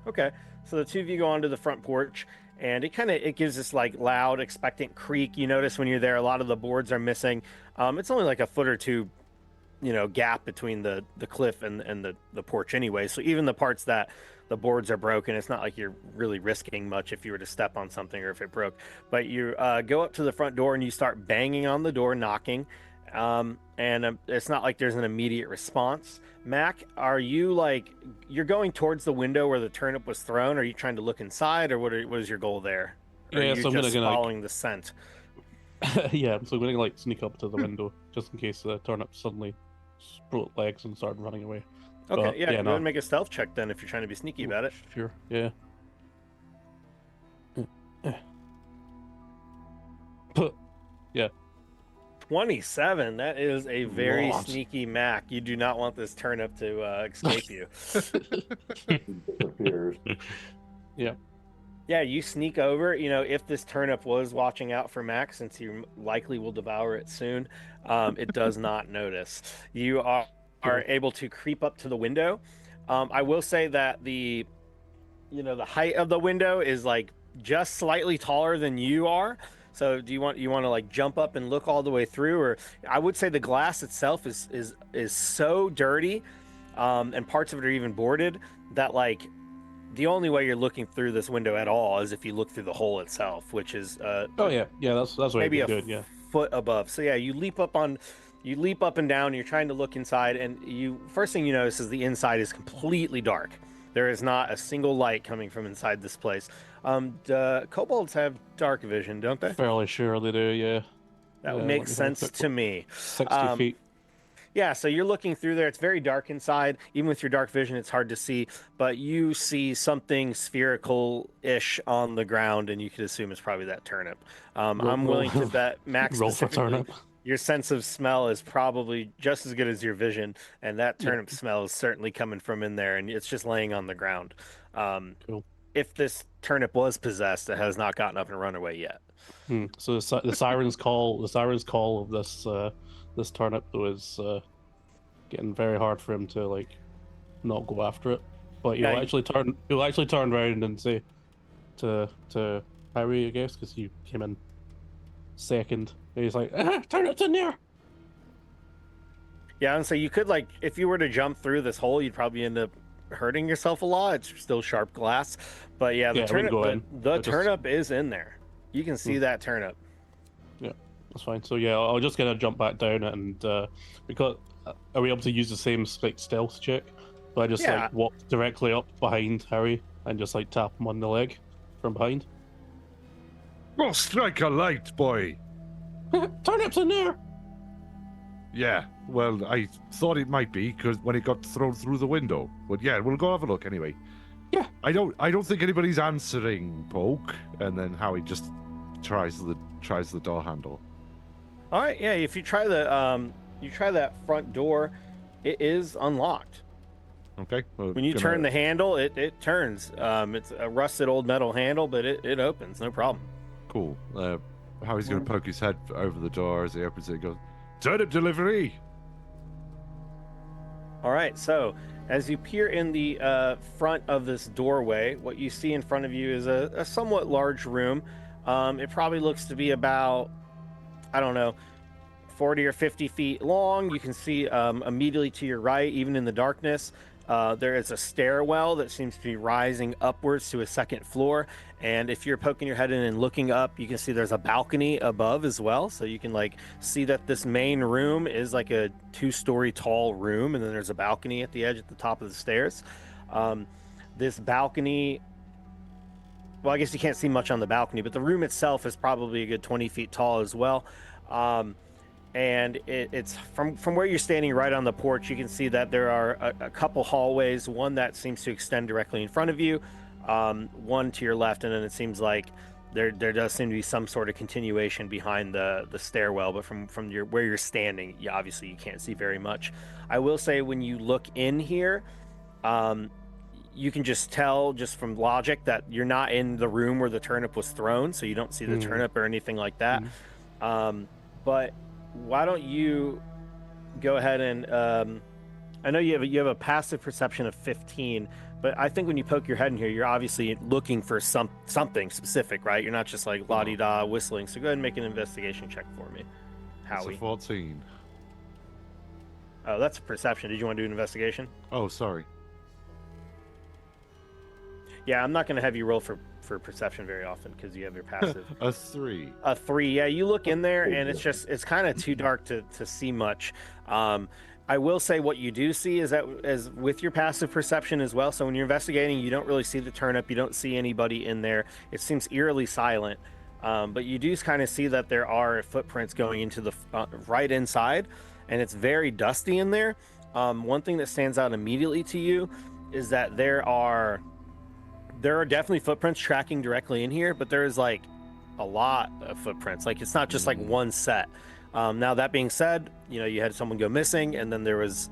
Okay, so the two of you go onto the front porch, and it gives this like loud, expectant creak. You notice when you're there, a lot of the boards are missing. It's only like a foot or two, gap between the cliff and the porch anyway. So even the parts that the boards are broken, it's not like you're really risking much if you were to step on something or if it broke. But you go up to the front door and you start banging on the door, knocking. And it's not like there's an immediate response. Mac, are you you're going towards the window where the turnip was thrown? Are you trying to look inside, or what is your goal there? Or Yeah, are you so I'm just gonna, like- following the scent? Yeah, so I'm going to like sneak up to the window just in case the turnip suddenly sprout legs and started running away. Okay, But, yeah, yeah, go no. ahead and make a stealth check then if you're trying to be sneaky about it. Sure, yeah. Yeah. 27. That is a very Lord. sneaky Mac. You do not want this turnip to escape you. He disappears. Yeah, you sneak over. If this turnip was watching out for Mac, since you likely will devour it soon, it does not notice. You are able to creep up to the window. I will say that the the height of the window is like just slightly taller than you are. So do you want to like jump up and look all the way through, or I would say the glass itself is so dirty, and parts of it are even boarded that like the only way you're looking through this window at all is if you look through the hole itself, which is Oh yeah, that's way maybe a good. Yeah. foot above. So yeah, you leap up and down. You're trying to look inside, and first thing you notice is the inside is completely dark. There is not a single light coming from inside this place. Kobolds have dark vision, don't they? Fairly sure they do. Yeah. That would Yeah, make let me have a sense quick to look. me. 60 feet. Yeah, so you're looking through there. It's very dark inside. Even with your dark vision, it's hard to see. But you see something spherical-ish on the ground, and you could assume it's probably that turnip. I'm willing to bet, Max, Roll for specifically, turnip. your sense of smell is probably just as good as your vision, and that Yeah. turnip smell is certainly coming from in there, and it's just laying on the ground. Cool. If this turnip was possessed, it has not gotten up and run away yet. So the siren's call, of this turnip though is getting very hard for him to like not go after it. But Yeah, he'll actually turn around and say to Harry, I guess, because you came in second. And he's like, turnip's in there. Yeah, and so you could like, if you were to jump through this hole, you'd probably end up hurting yourself a lot. It's still sharp glass, but yeah, the Yeah, I wouldn't turnip, go in. the I just- turnip is in there. You can see that turnip. That's fine. So yeah, I'll just gonna jump back down and because are we able to use the same like stealth check? So I just Yeah. like walk directly up behind Harry and just like tap him on the leg from behind. Oh, strike a light, boy. Turnip's in there. Yeah, well, I thought it might be because when it got thrown through the window. But yeah, we'll go have a look anyway. Yeah. I don't think anybody's answering, Poke. And then Howie just tries the door handle. All right, yeah. If you try that front door, it is unlocked. Okay. When you turn the handle, it turns. It's a rusted old metal handle, but it opens, no problem. Cool. Howie's going to poke his head over the door as he opens it and goes, "Turnip delivery!" All right, so as you peer in the front of this doorway, what you see in front of you is a somewhat large room. It probably looks to be about, I don't know, 40 or 50 feet long. You can see immediately to your right, even in the darkness, there is a stairwell that seems to be rising upwards to a second floor. And if you're poking your head in and looking up, you can see there's a balcony above as well. So you can like see that this main room is like a 2-story tall room, and then there's a balcony at the edge at the top of the stairs. This balcony, well, I guess you can't see much on the balcony, but the room itself is probably a good 20 feet tall as well. And it's from where you're standing right on the porch, you can see that there are a couple hallways, one that seems to extend directly in front of you, one to your left, and then it seems like there does seem to be some sort of continuation behind the stairwell, but from where you're standing, obviously you can't see very much. I will say when you look in here, you can just tell just from logic that you're not in the room where the turnip was thrown, so you don't see the turnip or anything like that. But why don't you go ahead and I know you have a passive perception of 15, but I think when you poke your head in here, you're obviously looking for something specific, right? You're not just like la-di-da whistling. So go ahead and make an investigation check for me, It's Howie. a 14. Oh, that's a perception. Did you want to do an investigation? Oh, sorry. Yeah, I'm not going to have you roll for perception very often because you have your passive. A 3. A 3. Yeah, you look in there and it's kind of too dark to see much. I will say what you do see is that as with your passive perception as well. So when you're investigating, you don't really see the turnip. You don't see anybody in there. It seems eerily silent. But you do kind of see that there are footprints going into the right inside, and it's very dusty in there. One thing that stands out immediately to you is that there are definitely footprints tracking directly in here, but there is like a lot of footprints. Like it's not just like one set. Now that being said, you had someone go missing, and then there was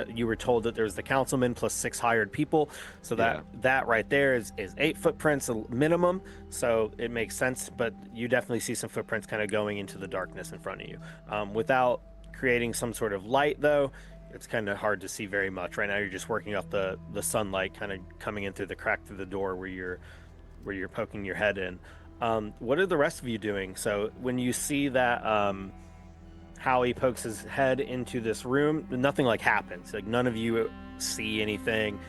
you were told that there was the councilman plus 6 hired people, so that right there is 8 footprints minimum, so it makes sense. But you definitely see some footprints kind of going into the darkness in front of you. Without creating some sort of light though, it's kind of hard to see very much right now. You're just working off the sunlight kind of coming in through the crack through the door where you're poking your head in. What are the rest of you doing? So when you see that Howie pokes his head into this room, nothing like happens. Like none of you see anything.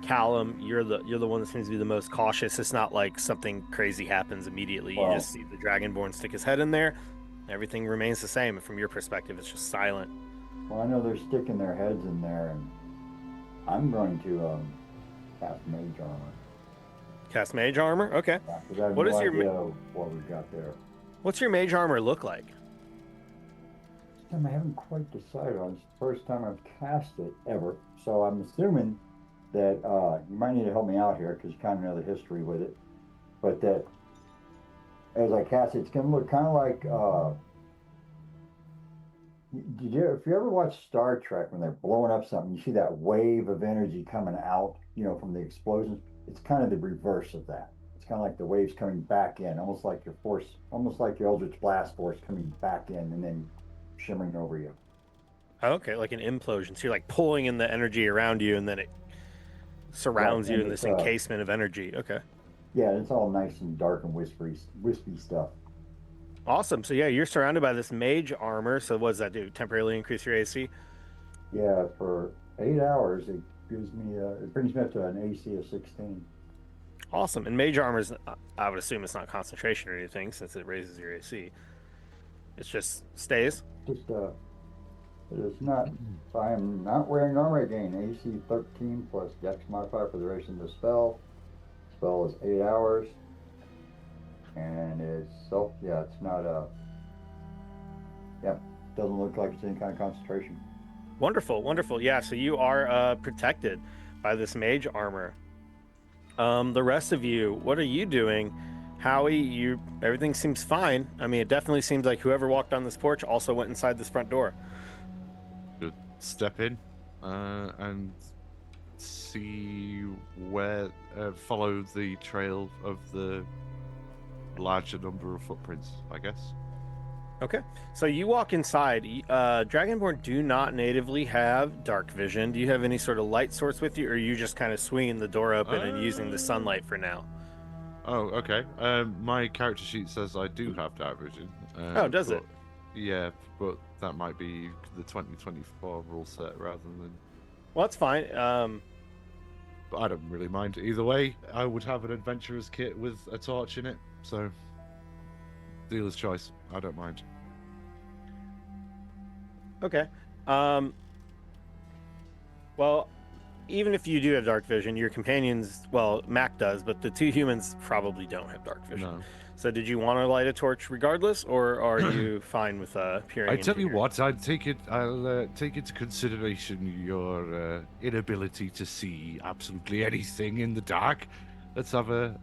Callum, you're the one that seems to be the most cautious. It's not like something crazy happens immediately. You Wow. just see the Dragonborn stick his head in there. Everything remains the same. And from your perspective, it's just silent. Well, I know they're sticking their heads in there, and I'm going to cast Mage Armor. Cast mage armor. Okay. Yeah, 'cause I have What no is your idea what we've got there. What's your mage armor look like? This time I haven't quite decided on. It's the first time I've cast it ever, so I'm assuming that you might need to help me out here because you kind of know the history with it. But that as I cast it, it's going to look kind of like. If you ever watch Star Trek when they're blowing up something, you see that wave of energy coming out, from the explosions. It's kind of the reverse of that. It's kind of like the waves coming back in, almost like your Eldritch Blast force coming back in and then shimmering over you. Okay, like an implosion. So you're like pulling in the energy around you, and then it surrounds Right, you and in it's, this encasement of energy. Okay. Yeah, it's all nice and dark and wispy stuff. Awesome. So yeah, you're surrounded by this mage armor. So what does that do? Temporarily increase your AC? Yeah, for 8 hours, it brings me up to an AC of 16. Awesome. And mage armor is, I would assume it's not concentration or anything since it raises your AC. It's just stays. Just it is not. I am not wearing armor again. AC 13 plus Dex modifier for the duration of the spell. Spell is 8 hours, and it's it's not doesn't look like it's any kind of concentration. Wonderful, wonderful. Yeah, so you are protected by this mage armor. The rest of you, what are you doing? Howie, everything seems fine. I mean, it definitely seems like whoever walked on this porch also went inside this front door. Good. Step in and see where follow the trail of the larger number of footprints, I guess. Okay, so you walk inside. Dragonborn do not natively have dark vision. Do you have any sort of light source with you, or are you just kind of swinging the door open and using the sunlight for now? Oh, okay. My character sheet says I do have dark vision. Oh, does it? Yeah, but that might be the 2024 rule set rather than... Well, that's fine. But I don't really mind. Either way, I would have an adventurer's kit with a torch in it, so... dealer's choice. I don't mind. Okay. Well, even if you do have dark vision, your companions, well, Mac does, but the two humans probably don't have dark vision. No. So did you want to light a torch regardless, or are you fine with peering I into tell you here? what, I'll take into consideration your inability to see absolutely anything in the dark. Let's have a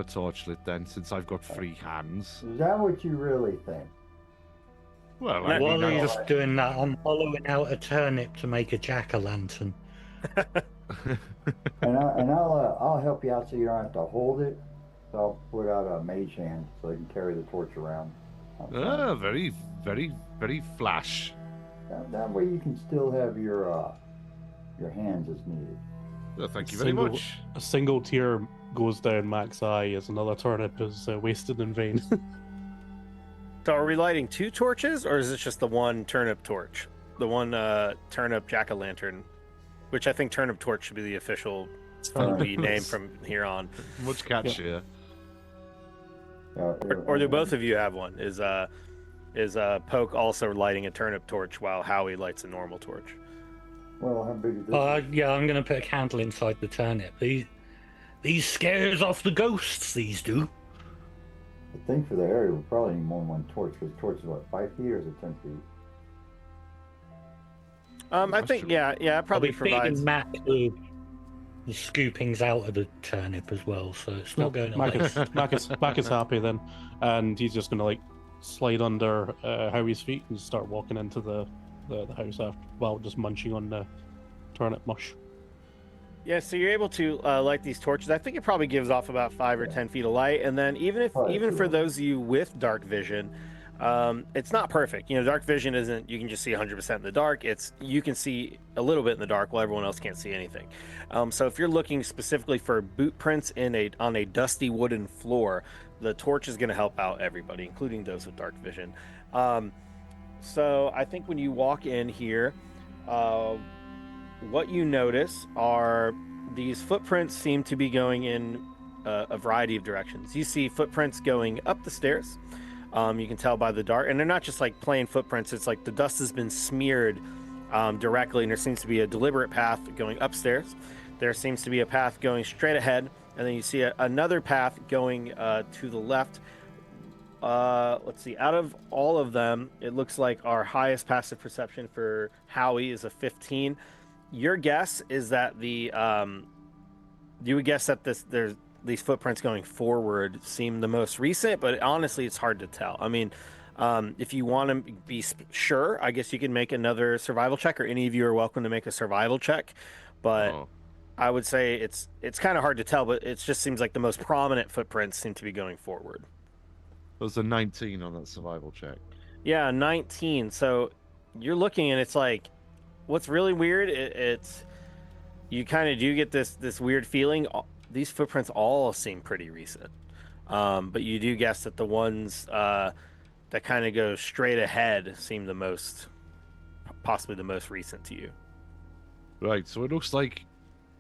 torch lit then, since I've got free hands. Is that what you really think? Well, Yeah, I While mean, he's doing that, I'm hollowing out a turnip to make a jack-o'-lantern. And I'll help you out so you don't have to hold it. So I'll put out a mage hand so they can carry the torch around. very, very, very flash. That way you can still have your hands as needed. Well, thank you very much. A single tear goes down Mac's eye as another turnip is wasted in vain. So are we lighting two torches, or is it just the one turnip torch? The one turnip jack-o'-lantern, which I think turnip torch should be the official name from here on. Much catchier. Or do both of you have one? Is Poke also lighting a turnip torch while Howie lights a normal torch? Well, how big is this? Yeah, I'm going to put a candle inside the turnip. These scares off the ghosts, these do. I think for the area we'll probably need more than one torch, because torch is what, 5 feet or is it 10 feet? I think, yeah, it probably I'll be provides. feeding Mac the scoopings out of the turnip as well, so it's not going away. Mac is happy then, and he's just gonna slide under Howie's feet and start walking into the house after, while just munching on the turnip mush. Yeah, so you're able to light these torches. I think it probably gives off about 5 or 10 feet of light, and then even for those of you with dark vision, It's not perfect. Dark vision isn't you can just see 100% in the dark. It's you can see a little bit in the dark while everyone else can't see anything. So if you're looking specifically for boot prints on a dusty wooden floor, the torch is going to help out everybody, including those with dark vision. So I think when you walk in here, what you notice are these footprints seem to be going in a variety of directions. You see footprints going up the stairs. You can tell by the dark, and they're not just like plain footprints. It's like the dust has been smeared directly, and there seems to be a deliberate path going upstairs. There seems to be a path going straight ahead, and then you see another path going to the left. Let's see. Out of all of them, it looks like our highest passive perception for Howie is a 15. Your guess is that you would guess that these footprints going forward seem the most recent, but honestly, it's hard to tell. I mean, if you want to be sure, I guess you can make another survival check, or any of you are welcome to make a survival check. But I would say it's kind of hard to tell, but it just seems like the most prominent footprints seem to be going forward. There's a 19 on that survival check. Yeah, 19. So you're looking, and it's like, what's really weird, it's you kind of do get this weird feeling. These footprints all seem pretty recent, but you do guess that the ones that kind of go straight ahead seem possibly the most recent to you. Right, so it looks like,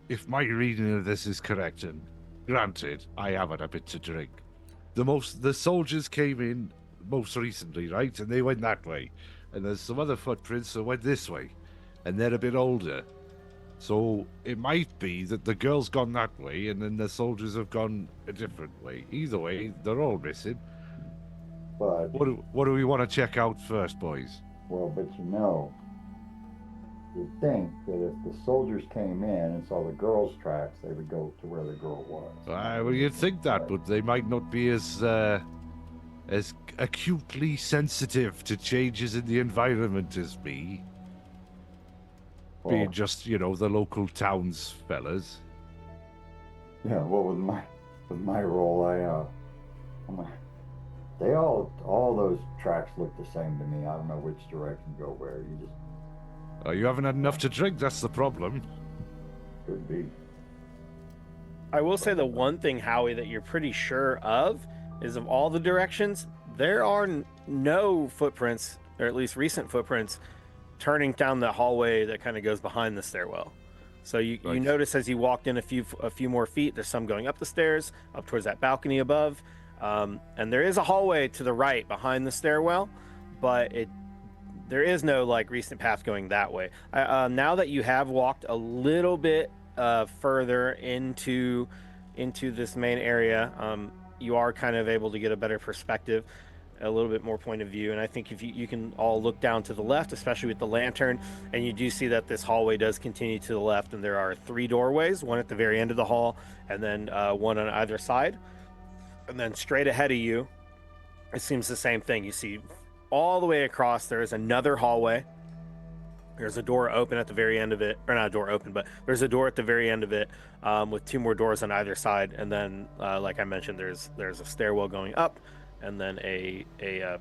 if my reading of this is correct, and granted, I haven't a bit to drink, the soldiers came in most recently, right, and they went that way, and there's some other footprints that went this way, and they're a bit older. So it might be that the girl's gone that way, and then the soldiers have gone a different way. Either way, they're all missing. But What do we want to check out first, boys? but you'd think that if the soldiers came in and saw the girl's tracks, they would go to where the girl was. Well, you'd think that, but they might not be as acutely sensitive to changes in the environment as me. Well, Being just, the local towns fellas. yeah. Well, with my role, they all those tracks look the same to me. I don't know which direction to go where. You just You haven't had enough to drink, that's the problem. could be. I will say the one thing, Howie, that you're pretty sure of is of all the directions, there are no footprints, or at least recent footprints, turning down the hallway that kind of goes behind the stairwell. So you notice as you walked in a few more feet, there's some going up the stairs, up towards that balcony above, and there is a hallway to the right behind the stairwell, but there is no like recent path going that way. Now that you have walked a little bit further into this main area, you are kind of able to get a better perspective, a little bit more point of view. And I think if you can all look down to the left, especially with the lantern, and you do see that this hallway does continue to the left, and there are 3 doorways, one at the very end of the hall, and then one on either side. And then straight ahead of you, it seems the same thing. You see all the way across, there is another hallway. There's a door open at the very end of it, or not a door open, but there's a door at the very end of it, with 2 more doors on either side. And then, like I mentioned, there's a stairwell going up, and then a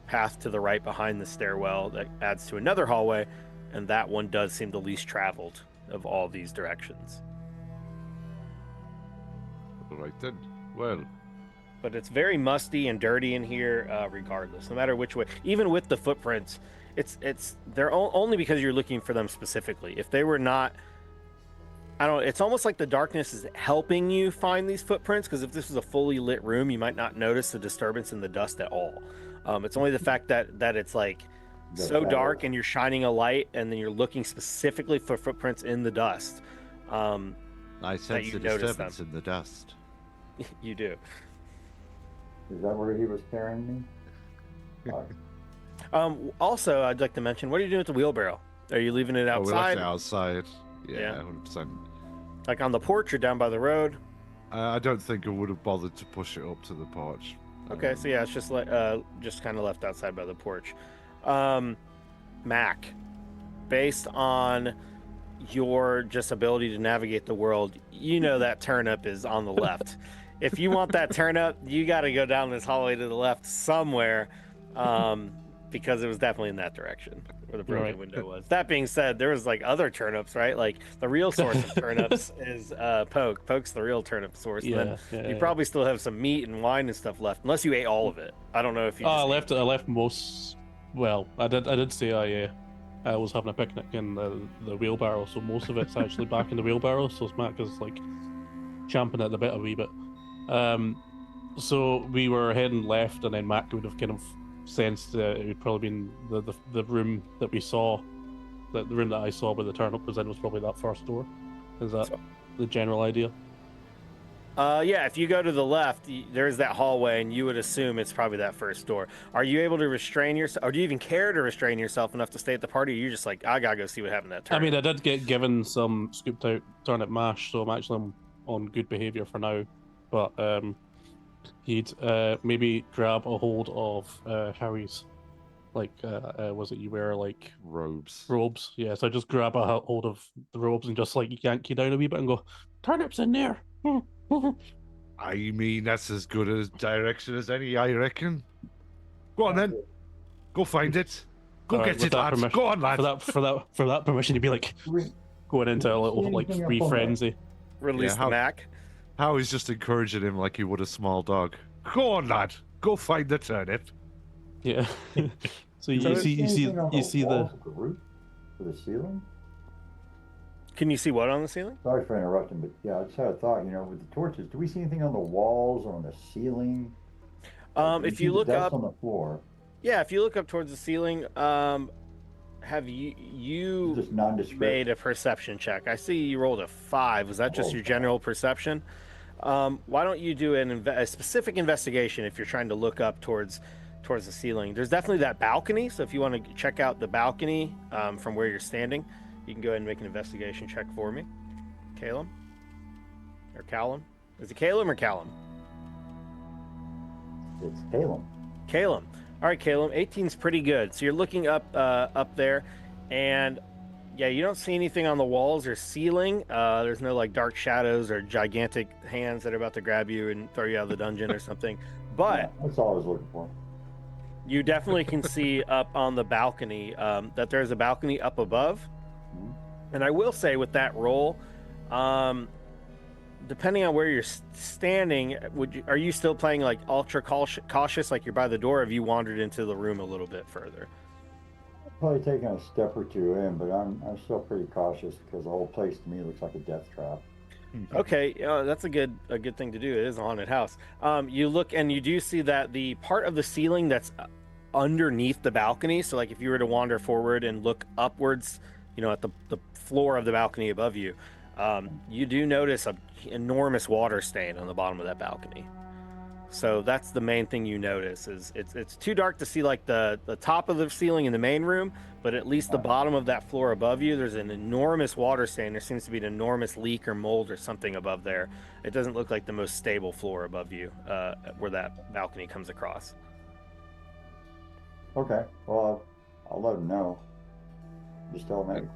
path to the right behind the stairwell that adds to another hallway, and that one does seem the least traveled of all these directions. All right then. Well, But it's very musty and dirty in here, regardless, no matter which way. Even with the footprints, they're only because you're looking for them specifically. If they were not, I don't know, it's almost like the darkness is helping you find these footprints, because if this was a fully lit room, you might not notice the disturbance in the dust at all. It's only the fact that it's like so dark and you're shining a light, and then you're looking specifically for footprints in the dust. I sense you a notice disturbance in the dust. You do. Is that where he was carrying me? Also, I'd like to mention, what are you doing with the wheelbarrow? Are you leaving it Oh, we left outside? it outside. Yeah. Yeah, 100%. Like on the porch or down by the road? I don't think I would have bothered to push it up to the porch. Okay, so yeah, it's just kind of left outside by the porch. Mac, based on your just ability to navigate the world, you know that turnip is on the left. If you want that turnip, you got to go down this hallway to the left somewhere. because it was definitely in that direction where the broken Right. window was. That being said, there was like other turnips, right? Like the real source of turnips is Poke. Poke's the real turnip source. And then you probably still have some meat and wine and stuff left, unless you ate all of it. I don't know if you. I Just left. I left most. Well, I did say I was having a picnic in the wheelbarrow, so most of it's actually back in the wheelbarrow. So Mac is like champing at the bit a wee bit. So we were heading left, and then Mac would have kind of sensed it would probably been the room that we saw, the room that I saw where the turnip was in was probably that first door. Is that the general idea? Yeah, if you go to the left, there's that hallway, and you would assume it's probably that first door. Are you able to restrain yourself, or do you even care to restrain yourself enough to stay at the party? Or you're just like, I gotta go see what happened to that turnip. I mean, I did get given some scooped out turnip mash, so I'm on good behavior for now. But he'd maybe grab a hold of Harry's, like, was it you wear like Robes. Yeah, so just grab a hold of the robes and just like yank you down a wee bit and go, turnips in there. I mean, that's as good a direction as any, I reckon. Go on then. Go find it. Go All right, get with it, that lad. permission- Go on, lad. For that permission, you'd be like going into a little like anything free up on that? frenzy. Release the Mac. Howie's just encouraging him like he would a small dog. Go on, lad. Go find the turnip. Yeah. So you So see anything on the walls of the roof or the ceiling? Can you see what on the ceiling? Sorry for interrupting, but yeah, I just had a thought. With the torches, do we see anything on the walls or on the ceiling? Do we If see you the look dust up, on the floor, yeah, if you look up towards the ceiling, have you just nondescript. made a perception check? I see you rolled a 5. Was that just Oh, your general perception? Why don't you do a specific investigation if you're trying to look up towards the ceiling? There's definitely that balcony, so if you want to check out the balcony from where you're standing, you can go ahead and make an investigation check for me. Calum? Or Callum? Is it Calum or Callum? It's Calum. Calum. All right, Calum. 18's pretty good. So you're looking up there, and yeah, you don't see anything on the walls or ceiling. There's no like dark shadows or gigantic hands that are about to grab you and throw you out of the dungeon or something. But Yeah, that's all I was looking for. you definitely can see up on the balcony that there's a balcony up above. And I will say with that roll, depending on where you're standing, are you still playing like ultra cautious, like you're by the door? Or have you wandered into the room a little bit further? Probably taking a step or two in, but I'm still pretty cautious because the whole place to me looks like a death trap. Okay, that's a good thing to do. It is a haunted house. You look and you do see that the part of the ceiling that's underneath the balcony. So like if you were to wander forward and look upwards, at the floor of the balcony above you, you do notice an enormous water stain on the bottom of that balcony. So that's the main thing you notice. Is it's too dark to see like the top of the ceiling in the main room, but at least the bottom of that floor above you, there's an enormous water stain. There seems to be an enormous leak or mold or something above there. It doesn't look like the most stable floor above you, where that balcony comes across. Okay, well, I'll let them know. Just tell them,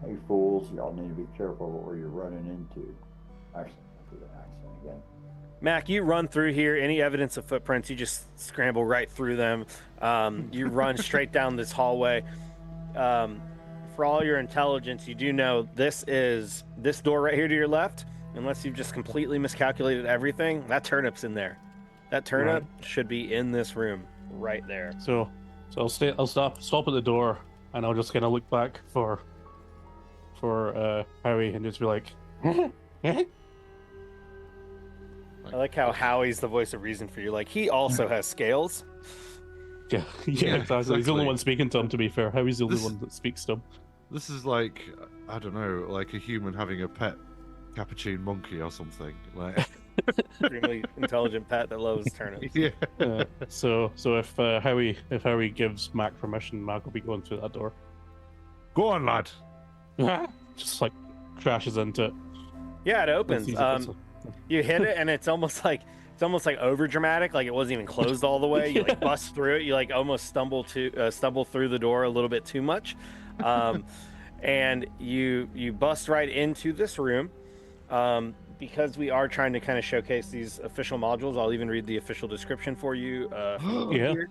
hey fools, y'all need to be careful where you're running into. Actually, I'll do that accent again. Mac, you run through here. Any evidence of footprints, you just scramble right through them. You run straight down this hallway. For all your intelligence, you do know this door right here to your left. Unless you've just completely miscalculated everything, that turnip's in there. That turnip should be in this room right there. So I'll stop at the door, and I'll just kind of look back for Harry and just be like, I like how Howie's the voice of reason for you. Like, he also has scales. yeah, exactly. He's the only one speaking to him, to be fair. Harry's the only one that speaks to him. This is like, I don't know, like a human having a pet capuchin monkey or something. Like, Extremely intelligent pet that loves turnips. yeah. So if Harry gives Mac permission, Mac will be going through that door. Go on, lad. Just like crashes into it. Yeah, it opens. Sees it, You hit it, and it's almost like over dramatic, like it wasn't even closed all the way. You like bust through it. You like almost stumble through the door a little bit too much, and you bust right into this room. Because we are trying to kind of showcase these official modules, I'll even read the official description for you. Yeah. Here.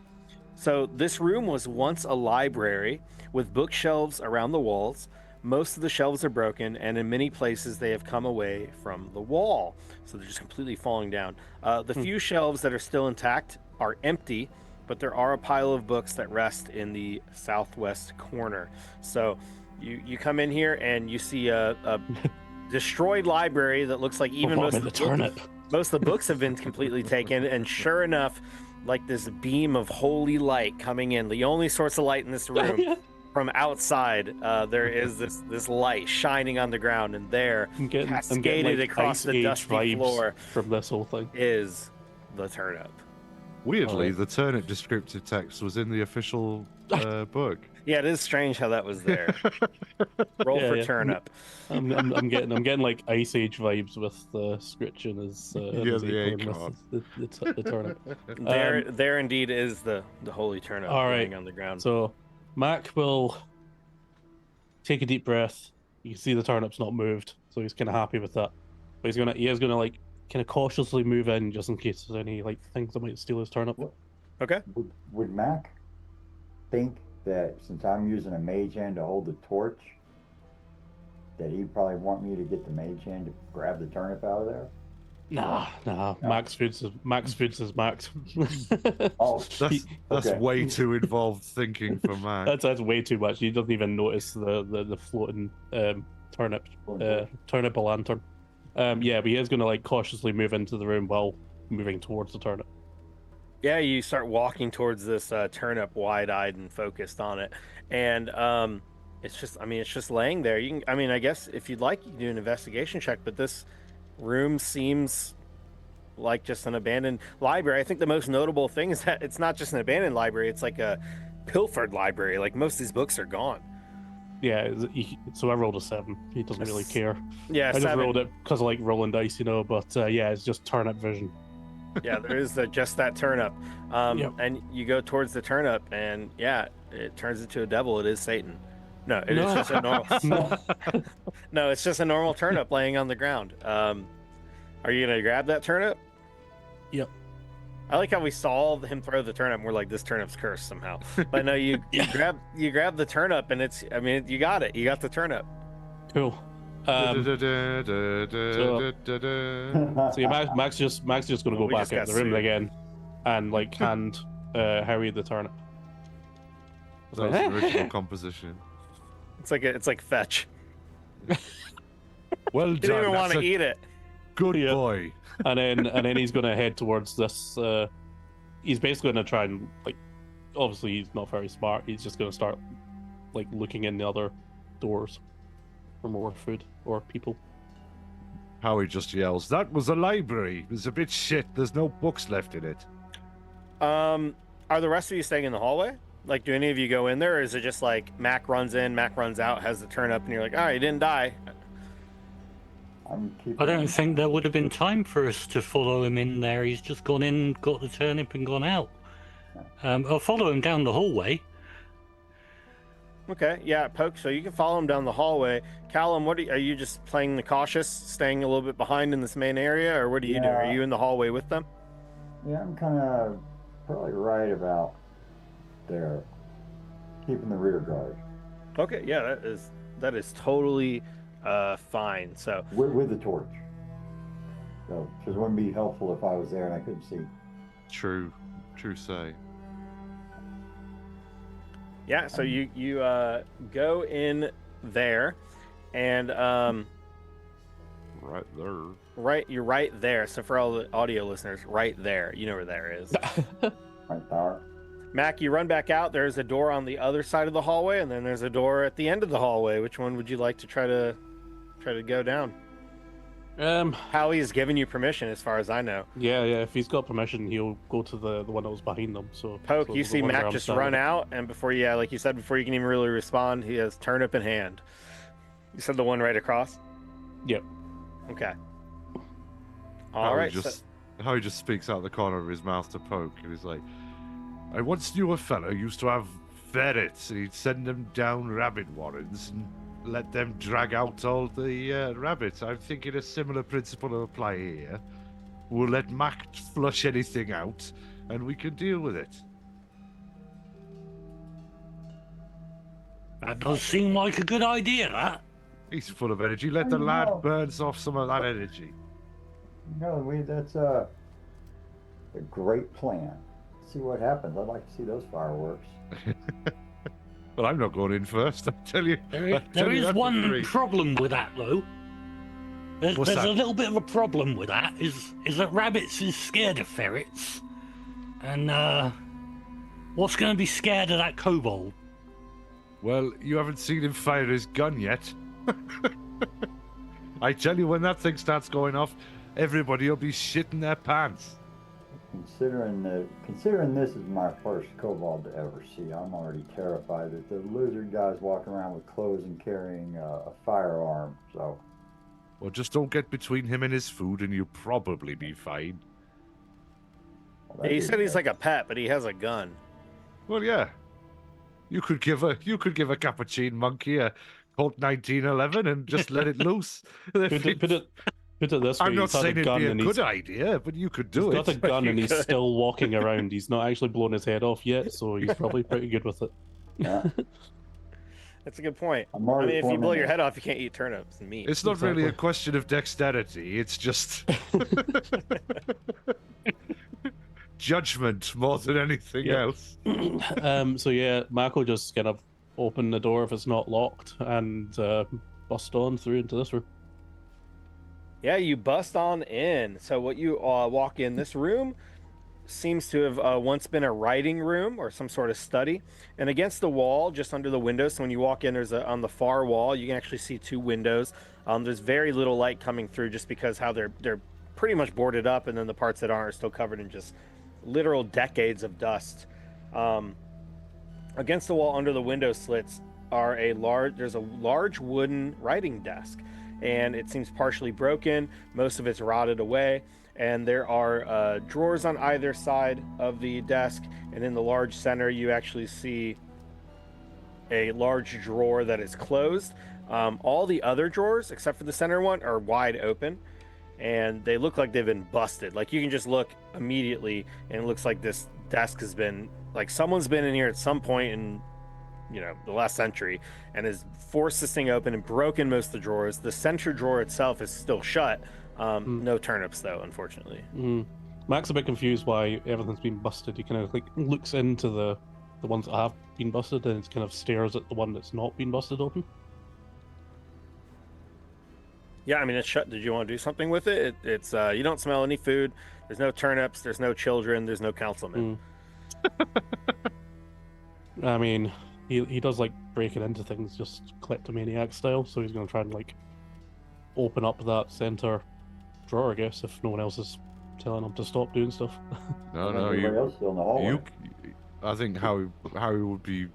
So this room was once a library with bookshelves around the walls. Most of the shelves are broken, and in many places they have come away from the wall. So they're just completely falling down. The few shelves that are still intact are empty, but there are a pile of books that rest in the southwest corner. So you come in here and you see a destroyed library that looks like even What about the turnip? most of the books have been completely taken, and sure enough, like this beam of holy light coming in, the only source of light in this room Yeah. from outside, there is this light shining on the ground, and there, I'm getting cascaded like across Ice the Age dusty vibes floor, from this whole thing. is the turnip. Weirdly, Alright. the turnip descriptive text was in the official book. Yeah, it is strange how that was there. Roll Yeah, for yeah. turnip. I'm getting like Ice Age vibes with the Scritch and his Yeah, his the acorn acorn. with the turnip. There indeed is the holy turnip All right. laying on the ground. So Mac will take a deep breath. You can see the turnip's not moved, so he's kind of happy with that. But he is gonna like kind of cautiously move in just in case there's any like things that might steal his turnip. Okay. Would Mac think that since I'm using a mage hand to hold the torch, that he'd probably want me to get the mage hand to grab the turnip out of there? Nah. No. Max Foods is Max. Oh, That's okay. way too involved thinking for Mac. That's way too much. He doesn't even notice the floating turnip turnip lantern. Yeah, but he is gonna like cautiously move into the room while moving towards the turnip. Yeah, you start walking towards this turnip, wide-eyed and focused on it, and it's just laying there. You can, I guess if you'd like, you can do an investigation check, but this room seems like just an abandoned library. I think the most notable thing is that it's not just an abandoned library; it's like a pilfered library. Like most of these books are gone. Yeah, so I rolled a 7. He doesn't really care. Yeah, I just 7. rolled it because I like rolling dice, But yeah, it's just turnip vision. Yeah, there is just that turnip. Yep. And you go towards the turnip, and yeah, it turns into a devil. It is Satan. No, it is just a normal. No, it's just a normal turnip laying on the ground. Are you gonna grab that turnip? Yep. I like how we saw him throw the turnip, and we're like, this turnip's cursed somehow. But no, you grab the turnip, and you got it. You got the turnip. Cool. So yeah, Max just gonna go We back just out got the room sued. again, and like hand Harry the turnip. That was the original composition. It's like fetch. Well He didn't done. even want That's to a eat it. good Yeah. boy. and then he's gonna head towards this. He's basically gonna try and like, obviously he's not very smart. He's just gonna start like looking in the other doors for more food or people. Howie just yells, "That was a library. It's a bit shit. There's no books left in it." Are the rest of you staying in the hallway? Like, do any of you go in there, or is it just like Mac runs in, Mac runs out, has the turnip, and you're like, all right, he didn't die? I'm keeping. I don't think there would have been time for us to follow him in there. He's just gone in, got the turnip, and gone out. I'll follow him down the hallway. Okay, yeah, Poke. So you can follow him down the hallway. Callum, are you just playing the cautious, staying a little bit behind in this main area, or what do you do? Are Yeah. you in the hallway with them? Yeah, I'm kind of probably right about there, keeping the rear guard Okay, yeah, that is totally fine. So with the torch. So, because it wouldn't be helpful if I was there and I couldn't see. True say. yeah, so you go in there, and Right there. you're right there. So for all the audio listeners, right there, you know where there is. Right there. Mac, you run back out. There's a door on the other side of the hallway, and then there's a door at the end of the hallway. Which one would you like to try to go down? Howie has given you permission, as far as I know. Yeah. If he's got permission, he'll go to the one that was behind them. So Poke, so you the see one where Mac I'm just standing. run out, and before like you said, before you can even really respond, he has turnip in hand. You said the one right across? Yep. Okay. All right. Howie just speaks out the corner of his mouth to Poke, and he's like, "I once knew a fellow who used to have ferrets, and he'd send them down rabbit warrens and let them drag out all the rabbits. I'm thinking a similar principle will apply here. We'll let Mac flush anything out, and we can deal with it." That does seem like a good idea, that. He's full of energy. Let the I lad know. burns off some of that energy. That's a great plan. See what happens. I'd like to see those fireworks. But I'm not going in first. I tell you. There tell you is that for one free. problem with that, though. There's What's that? a little bit of a problem with that. Is that rabbits is scared of ferrets, and what's going to be scared of that kobold? Well, you haven't seen him fire his gun yet. I tell you, when that thing starts going off, everybody will be shitting their pants. Considering this is my first kobold to ever see, I'm already terrified that the lizard guy's walking around with clothes and carrying a firearm. So, Well, just don't get between him and his food, and you'll probably be fine. well, He said he's like a pet, but he has a gun. Well, yeah. You could give a capuchin monkey a Colt 1911 and just let it loose. Put it this way. I'm not he's had saying a it'd gun be a and good idea, but you could do he's it. got a gun and he's could. still walking around. He's not actually blown his head off yet, so he's probably pretty good with it. Yeah. That's a good point. I'm I already mean, if you forming blow your a- head off, you can't eat turnips and meat. It's not really a Exactly. question of dexterity. It's just judgment more than anything Yeah. else. So yeah, Mac will just kind of open the door if it's not locked and bust on through into this room. Yeah, you bust on in. So what you walk in, this room seems to have once been a writing room or some sort of study. And against the wall, just under the windows, so when you walk in, there's on the far wall, you can actually see two windows. There's very little light coming through just because how they're pretty much boarded up, and then the parts that aren't are still covered in just literal decades of dust. Against the wall, under the window slits, there's a large wooden writing desk, and it seems partially broken. Most of it's rotted away, and there are drawers on either side of the desk. And in the large center, you actually see a large drawer that is closed. All the other drawers, except for the center one, are wide open, and they look like they've been busted. Like, you can just look immediately, and it looks like this desk has been, like, someone's been in here at some point in, the last century, and has forced this thing open and broken most of the drawers. The center drawer itself is still shut. No turnips, though, unfortunately. Mac's a bit confused why everything's been busted. He kind of like looks into the ones that have been busted and kind of stares at the one that's not been busted open. Yeah, I mean, it's shut. Did you want to do something with it? It's you don't smell any food. There's no turnips. There's no children. There's no councilmen. I mean, he does like breaking into things just kleptomaniac style, so he's going to try and like open up that center drawer, I guess, if no one else is telling him to stop doing stuff. No, Everybody else still in the hallway. I think Howie would be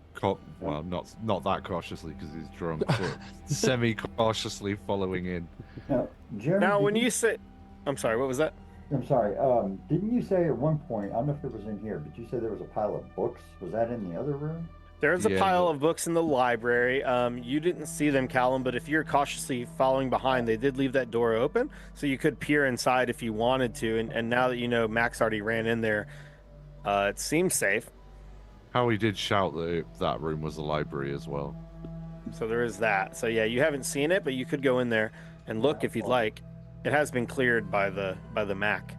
well, not that cautiously because he's drunk, but semi-cautiously following in. Now, Jeremy, Now, did when you say, I'm sorry, what was that? I'm sorry. Didn't you say at one point? I don't know if it was in here, but you said there was a pile of books. Was that in the other room? There's a Yeah, pile but- of books in the library. You didn't see them, Callum, but if you're cautiously following behind, they did leave that door open, so you could peer inside if you wanted to. And now that you know Max already ran in there, it seems safe. Howie did shout that that room was the library as well. So there is that. So yeah, you haven't seen it, but you could go in there and look if you'd like. It has been cleared by the Mac.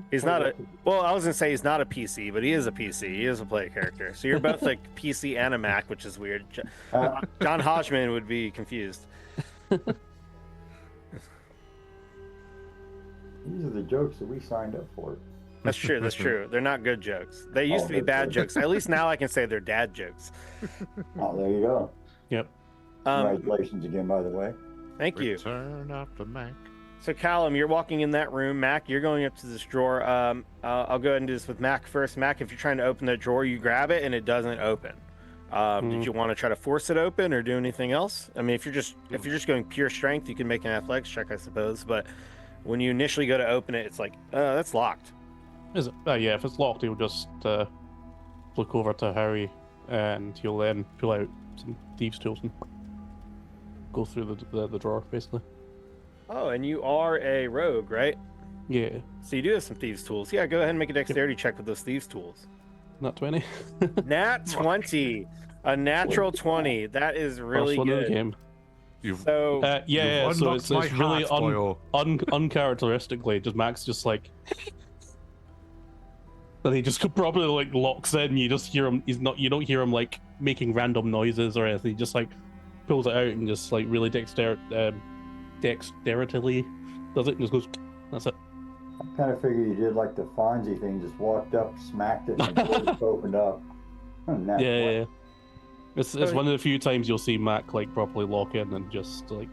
He's not a well. I was gonna say he's not a PC, but he is a PC. He is a player character. So you're both like PC and a Mac, which is weird. John Hodgman would be confused. These are the jokes that we signed up for. That's true. That's true. They're not good jokes. They used Oh, to be they're bad good. jokes. At least now I can say they're dad jokes. Oh, there you go. Yep. Congratulations again, by the way. Thank you. Return of the Mac. So Callum, you're walking in that room. Mac, you're going up to this drawer. I'll go ahead and do this with Mac first. Mac, if you're trying to open that drawer, you grab it and it doesn't open. Did you want to try to force it open or do anything else? I mean, if you're just going pure strength, you can make an athletics check, I suppose. But when you initially go to open it, it's like, that's locked. Is it? Yeah, if it's locked, he'll just look over to Harry and he'll then pull out some thieves' tools and go through the drawer, basically. Oh, and you are a rogue, right? Yeah, So you do have some thieves' tools. Yeah, go ahead and make a dexterity check with those thieves' tools. not 20. Nat 20. A natural 20. That is really First one of the good. game. You've, So Yeah, you've so unlocked my it's really heart, boyo. uncharacteristically, just Max just like, and he just probably like locks in. You just hear him. You don't hear him like making random noises or anything. He just like pulls it out and just like really dexterously does it and just goes. That's it. I kind of figured you did like the Fonzie thing, just walked up, smacked it, and the door just opened up. And that's Yeah, what- yeah. It's one of the few times you'll see Mac like properly lock in and just like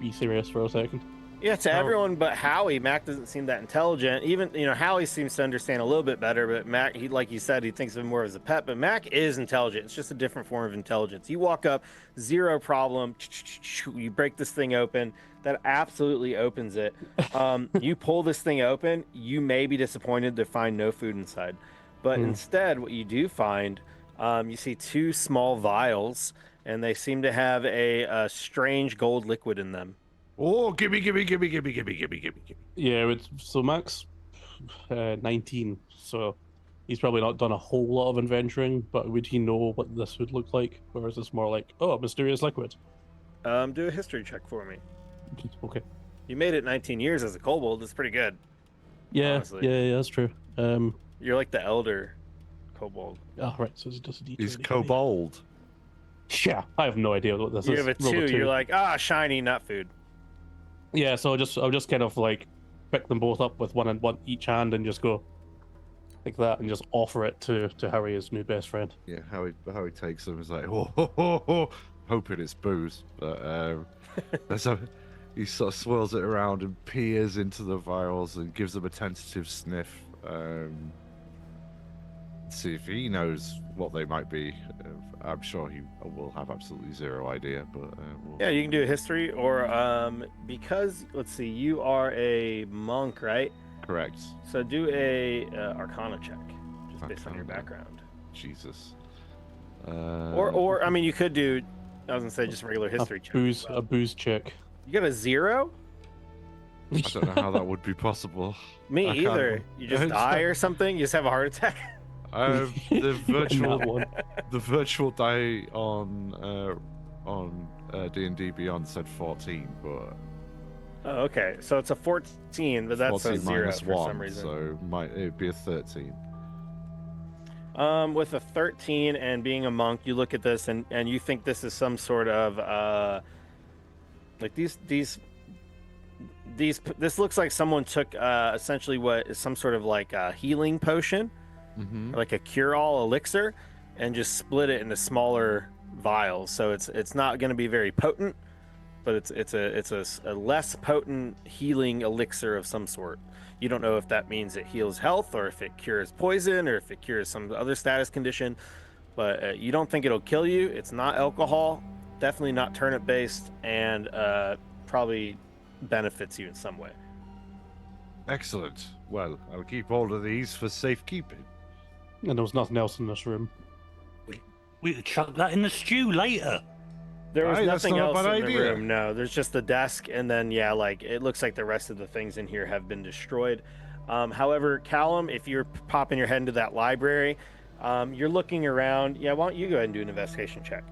be serious for a second. yeah, to everyone but Howie, Mac doesn't seem that intelligent. Even Howie seems to understand a little bit better, but Mac, he like you said, he thinks of him more as a pet. But Mac is intelligent. It's just a different form of intelligence. You walk up, zero problem. You break this thing open. That absolutely opens it. You pull this thing open. You may be disappointed to find no food inside, but instead, what you do find, you see two small vials, and they seem to have a strange gold liquid in them. Oh, gimme. Yeah, so Max, 19, so he's probably not done a whole lot of adventuring. But would he know what this would look like, or is this more like, oh, mysterious liquid? Do a history check for me. Okay. You made it 19 years as a kobold. That's pretty good. Yeah, Honestly. yeah, that's true. You're like the elder kobold. Oh, right, so it's just a D20. He's kobold. Yeah, I have no idea what this You is. have a Roll two. You're like, shiny, not food. Yeah, so I'll just kind of like pick them both up with one in one each hand and just go like that and just offer it to Harry, his new best friend. Yeah, how he takes them is like, oh, hoping it's booze, but he sort of swirls it around and peers into the vials and gives them a tentative sniff. See if he knows what they might be. I'm sure he will have absolutely zero idea, but Yeah, you can do a history, or because let's see, you are a monk, right? correct. So do a Arcana check, just based on your Arcana. background. Jesus. Or I mean, you could do. I was gonna say just a regular history check. A booze check. You got a 0? I don't know how that would be possible. Me I can't either. even- You just die or something. You just have a heart attack. The virtual That one. the virtual die on D&D Beyond said 14, but Oh, okay. So it's a 14, but that's a 14 0 minus for 1, some reason. so it'd be a 13. With a 13 and being a monk, you look at this and you think this is some sort of like this looks like someone took essentially what is some sort of like a healing potion, Mm-hmm. or like a cure-all elixir, and just split it into smaller vials. So it's not going to be very potent, but it's a less potent healing elixir of some sort. You don't know if that means it heals health, or if it cures poison, or if it cures some other status condition, but you don't think it'll kill you. It's not alcohol, definitely not turnip based, and probably benefits you in some way. Excellent. Well, I'll keep hold of these for safekeeping. And there was nothing else in this room. We could chuck that in the stew later. There was Aye, that's nothing not a else bad in the idea. room. No, there's just the desk, and then like it looks like the rest of the things in here have been destroyed. However, Callum, if you're popping your head into that library, you're looking around. Yeah, why don't you go ahead and do an investigation check?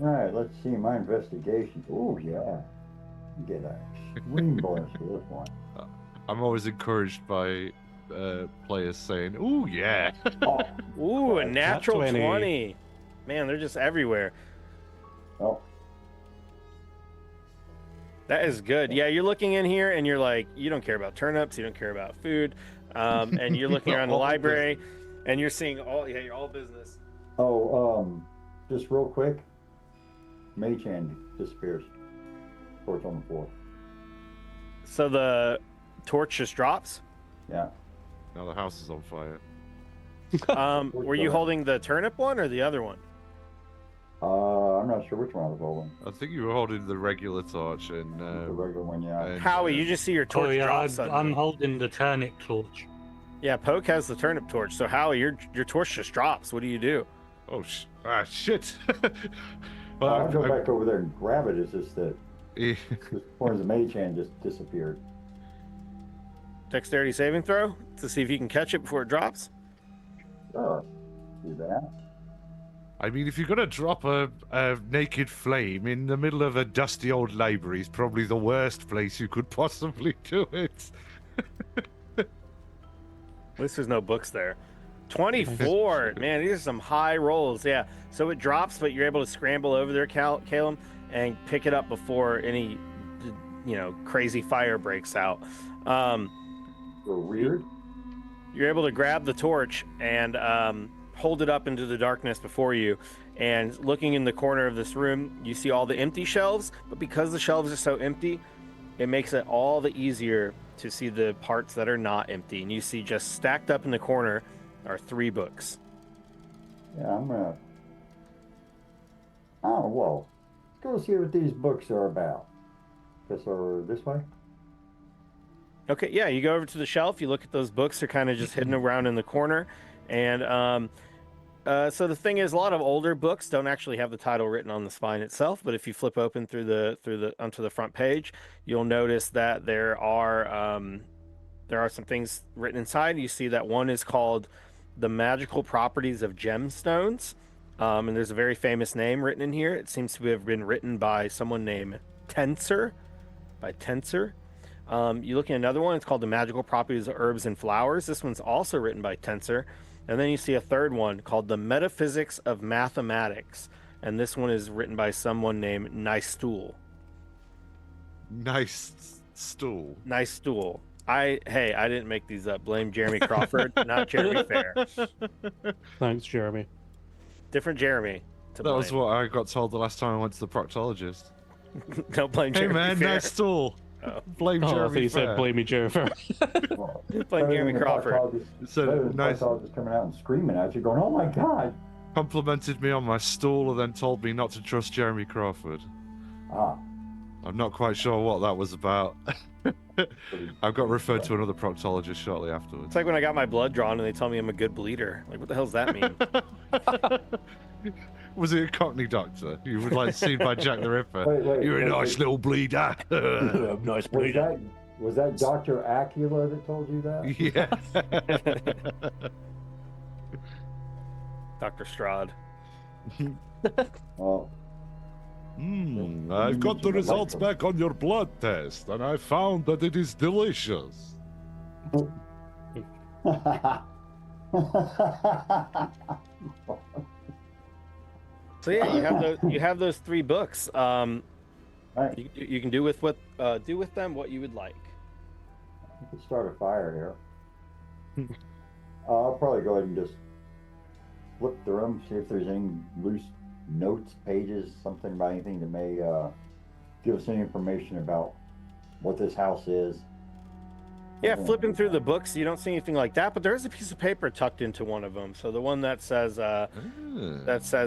All right, let's see my investigation. Oh, yeah. Get a swing bonus for this one. I'm always encouraged by players saying, "Ooh, yeah." Oh, Ooh, a Nat natural 20. 20. Man, they're just everywhere. oh, That is good. Yeah, you're looking in here and you're like, you don't care about turnips, you don't care about food, and you're looking around the All library, and you're seeing you're all business. just real quick. Mage hand disappears. Torch on the floor. So the torch just drops. Yeah. Now the house is on fire. Were you holding the turnip one or the other one? I'm not sure which one I was holding. I think you were holding the regular torch and The regular one, yeah. and, Howie, you just see your torch Oh yeah, drop suddenly. I'm holding the turnip torch. Yeah, Poke has the turnip torch. So Howie, your torch just drops. What do you do? oh shit. I'll go I- back over there and grab it. It's just that I- this point of the mage hand just disappeared. Dexterity saving throw to see if you can catch it before it drops. Sure. Do that. I mean, if you're gonna drop a naked flame in the middle of a dusty old library, it's probably the worst place you could possibly do it. At least there's no books there. 24. Man, these are some high rolls. Yeah. So it drops, but you're able to scramble over there, Caleb, and pick it up before any, crazy fire breaks out. We're weird. You're able to grab the torch and hold it up into the darkness before you. And looking in the corner of this room, you see all the empty shelves. But because the shelves are so empty, it makes it all the easier to see the parts that are not empty. And you see just stacked up in the corner are 3 books. Yeah, I'm gonna. Oh, well, let's go see what these books are about. Guess over this way. Okay, yeah, you go over to the shelf. You look at those books. They're kind of just hidden around in the corner. And so the thing is, a lot of older books don't actually have the title written on the spine itself. But if you flip open through the onto the front page, you'll notice that there are some things written inside. You see that one is called "The Magical Properties of Gemstones," and there's a very famous name written in here. It seems to have been written by someone named Tensor. You look at another one. It's called "The Magical Properties of Herbs and Flowers." This one's also written by Tensor. And then you see a third one called "The Metaphysics of Mathematics," and this one is written by someone named Nice Stool. Nice stool. Nice Stool. I didn't make these up. Blame Jeremy Crawford, not Jeremy Fair. Thanks, Jeremy. Different Jeremy. That was what I got told the last time I went to the proctologist. Don't blame Hey Jeremy man, Fair. nice stool. Oh. Blame Oh, I thought Jeremy you Fair. said blame me, Jeremy Fair. Well, Blame Jeremy the Crawford. proctologist- So better than the nice. proctologist coming out and screaming at you, going, "Oh my God!" Complimented me on my stool and then told me not to trust Jeremy Crawford. Ah, I'm not quite sure what that was about. pretty- I got referred to another proctologist shortly It's afterwards. like when I got my blood drawn and they tell me I'm a good bleeder. Like, what the hell does that mean? Was it a Cockney doctor? You were like seen by Jack the Ripper. Wait, You're a wait, nice wait. little bleeder. Nice Was that Dr. Acula that told you that? Yeah. Dr. Strahd. Oh, I've got the results back on your blood test, and I found that it is delicious. So yeah, you have those 3 books. Right. You can do with them what you would like. I could start a fire here. I'll probably go ahead and just flip through them, see if there's any loose notes, pages, something about anything that may give us any information about what this house is. Yeah, flipping through the books, you don't see anything like that, but there is a piece of paper tucked into one of them. So the one that says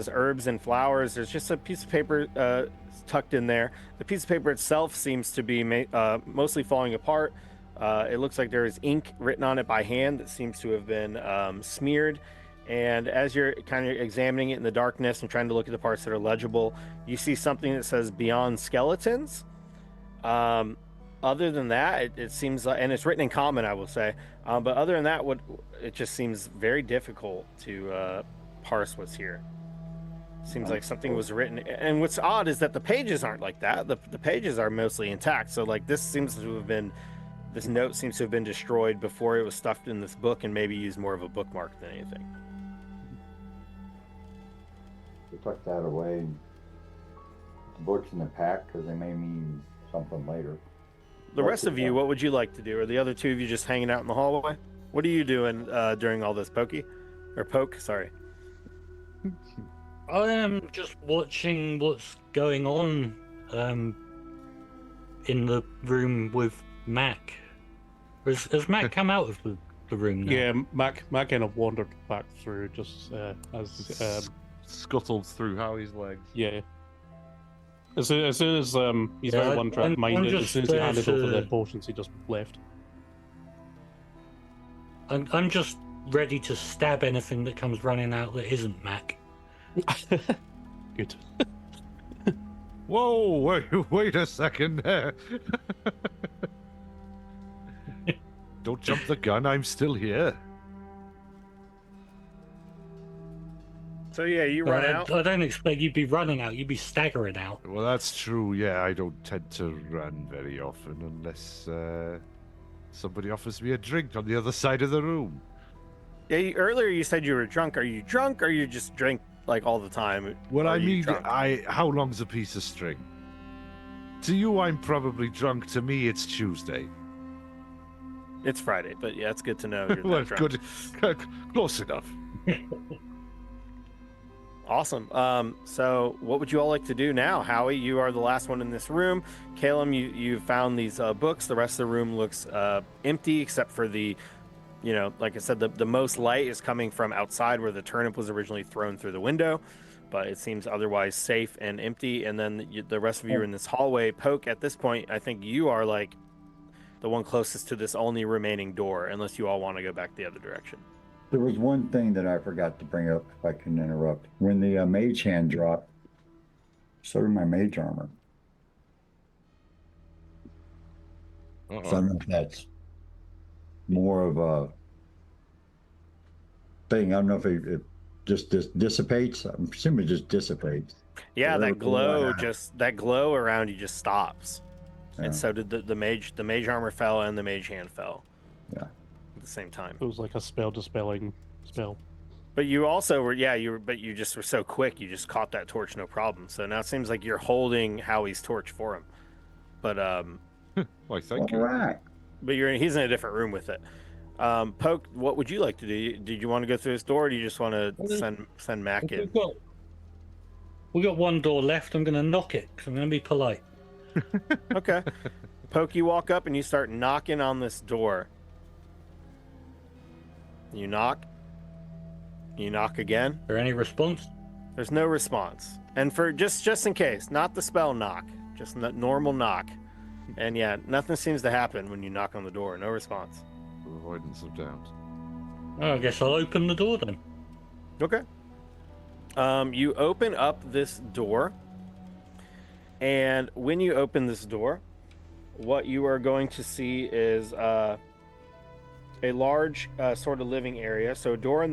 herbs and flowers, there's just a piece of paper tucked in there. The piece of paper itself seems to be mostly falling apart. It looks like there is ink written on it by hand that seems to have been smeared. And as you're kind of examining it in the darkness and trying to look at the parts that are legible, you see something that says "Beyond Skeletons." Other than that, it seems like, and it's written in common, I will say. But other than that, it just seems very difficult to parse what's here. Seems like something was written, and what's odd is that the pages aren't like that. The pages are mostly intact. So like this note seems to have been destroyed before it was stuffed in this book, and maybe used more of a bookmark than anything. To tuck that away, the books in the pack, because they may mean something later. The rest of you, what would you like to do? Are the other 2 of you just hanging out in the hallway? What are you doing during all this, Poke? Sorry. I am just watching what's going on in the room with Mac. Has Mac come out of the room now? Yeah, Mac kind of wandered back through just as Scuttled through Howie's legs. yeah. As soon as he's Yeah, very one track I'm minded, as just soon as he there handed over the to- potions, he just left. I'm just ready to stab anything that comes running out that isn't Mac. Good. Whoa, wait a second there. Don't jump the gun, I'm still here. So yeah, you run out. I don't expect you'd be running out. You'd be staggering out. Well, that's true. Yeah, I don't tend to run very often unless somebody offers me a drink on the other side of the room. Yeah, earlier you said you were drunk. Are you drunk, or you just drink like all the time? Well, Are I you mean, drunk? how long's a piece of string? To you, I'm probably drunk. To me, it's Tuesday. It's Friday, but yeah, it's good to know you're Well, not drunk. good, close enough. Awesome. So what would you all like to do now? Howie, you are the last one in this room. Caleb, you found these books. The rest of the room looks empty, except for the, like I said, the most light is coming from outside where the turnip was originally thrown through the window, but it seems otherwise safe and empty. And then the rest of you are in this hallway. Poke, at this point, I think you are like the one closest to this only remaining door, unless you all want to go back the other direction. There was one thing that I forgot to bring up, if I can interrupt. When the mage hand dropped, so did my mage armor. So I don't know if that's more of a thing. I don't know if it just dissipates. I'm assuming it just dissipates. Yeah, Whatever that glow around you just stops. Yeah. And so did the mage armor fell and the mage hand fell. Yeah. At the same time. It was like a spell dispelling spell. But you also were, but you just were so quick, you just caught that torch no problem. So now it seems like you're holding Howie's torch for him. But Why, thank All you. right. but he's in a different room with it. Poke, what would you like to do? Did you want to go through this door, or do you just want to send Mac in? We've got one door left. I'm going to knock it because I'm going to be polite. Okay. Poke, you walk up and you start knocking on this door. You knock. You knock again. Is there any response? There's no response. And for just in case, not the spell knock, just normal knock. And yeah, nothing seems to happen when you knock on the door. No response. Avoidance of doubt. Oh, I guess I'll open the door then. Okay. You open up this door, and when you open this door, what you are going to see is a large sort of living area. So a door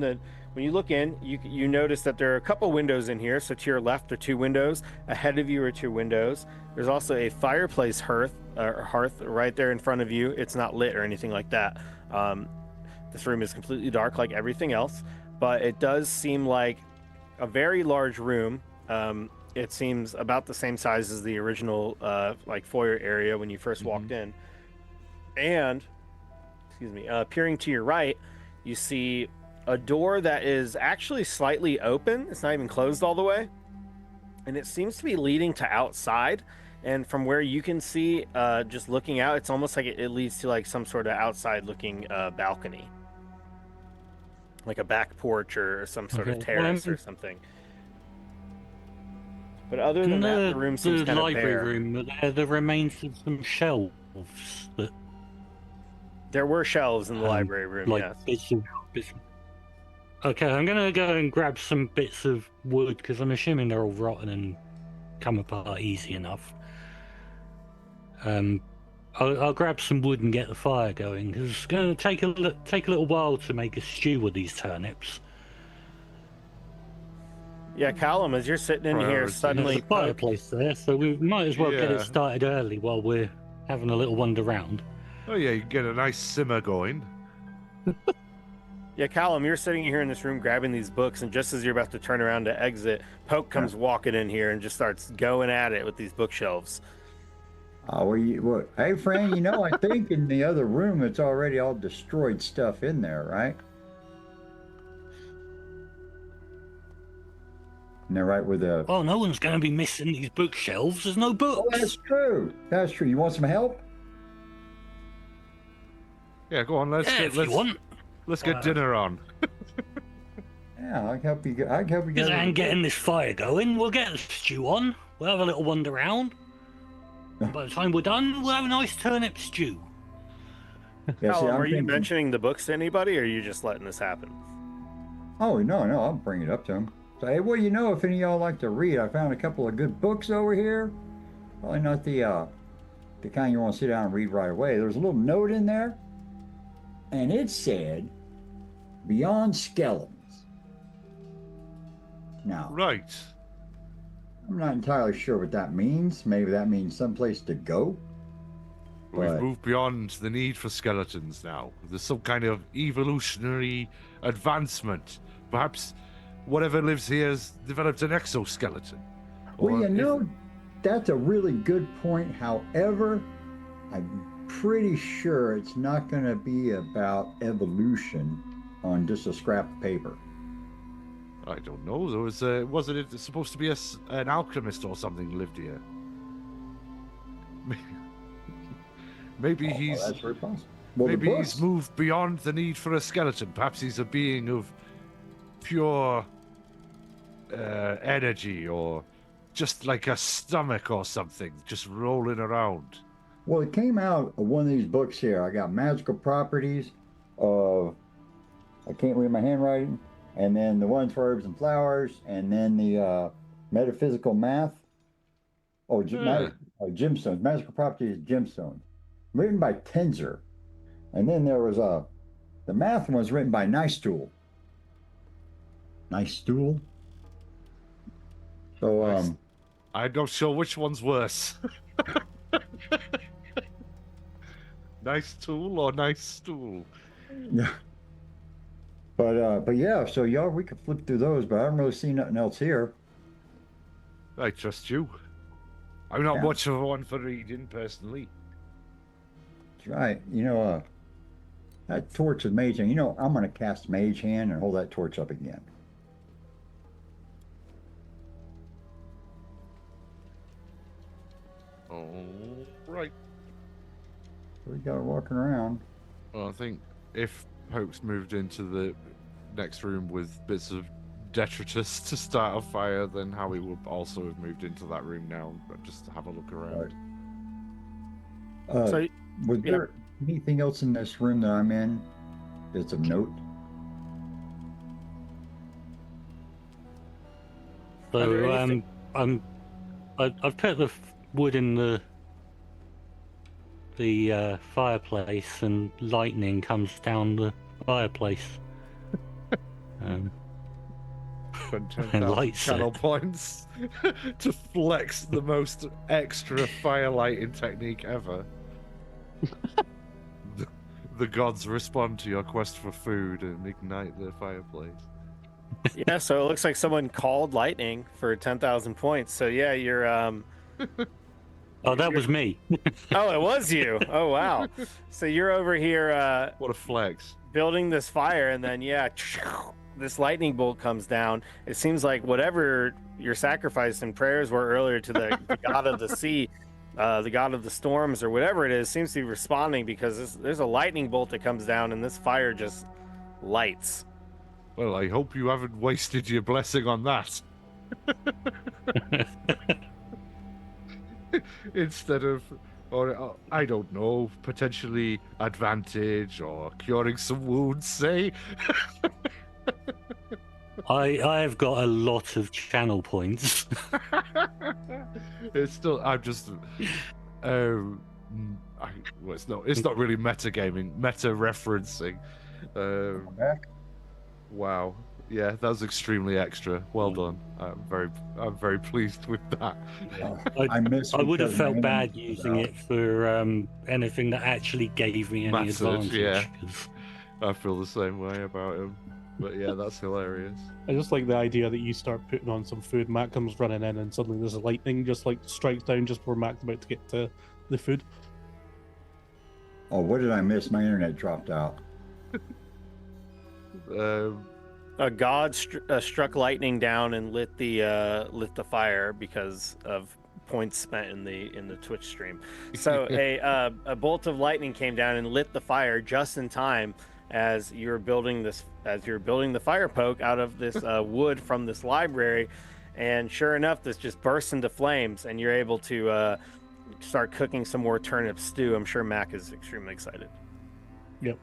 when you look in, you notice that there are a couple windows in here. So to your left are 2 windows. Ahead of you are 2 windows. There's also a fireplace hearth right there in front of you. It's not lit or anything like that. This room is completely dark like everything else, but it does seem like a very large room. It seems about the same size as the original like foyer area when you first walked in. And, peering to your right, you see a door that is actually slightly open. It's not even closed all the way. And it seems to be leading to outside. And from where you can see, just looking out, it's almost like it leads to like some sort of outside looking balcony. Like a back porch or some sort of terrace or something. But other than that, the room seems kind of library bare. room, the remains of some shelves that There were shelves in the library room, like yes. bits of... Okay, I'm gonna go and grab some bits of wood because I'm assuming they're all rotten and come apart easy enough. I'll grab some wood and get the fire going because it's going to take a little while to make a stew with these turnips. Yeah, Callum, as you're sitting in here, Priorities. suddenly There's a fireplace there, so we might as well get it Yeah. started early while we're having a little wander around. Oh yeah, you can get a nice simmer going. Yeah, Callum, you're sitting here in this room grabbing these books, and just as you're about to turn around to exit, Poke comes walking in here and just starts going at it with these bookshelves. Hey, friend, I think in the other room it's already all destroyed stuff in there, right? And they're right with the. Oh, no one's going to be missing these bookshelves. There's no books. Oh, that's true. That's true. You want some help? Yeah, go on. Let's get dinner on. Yeah, I can help you. I can help you Because get. I ain't getting this fire going. We'll get the stew on. We'll have a little wander around. By the time we're done, we'll have a nice turnip stew. Yeah, see, Callum, I'm are you thinking- mentioning the books to anybody, or are you just letting this happen? Oh no, I'll bring it up to him. So, hey, well, if any of y'all like to read, I found a couple of good books over here. Probably not the kind you want to sit down and read right away. There's a little note in there, and it said, "Beyond Skeletons." Now, Right. I'm not entirely sure what that means. Maybe that means someplace to go. We've But- moved beyond the need for skeletons now. There's some kind of evolutionary advancement. Perhaps whatever lives here has developed an exoskeleton. Well, Or you is know, it- that's a really good point. However, I'm pretty sure it's not going to be about evolution on just a scrap of paper. I don't know. There was, wasn't it supposed to be an alchemist or something lived here? Maybe Oh, he's that's very possible. Well, maybe the he's books, moved beyond the need for a skeleton. Perhaps he's a being of pure energy, or just like a stomach or something, just rolling around. well, it came out of one of these books here. I got magical properties of, I can't read my handwriting, and then the ones for herbs and flowers, and then the metaphysical math. Oh, gemstones. Magical properties, gemstones, written by Tenzer. And then there was the math one was written by Nice Tool. Nice Tool. So Nice. I'm not sure which one's worse. Nice tool or nice stool? yeah. But yeah, so y'all we could flip through those, but I don't really see nothing else here. I trust you. I'm not Yeah. much of a one for reading, personally. That's right. You know, that torch is mage hand. You know, I'm gonna cast mage hand and hold that torch up again. Oh, right. We got her walking around. Well, I think if Hope's moved into the next room with bits of detritus to start a fire, then Howie would also have moved into that room now, but just to have a look around. So Was yeah. there anything else in this room that I'm in that's of note? Under So anything? I've put the wood in the fireplace, and lightning comes down the fireplace. Spend And 10,000 lights channel it. points to flex the most extra fire lighting technique ever. The gods respond to your quest for food and ignite the fireplace. Yeah, so it looks like someone called lightning for 10,000 points. So yeah, you're Oh, that was me. oh, it was you. Oh wow. So you're over here What a flex. building this fire, and then yeah, this lightning bolt comes down. It seems like whatever your sacrifice and prayers were earlier to the god of the sea, the god of the storms, or whatever it is, seems to be responding, because there's a lightning bolt that comes down, and this fire just lights. Well, I hope you haven't wasted your blessing on that. Instead of, or I don't know, potentially advantage or curing some wounds, say. I've got a lot of channel points. It's still, I'm just, well, it's not really metagaming, meta referencing. Back? Wow, yeah, that was extremely extra. Well done. I'm very pleased with that. I missed. I would have because my felt bad internet was using out. it for anything that actually gave me any Massive, advantage. yeah. 'cause I feel the same way about him. But yeah, that's hilarious. I just like the idea that you start putting on some food, Matt comes running in, and suddenly there's a lightning just like strikes down just before Matt's about to get to the food. Oh, what did I miss? My internet dropped out. A god struck lightning down and lit the fire because of points spent in the Twitch stream. So a bolt of lightning came down and lit the fire just in time as you're building the fire poke out of this wood from this library, and sure enough, this just bursts into flames, and you're able to start cooking some more turnip stew. I'm sure Mac is extremely excited. Yep.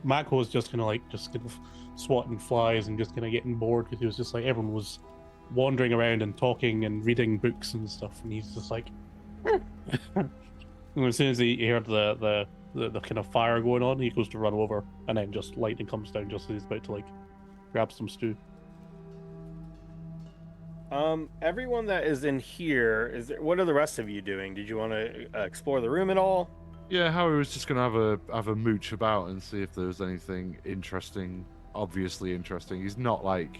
Mac was just kind of swatting flies and just kind of getting bored, because he was just like, everyone was wandering around and talking and reading books and stuff, and he's just like, and as soon as he heard the kind of fire going on, he goes to run over, and then just lightning comes down just as he's about to like grab some stew. Everyone that is in here, what are the rest of you doing? Did you want to explore the room at all? Yeah, Howie was just gonna have a mooch about and see if there was anything interesting, obviously interesting. He's not like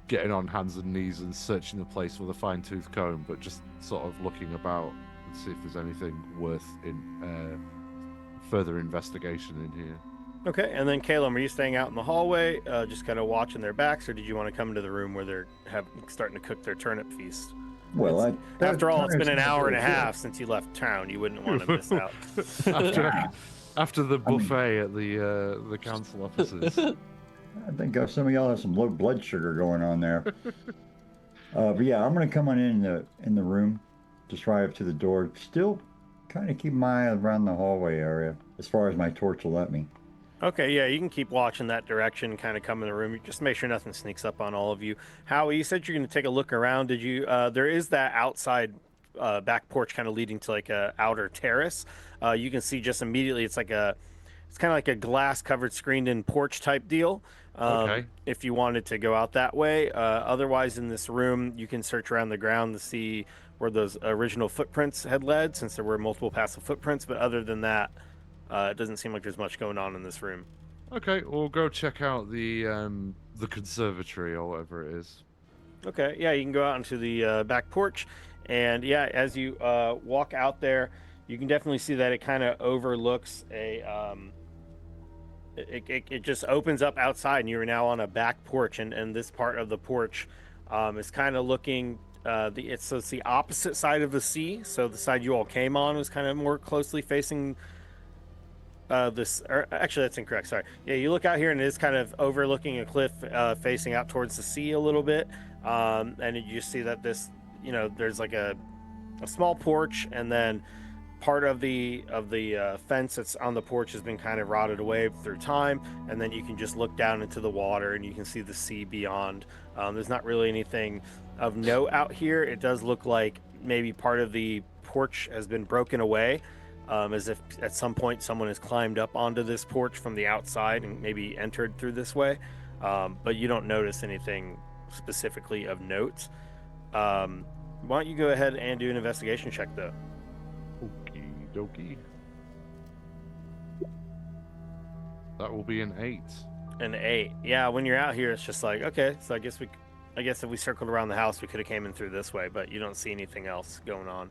getting on hands and knees and searching the place with a fine-tooth comb, but just sort of looking about and see if there's anything worth further investigation in here. Okay, and then Caleb, are you staying out in the hallway, just kind of watching their backs, or did you want to come into the room where they're starting to cook their turnip feast? Well, After all, it's been an hour and a really half since you left town. You wouldn't want to miss out. after the I mean- buffet at the council offices. I think some of y'all have some low blood sugar going on there. But yeah, I'm gonna come on in the room, just right up to the door. Still, kind of keep my eye around the hallway area as far as my torch will let me. Okay, yeah, you can keep watching that direction, kind of come in the room. Just make sure nothing sneaks up on all of you. Howie, you said you're going to take a look around. Did you? There is that outside back porch, kind of leading to like a outer terrace. You can see just immediately. It's kind of like a glass covered, screened in porch type deal. Okay. If you wanted to go out that way. Otherwise, in this room, you can search around the ground to see where those original footprints had led, since there were multiple passive footprints. But other than that, it doesn't seem like there's much going on in this room. Okay, we'll go check out the conservatory or whatever it is. Okay, yeah, you can go out into the back porch, and yeah, as you walk out there, you can definitely see that it kind of overlooks it just opens up outside, and you're now on a back porch, and this part of the porch is kind of looking. It's the opposite side of the sea, so the side you all came on was kind of more closely facing. Actually, that's incorrect. Sorry. Yeah, you look out here and it is kind of overlooking a cliff, facing out towards the sea a little bit. And you see that there's like a small porch, and then part of the fence that's on the porch has been kind of rotted away through time. And then you can just look down into the water and you can see the sea beyond. There's not really anything of note out here. It does look like maybe part of the porch has been broken away. As if at some point someone has climbed up onto this porch from the outside and maybe entered through this way. But you don't notice anything specifically of note. Why don't you go ahead and do an investigation check, though? Okie dokie. That will be an 8. An 8. Yeah, when you're out here, it's just like, okay, so I guess if we circled around the house, we could have came in through this way, but you don't see anything else going on.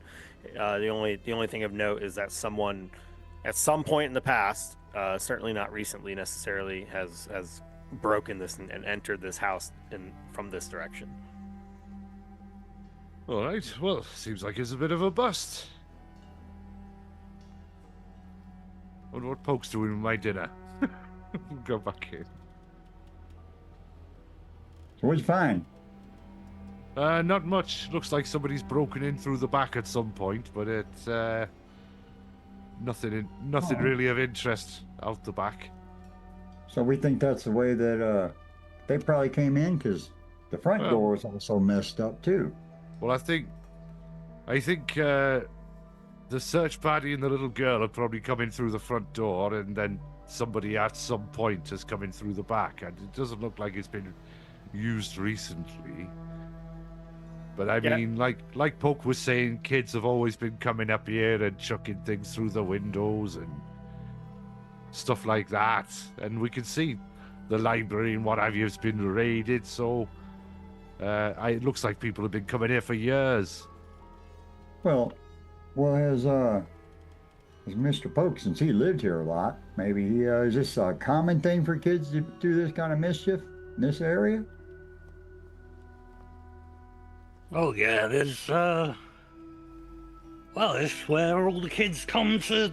The only thing of note is that someone, at some point in the past, certainly not recently necessarily, has broken this and entered this house from this direction. All right. Well, seems like it's a bit of a bust. Wonder what Poke's doing with my dinner. Go back in. So what'd you find? Not much. Looks like somebody's broken in through the back at some point, but it's nothing really of interest out the back. So we think that's the way that they probably came in, because the front door was also messed up too. Well, I think the search party and the little girl have probably come in through the front door, and then somebody at some point has come in through the back, and it doesn't look like it's been used recently. But I mean, like Poke was saying, kids have always been coming up here and chucking things through the windows and stuff like that. And we can see the library and what have you has been raided, so it looks like people have been coming here for years. Well, has Mr. Poke, since he lived here a lot, maybe is this a common thing for kids to do this kind of mischief in this area? Oh yeah, there's well, it's where all the kids come to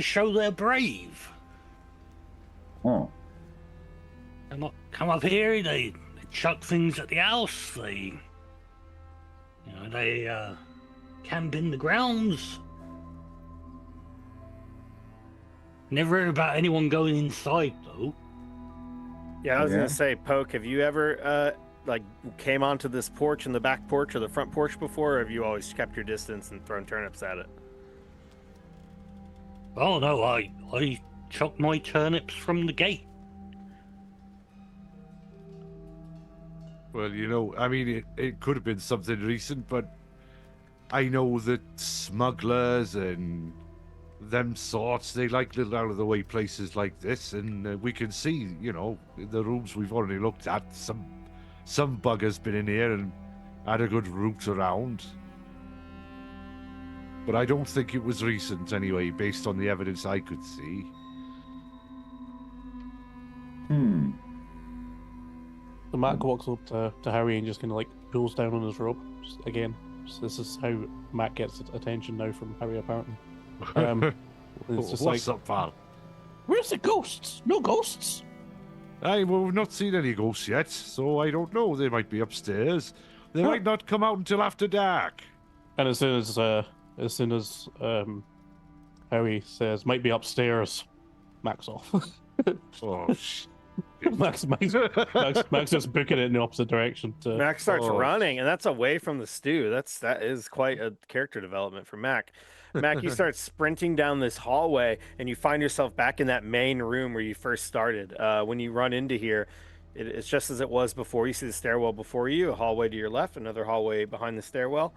show they're brave. Oh, Come up here, they chuck things at the house, they camp in the grounds. Never heard about anyone going inside though. Yeah, I was Yeah. gonna say, Poke, have you ever came onto this porch in the back porch or the front porch before, or have you always kept your distance and thrown turnips at it? Oh no, I chucked my turnips from the gate. Well, I mean, it could have been something recent, but I know that smugglers and them sorts, they like little out-of-the-way places like this, and we can see, the rooms we've already looked at, some bugger's been in here and had a good route around. But I don't think it was recent anyway, based on the evidence I could see. So Mac walks up to Harry and just kind of like pulls down on his rope. Again, this is how Mac gets attention now from Harry, apparently. It's just What's like, up, pal? where's the ghosts? No ghosts. We've not seen any ghosts yet, so I don't know. They might be upstairs. They might not come out until after dark. And as soon as Harry says might be upstairs, Mac's off. Oh, Max just booking it in the opposite direction. Mac starts Oh. running, and that's away from the stew. That is quite a character development for Mac. Mac, you start sprinting down this hallway, and you find yourself back in that main room where you first started. When you run into here, it's just as it was before. You see the stairwell before you, a hallway to your left, another hallway behind the stairwell,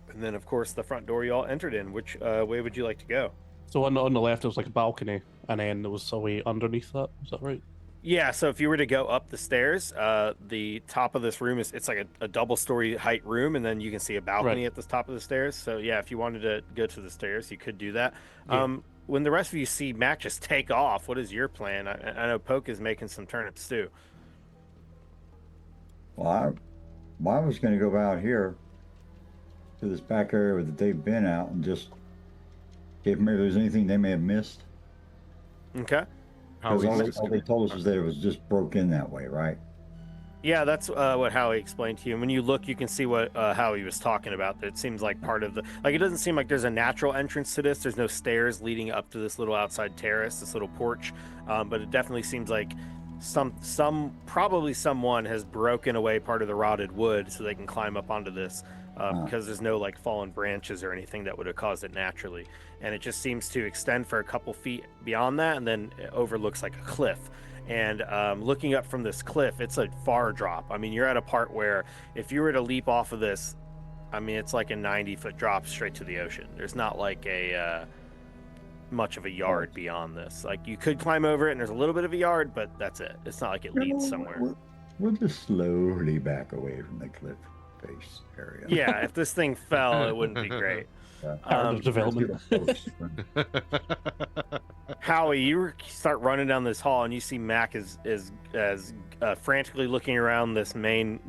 and then, of course, the front door you all entered in. Which way would you like to go? So on the left, it was like a balcony, and then there was a way underneath that. Is that right? Yeah, so if you were to go up the stairs, the top of this room it's like a double-story height room, and then you can see a balcony Right. at the top of the stairs. So yeah, if you wanted to go to the stairs, you could do that. Yeah. When the rest of you see Mac just take off, what is your plan? I know Poke is making some turnip stew. Well, I was going to go out here to this back area that they've been out and just see if maybe there's anything they may have missed. Okay. Because all Howie's they told us is that it was just broke in that way, right? Yeah, that's what Howie explained to you. And when you look, you can see what Howie was talking about. It seems like part of it doesn't seem like there's a natural entrance to this. There's no stairs leading up to this little outside terrace, this little porch. But it definitely seems like probably someone has broken away part of the rotted wood so they can climb up onto this. Because there's no like fallen branches or anything that would have caused it naturally. And it just seems to extend for a couple feet beyond that, and then it overlooks like a cliff. And looking up from this cliff, it's a far drop. I mean, you're at a part where if you were to leap off of this, I mean, it's like a 90-foot drop straight to the ocean. There's not like a much of a yard beyond this. Like you could climb over it, and there's a little bit of a yard, but that's it. It's not like it leads somewhere. We'll just slowly back away from the cliff face area. Yeah, if this thing fell, it wouldn't be great. Development. Howie, you start running down this hall, and you see Mac is frantically looking around this main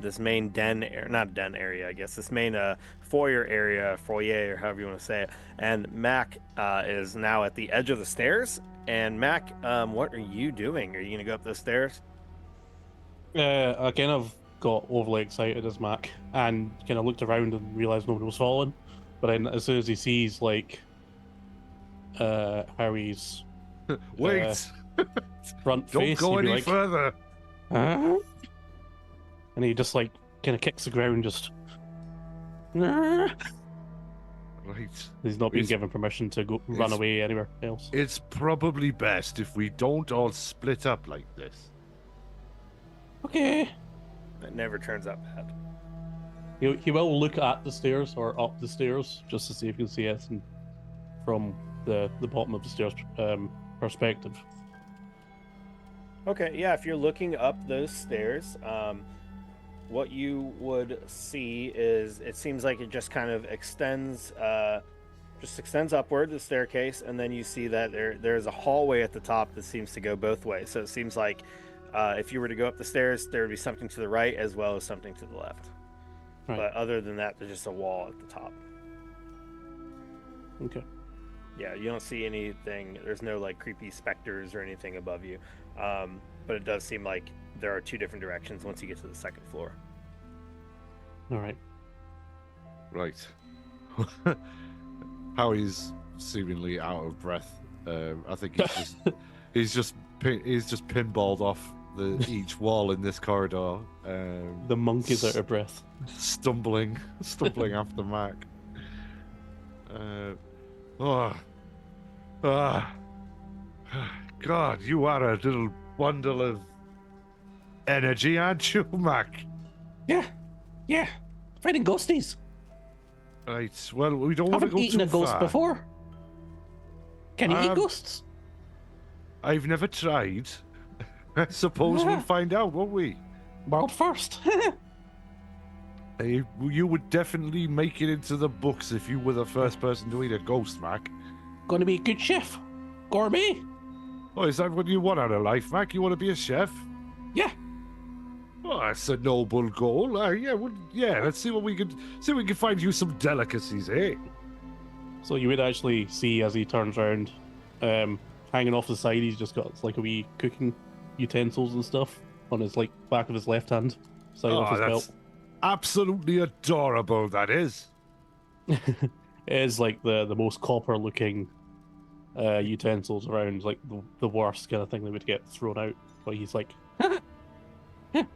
den, not den area, I guess, this main foyer, or however you want to say it. And Mac is now at the edge of the stairs. And Mac, what are you doing? Are you gonna go up the stairs? I kind of got overly excited as Mac and kind of looked around and realized nobody was following. But then as soon as he sees like Harry's Wait! front Don't face, go he'd be any like, further! "Huh?" And he just like kind of kicks the ground, just. "Nah." Right. He's not been It's- given permission to go run it's- away anywhere else. It's probably best if we don't all split up like this. Okay. It never turns out bad. He will look at the stairs or up the stairs just to see if he can see it from the bottom of the stairs perspective. Okay, yeah, if you're looking up those stairs, what you would see is it seems like it just kind of extends upward, the staircase, and then you see that there's a hallway at the top that seems to go both ways. So it seems like if you were to go up the stairs, there would be something to the right as well as something to the left. Right. But other than that, there's just a wall at the top. Okay. Yeah, you don't see anything. There's no like creepy specters or anything above you. But it does seem like there are two different directions once you get to the second floor. All right. Right. Howie's seemingly out of breath. I think he's just pinballed off each wall in this corridor. The monk is out of breath. Stumbling after Mac. God, you are a little bundle of energy, aren't you, Mac? Yeah. Fighting ghosties. Right. Well, we don't want to Haven't go eaten too a ghost far. before. Can you eat ghosts? I've never tried. I suppose we'll find out, won't we? World first. You would definitely make it into the books if you were the first person to eat a ghost, Mac. Gonna be a good chef. Gourmet. Oh, is that what you want out of life, Mac? You want to be a chef? Yeah. Oh, that's a noble goal. Let's see what we can find you some delicacies, eh? So you would actually see as he turns around, hanging off the side, he's just got like a wee cooking utensils and stuff on his like back of his left hand side off his that's belt. absolutely adorable, that is. It is like the most copper looking utensils around, like the worst kind of thing that would get thrown out. But he's like, and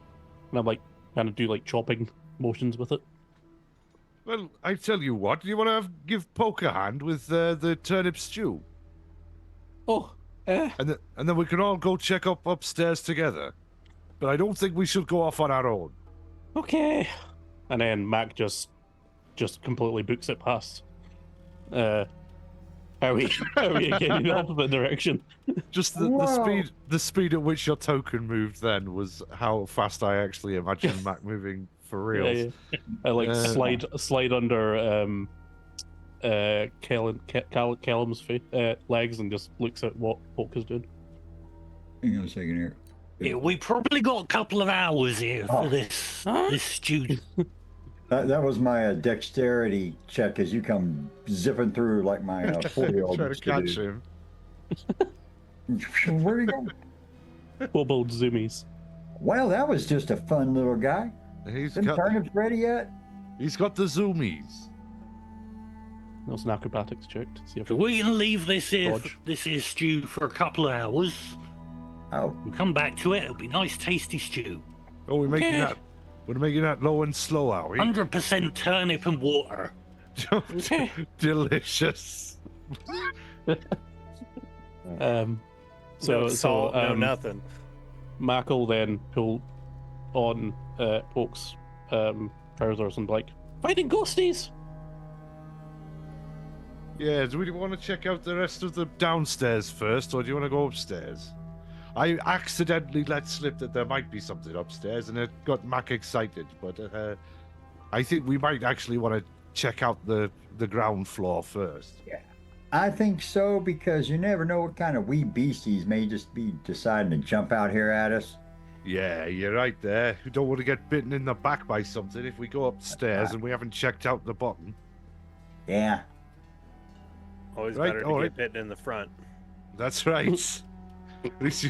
I'm like, kind of do like chopping motions with it. Well, I tell you what, do you want to give Poke a hand with the turnip stew? Oh, And then we can all go check up upstairs together. But I don't think we should go off on our own. okay. And then Mac just completely books it past. How we again in the opposite direction. Just Whoa. the speed at which your token moved then was how fast I actually imagined Mac moving for real. Yeah. I like slide under Callum's legs and just looks at what Polk is doing. Hang on a second here. Yeah, we probably got a couple of hours here for this stew. That was my dexterity check as you come zipping through like my 4-year-old. Trying to catch him. Where'd he go? Kobold zoomies. Well, that was just a fun little guy. He's Them turnips ready yet? got the zoomies. That's an acrobatics check to see if So we can leave this here, Dodge. stew for a couple of hours. Oh, We'll come back to it. It'll be nice, tasty stew. Oh, we're making Okay. that low and slow, are we? 100% turnip and water. Okay. Delicious. So No salt, no nothing. Mac will then pull on Polk's trousers and be like, fighting ghosties. Yeah, do we want to check out the rest of the downstairs first, or do you want to go upstairs? I accidentally let slip that there might be something upstairs, and it got Mac excited, but I think we might actually want to check out the ground floor first. I think so, because you never know what kind of wee beasties may just be deciding to jump out here at us. Yeah, you're right there. We don't want to get bitten in the back by something if we go upstairs and we haven't checked out the bottom. Yeah. Always Right, better to all get right. bitten in the front. That's right. At least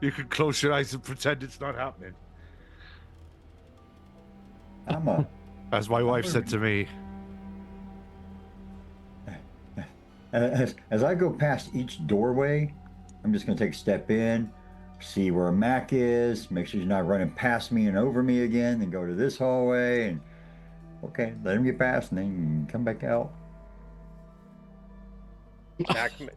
you can close your eyes and pretend it's not happening. As my wife said to me. As I go past each doorway, I'm just going to take a step in, see where Mac is, make sure he's not running past me and over me again, then go to this hallway and okay, let him get past and then come back out.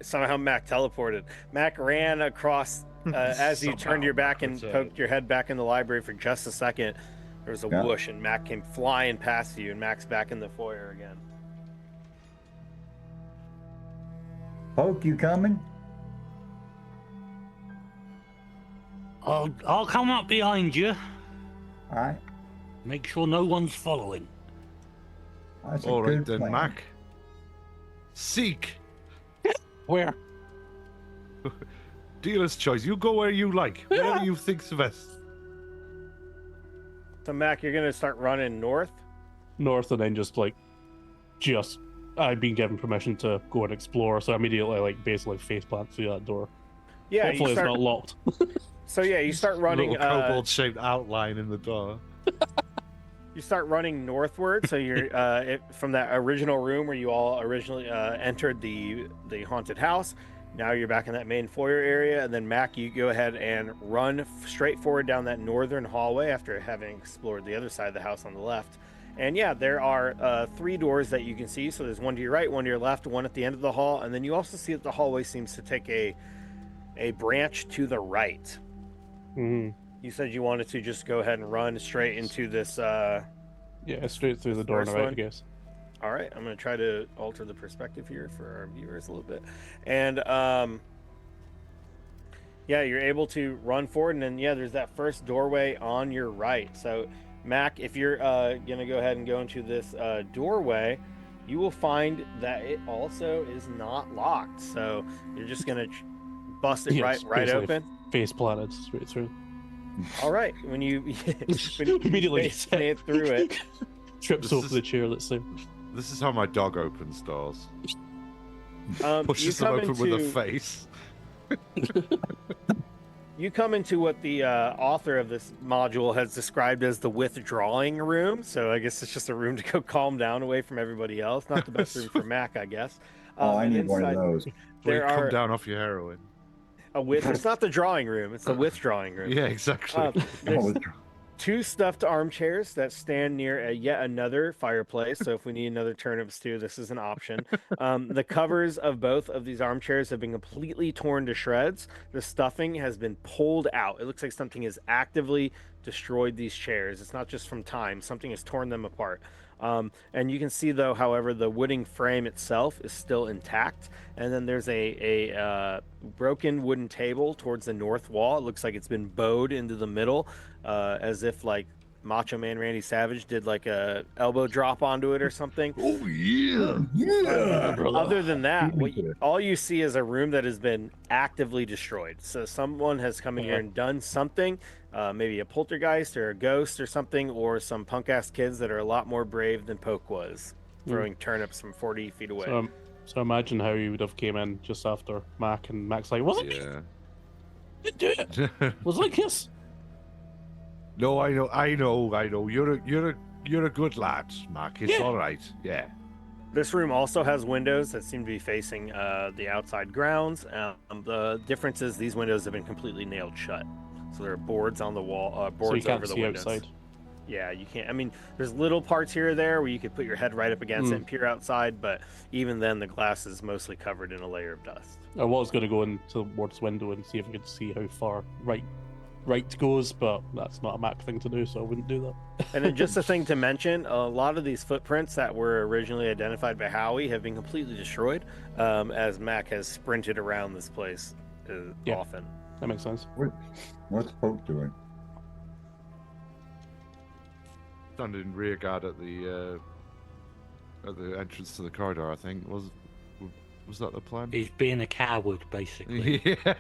Somehow Mac teleported. Mac ran across as you turned your back and poked your head back in the library for just a second. There was a whoosh and Mac came flying past you and Mac's back in the foyer again. Poke, you coming? I'll come up behind you. All right. Make sure no one's following. That's a All right good then, plan. Mac. Seek. Where? Dealer's choice. You go where you like. Whatever you think's best. So Mac, you're gonna start running north? North, and then I've been given permission to go and explore, so I immediately basically face plant through that door. Yeah, Hopefully it's not locked. So yeah, you start running. Little kobold-shaped outline in the door. You start running northward, so you're from that original room where you all originally entered the haunted house. Now you're back in that main foyer area, and then Mac, you go ahead and run straight forward down that northern hallway after having explored the other side of the house on the left. And yeah, there are 3 doors that you can see. So there's one to your right, one to your left, one at the end of the hall, and then you also see that the hallway seems to take a branch to the right. Mhm. You said you wanted to just go ahead and run straight into this. Yeah, straight through the door on the First right, one? I guess. All right, I'm going to try to alter the perspective here for our viewers a little bit. And yeah, you're able to run forward, and then, yeah, there's that first doorway on your right. So, Mac, if you're going to go ahead and go into this doorway, you will find that it also is not locked. So, you're just going to bust it Yeah, it's right basically open. Face planted straight through. All right, when you Immediately face plant through it, trips This over is- the chair, let's say. This is how my dog opens doors. you Pushes them come open with a into face. you come into what the author of this module has described as the withdrawing room. So I guess it's just a room to go calm down away from everybody else. Not the best room for Mac, I guess. Oh, I and need one of inside those. Where you there come are down off your heroin. it's not the drawing room; it's the withdrawing room. Yeah, exactly. There's Oh, two stuffed armchairs that stand near yet another fireplace. So if we need another turnip stew, this is an option. The covers of both of these armchairs have been completely torn to shreds. The stuffing has been pulled out. It looks like something has actively destroyed these chairs. It's not just from time. Something has torn them apart. And you can see, though, however, the wooden frame itself is still intact. And then there's a broken wooden table towards the north wall. It looks like it's been bowed into the middle, as if like Macho Man Randy Savage did like a elbow drop onto it or something. Oh yeah. yeah. Other than that, Beat me to it. all you see is a room that has been actively destroyed. So someone has come in here and done something, maybe a poltergeist or a ghost or something, or some punk ass kids that are a lot more brave than Poke was, throwing turnips from 40 feet away. So imagine how you would have came in just after Mac, and Mac's like, was it me? Yeah. Didn't do it. Was it like this? No, I know. You're a good lad, Mark. It's Yeah. all right. Yeah. This room also has windows that seem to be facing the outside grounds. The difference is these windows have been completely nailed shut. So there are boards on the wall, So you boards can't over the see windows. outside. Yeah, you can't. I mean, there's little parts here or there where you could put your head right up against it Mm. and peer outside, but even then, the glass is mostly covered in a layer of dust. I was going to go in towards the window and see if I could see how far right goes, but that's not a Mac thing to do, so I wouldn't do that. And then just a thing to mention, a lot of these footprints that were originally identified by Howie have been completely destroyed, as Mac has sprinted around this place Yeah. often. That makes sense. What's Poke doing? Standing rear guard at the entrance to the corridor, I think. Was that the plan? He's being a coward, basically. Yeah.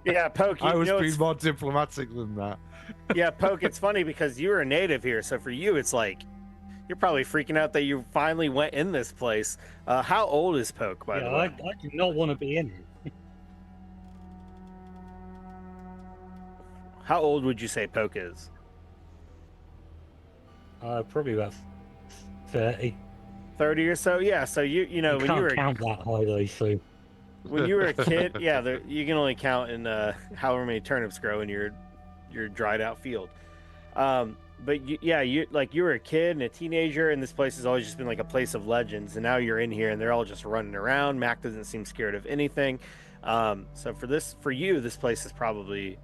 Yeah, Poke, I was being it's, more diplomatic than that. yeah, Poke, it's funny because you were a native here, so for you, it's like, you're probably freaking out that you finally went in this place. How old is Poke, by the Yeah, way? I do not want to be in it. How old would you say Poke is? Probably about 30. 30 or so? Yeah, so you know, You when can't you were count that high though, so when you were a kid, yeah, you can only count in however many turnips grow in your dried out field. But you were a kid and a teenager, and this place has always just been like a place of legends. And now you're in here, and they're all just running around. Mac doesn't seem scared of anything. So for you, this place is probably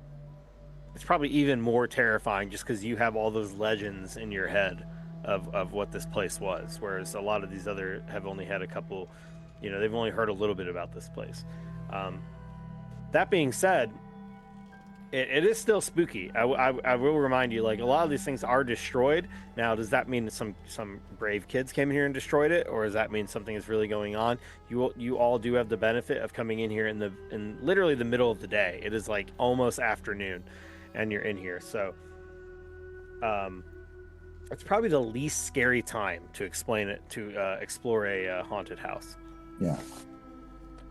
even more terrifying, just because you have all those legends in your head of what this place was, whereas a lot of these other have only had a couple. They've only heard a little bit about this place. That being said, it is still spooky. I will remind you, like, a lot of these things are destroyed. Now, does that mean some brave kids came here and destroyed it, or does that mean something is really going on? You all do have the benefit of coming in here in literally the middle of the day. It is like almost afternoon, and you're in here. So, it's probably the least scary time to explore a haunted house. Yeah.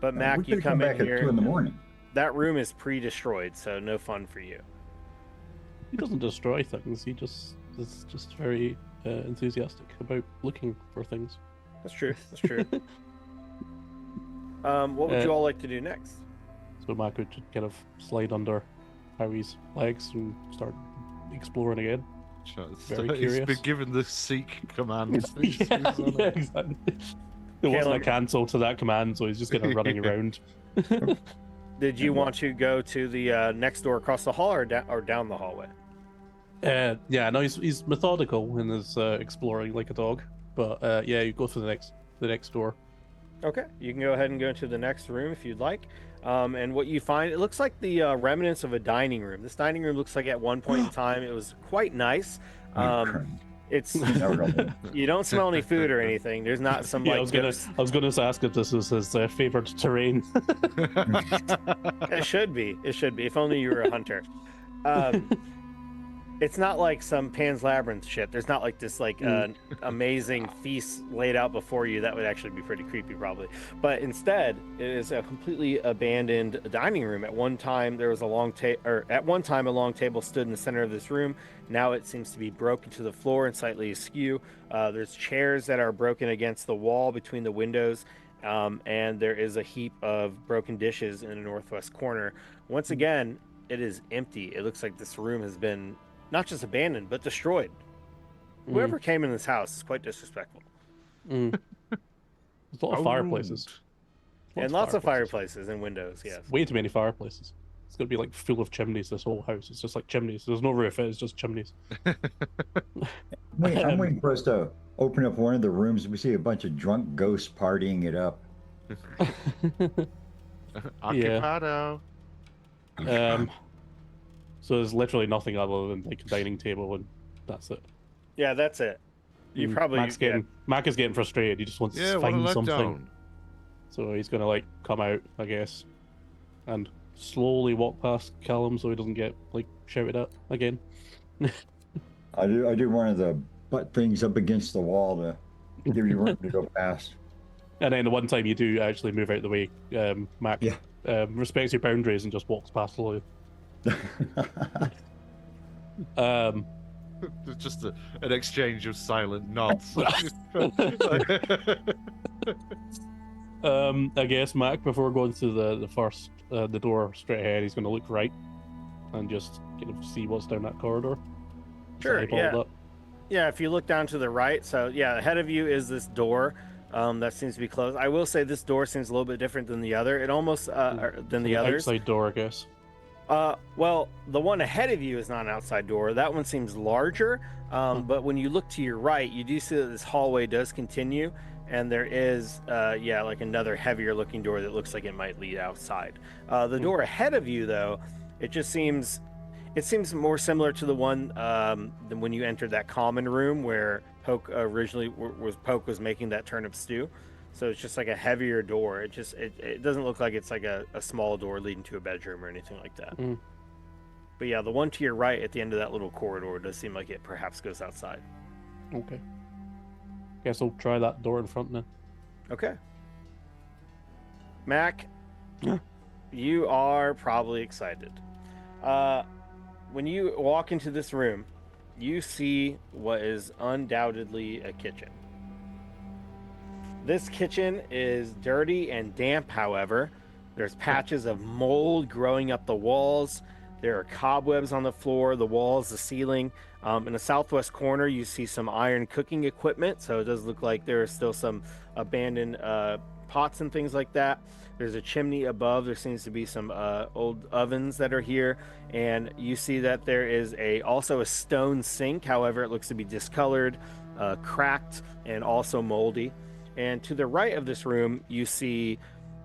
But we Mac, you could come in back at here. 2 in the morning. That room is pre-destroyed, so no fun for you. He doesn't destroy things. He is just very enthusiastic about looking for things. That's true. That's true. What would you all like to do next? So Mac would just kind of slide under Harry's legs and start exploring again. Very He's curious. been given the seek command. yeah, exactly. There wasn't a cancel to that command, so he's just kind of running around. Did you want to go to the next door across the hall or down the hallway? Yeah, no, he's methodical in his exploring like a dog. But yeah, you go to the next door. Okay, you can go ahead and go into the next room if you'd like. And what you find, it looks like the remnants of a dining room. This dining room looks like at one point in time it was quite nice. It's Never gonna you don't smell any food or anything. There's not some Yeah, like I was gonna ask if this was his favorite terrain. It should be. It should be. If only you were a hunter. It's not like some Pan's Labyrinth shit. There's not like this like amazing feast laid out before you. That would actually be pretty creepy, probably. But instead, it is a completely abandoned dining room. At one time, there was a long at one time a long table stood in the center of this room. Now it seems to be broken to the floor and slightly askew. There's chairs that are broken against the wall between the windows. And there is a heap of broken dishes in the northwest corner. Once again, it is empty. It looks like this room has been not just abandoned, but destroyed. Whoever came in this house is quite disrespectful. There's a lot of fireplaces. And lots of fireplaces and windows, yes. Way too many fireplaces. It's gonna be like full of chimneys, this whole house. It's just like chimneys. There's no roof, it's just chimneys. I'm waiting for us to open up one of the rooms. We see a bunch of drunk ghosts partying it up. Occupado. So there's literally nothing other than like a dining table, and that's it. Yeah, that's it. You probably Mac is getting frustrated. He just wants to what a find something. letdown. So he's gonna like come out, I guess, and slowly walk past Callum so he doesn't get like shouted at again. I do one of the butt things up against the wall to give you room to go past. And then the one time you do actually move out the way, Mac respects your boundaries and just walks past slowly. Just an exchange of silent nods. I guess Mac, before going to the door straight ahead, he's going to look right and just kind of see what's down that corridor. Sure, yeah, if you look down to the right, so yeah, ahead of you is this door that seems to be closed. I will say this door seems a little bit different than the other. It almost than the others. Outside door, I guess. Well, the one ahead of you is not an outside door. That one seems larger, but when you look to your right, you do see that this hallway does continue, and there is, like another heavier looking door that looks like it might lead outside. The door ahead of you, though, it seems more similar to the one than when you entered that common room where Poke originally was making that turnip stew. So it's just like a heavier door. It doesn't look like it's like a small door leading to a bedroom or anything like that. But yeah, the one to your right at the end of that little corridor does seem like it perhaps goes outside. Okay. Guess I'll try that door in front now. Okay. Mac, you are probably excited. When you walk into this room, you see what is undoubtedly a kitchen. This kitchen is dirty and damp, however. There's patches of mold growing up the walls. There are cobwebs on the floor, the walls, the ceiling. In the southwest corner, you see some iron cooking equipment, so it does look like there are still some abandoned pots and things like that. There's a chimney above. There seems to be some old ovens that are here, and you see that there is also a stone sink. However, it looks to be discolored, cracked, and also moldy. And to the right of this room, you see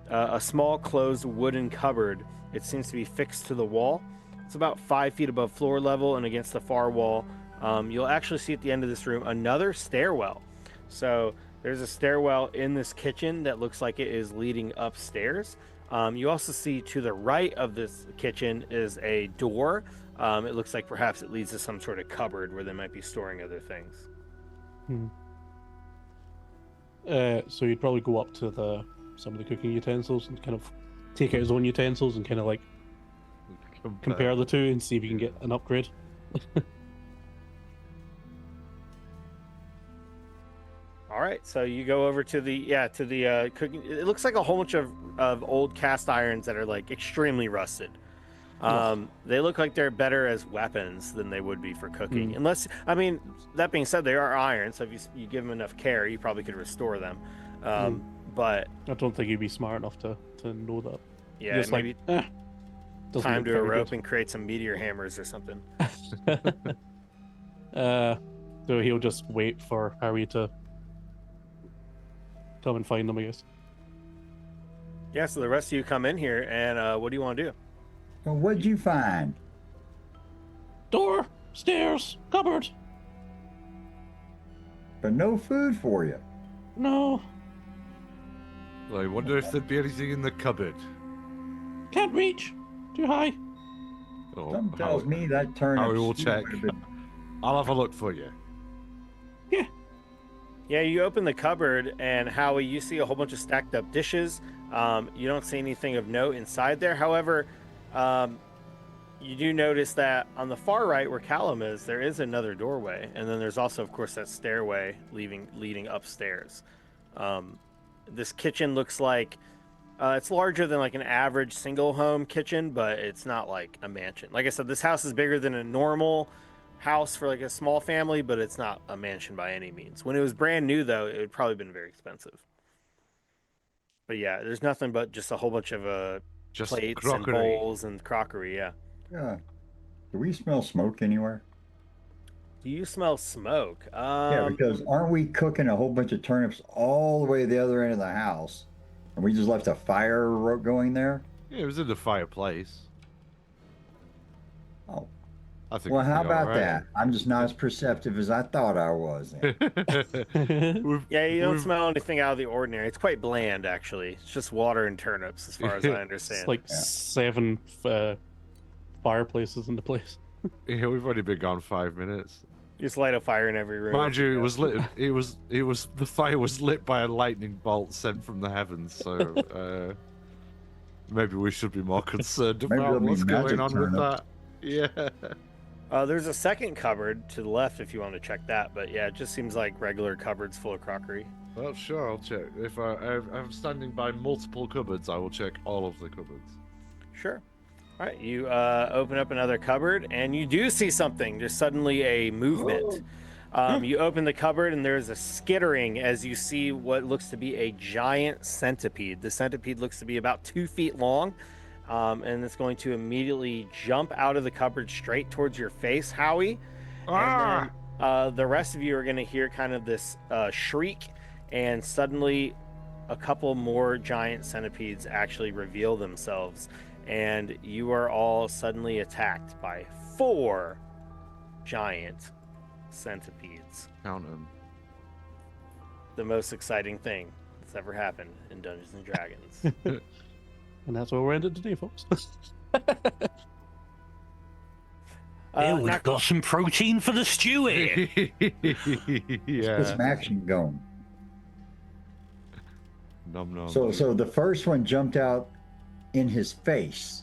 a small closed wooden cupboard. It seems to be fixed to the wall. It's about 5 feet above floor level and against the far wall. You'll actually see at the end of this room another stairwell. So there's a stairwell in this kitchen that looks like it is leading upstairs. You also see to the right of this kitchen is a door. It looks like perhaps it leads to some sort of cupboard where they might be storing other things. So you'd probably go up to some of the cooking utensils and kind of take out his own utensils and kind of like compare the two and see if you can get an upgrade. All right, so you go over to the cooking. It looks like a whole bunch of old cast irons that are like extremely rusted. They look like they're better as weapons than they would be for cooking. Unless, I mean, that being said, they are iron, so if you give them enough care, you probably could restore them. But I don't think you'd be smart enough to know that. Yeah, just maybe like, time to a rope and create some meteor hammers or something. So he'll just wait for Harry to come and find them, I guess. Yeah, so the rest of you come in here, and what do you want to do? So what'd you find? Door, stairs, cupboard. But no food for you. No, I wonder if there'd be anything in the cupboard. can't reach. Too high. Oh, Something tells me that turnip Harry will stew check. would've been- I'll have a look for you. Yeah, you open the cupboard, and Howie, you see a whole bunch of stacked up dishes. You don't see anything of note inside there. However, you do notice that on the far right where Callum is, there is another doorway. And then there's also, of course, that stairway leading upstairs. This kitchen looks like it's larger than like an average single home kitchen, but it's not like a mansion. Like I said, this house is bigger than a normal house for like a small family, but it's not a mansion by any means. When it was brand new, though, it would probably been very expensive. But yeah, there's nothing but just a whole bunch of Just plates crockery. and bowls and crockery. Yeah. Yeah. Do we smell smoke anywhere? Do you smell smoke? Yeah, because aren't we cooking a whole bunch of turnips all the way to the other end of the house? And we just left a fire going there? Yeah, it was in the fireplace. Oh. I think. Well, it'd how be about all that? I'm just not as perceptive as I thought I was. then. right. Yeah, you don't smell anything out of the ordinary. It's quite bland, actually. It's just water and turnips, as far as I understand. It's like Yeah. 7 fireplaces in the place. Yeah, we've only been gone 5 minutes. You just light a fire in every room. Mind you, it was lit. It was the fire was lit by a lightning bolt sent from the heavens. So maybe we should be more concerned Maybe about there'll be what's going magic on with turnips. that. Yeah. There's a second cupboard to the left if you want to check that, but yeah, it just seems like regular cupboards full of crockery. Well, sure, I'll check. If I'm standing by multiple cupboards, I will check all of the cupboards. Sure. All right, you open up another cupboard, and you do see something. There's suddenly a movement. You open the cupboard, and there's a skittering as you see what looks to be a giant centipede. The centipede looks to be about 2 feet long, and it's going to immediately jump out of the cupboard straight towards your face, Howie. Ah! And then the rest of you are going to hear kind of this shriek, and suddenly a couple more giant centipedes actually reveal themselves. And you are all suddenly attacked by 4 giant centipedes. Count them. The most exciting thing that's ever happened in Dungeons and Dragons. And that's where we're ended today, folks. We've not- got some protein for the stew here. Get Yeah. some action going. Nom nom. So the first one jumped out in his face,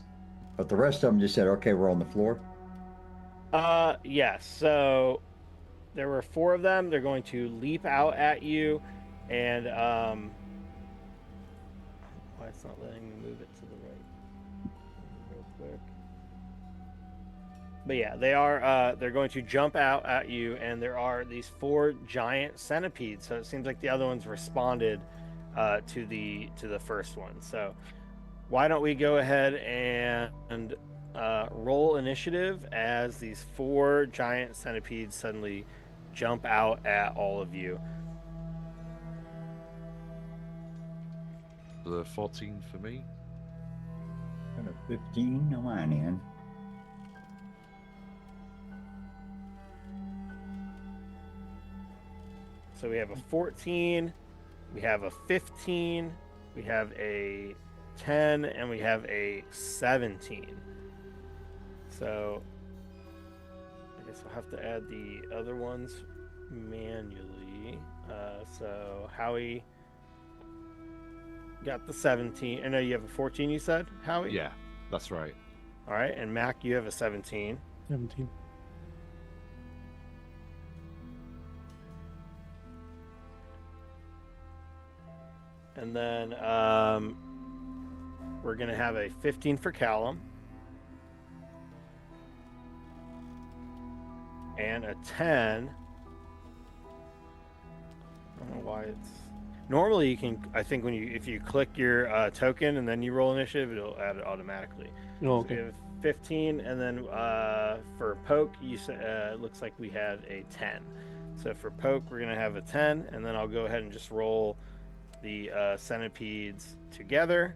but the rest of them just said, "Okay, we're on the floor." Yes. So there were 4 of them. They're going to leap out at you, and why it's not letting me move it to the right? Real quick. But yeah, they are. They're going to jump out at you, and there are these 4 giant centipedes. So it seems like the other ones responded to the first one. So why don't we go ahead and roll initiative as these 4 giant centipedes suddenly jump out at all of you. The 14 for me. Got a 15 on mine end. So we have a 14, we have a 15, we have a 10, and we have a 17. So I guess I'll have to add the other ones manually. So Howie got the 17. I know you have a 14, you said, Howie? Yeah, that's right. All right, and Mac, you have a 17. 17. And then we're going to have a 15 for Callum. And a 10. I don't know why it's... Normally you can, I think if you click your token and then you roll initiative, it'll add it automatically. Oh, So we okay. have 15, and then for poke, it looks like we had a 10. So for poke, we're gonna have a 10, and then I'll go ahead and just roll the centipedes together.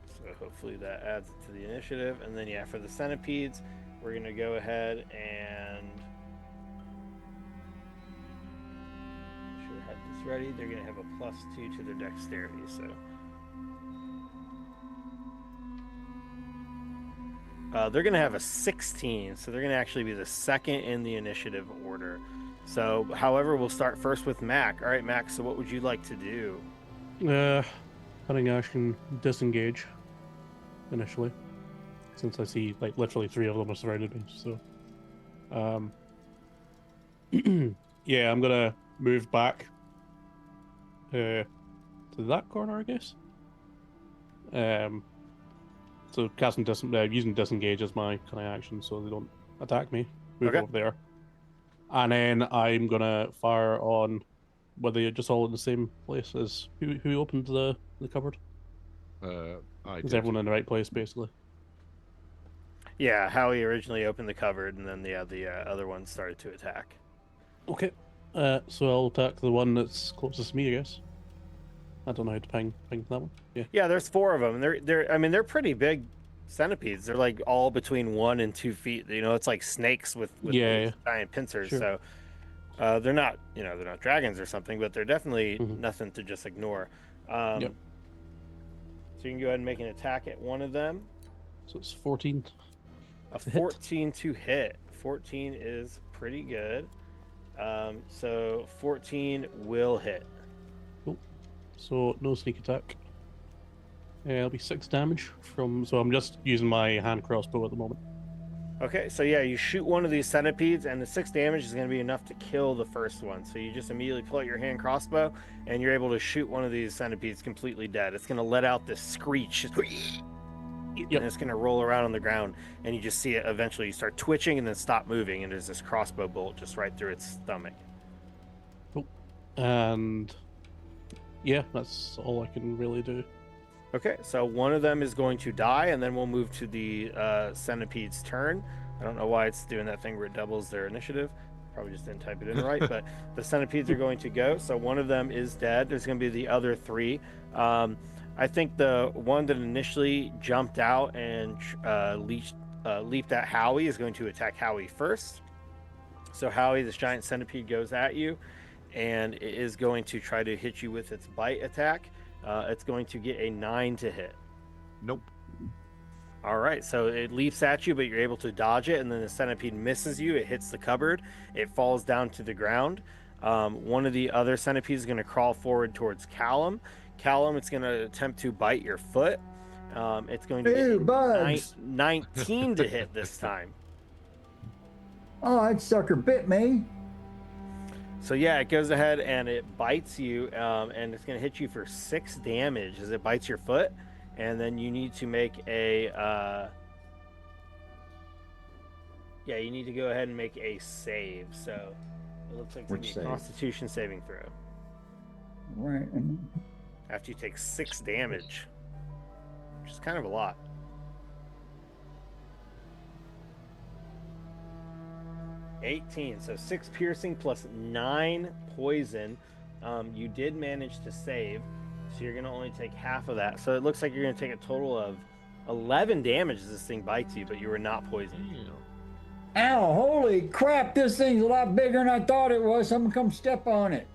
So hopefully that adds it to the initiative, and then yeah, for the centipedes, we're gonna go ahead and should have had this ready. They're gonna have a +2 to their dexterity, so. They're going to have a 16, so they're going to actually be the second in the initiative order. So, however, we'll start first with Mac. All right, Mac, so what would you like to do? Cutting action, disengage initially, since I see like literally 3 of them are surrounded me. So, yeah, I'm gonna move back to that corner, I guess. So casting using disengage as my kind of action, so they don't attack me. Move Okay. over there, and then I'm gonna fire on. Were they just all in the same place as who opened the cupboard? I Is did. everyone in the right place, basically? Yeah, Howie originally opened the cupboard, and then the other one started to attack. Okay. So I'll attack the one that's closest to me, I guess. I don't know how to ping that one. Yeah. Yeah, there's 4 of them. They're pretty big centipedes. They're like all between 1 and 2 feet. You know, it's like snakes with Yeah, these giant pincers. Sure. So they're not dragons or something, but they're definitely Mhm. nothing to just ignore. Yep. So you can go ahead and make an attack at one of them. So it's 14. A To hit. 14 to hit. 14 is pretty good. So 14 will hit. So no sneak attack. It'll be 6 damage from. So I'm just using my hand crossbow at the moment. Okay, so yeah, you shoot one of these centipedes, and the 6 damage is going to be enough to kill the first one. So you just immediately pull out your hand crossbow, and you're able to shoot one of these centipedes completely dead. It's going to let out this screech, and it's going to roll around on the ground, and you just see it eventually start twitching and then stop moving, and there's this crossbow bolt just right through its stomach. And yeah, that's all I can really do. Okay, so one of them is going to die, and then we'll move to the centipede's turn. I don't know why it's doing that thing where it doubles their initiative. Probably just didn't type it in right, but the centipedes are going to go. So one of them is dead. There's going to be the other 3. I think the one that initially jumped out and leaped at Howie is going to attack Howie first. So Howie, this giant centipede, goes at you, and it is going to try to hit you with its bite attack. It's going to get a 9 to hit. Nope. All right, so it leaps at you, but you're able to dodge it, and then the centipede misses you. It hits the cupboard. It falls down to the ground. One of the other centipedes is going to crawl forward towards Callum. Callum, it's going to attempt to bite your foot. It's going to Ew, get bugs. 19 to hit this time. Oh, that sucker bit me. So yeah, it goes ahead and it bites you, and it's going to hit you for 6 damage as it bites your foot. And then you need to make a you need to go ahead and make a save. So it looks like it's going to Which be a save? Constitution saving throw Right. after you take 6 damage, which is kind of a lot. $18, so 6 piercing plus 9 poison. You did manage to save, so you're going to only take half of that. So it looks like you're going to take a total of 11 damage as this thing bites you, but you were not poisoned. Ow, holy crap, this thing's a lot bigger than I thought it was. Someone come step on it.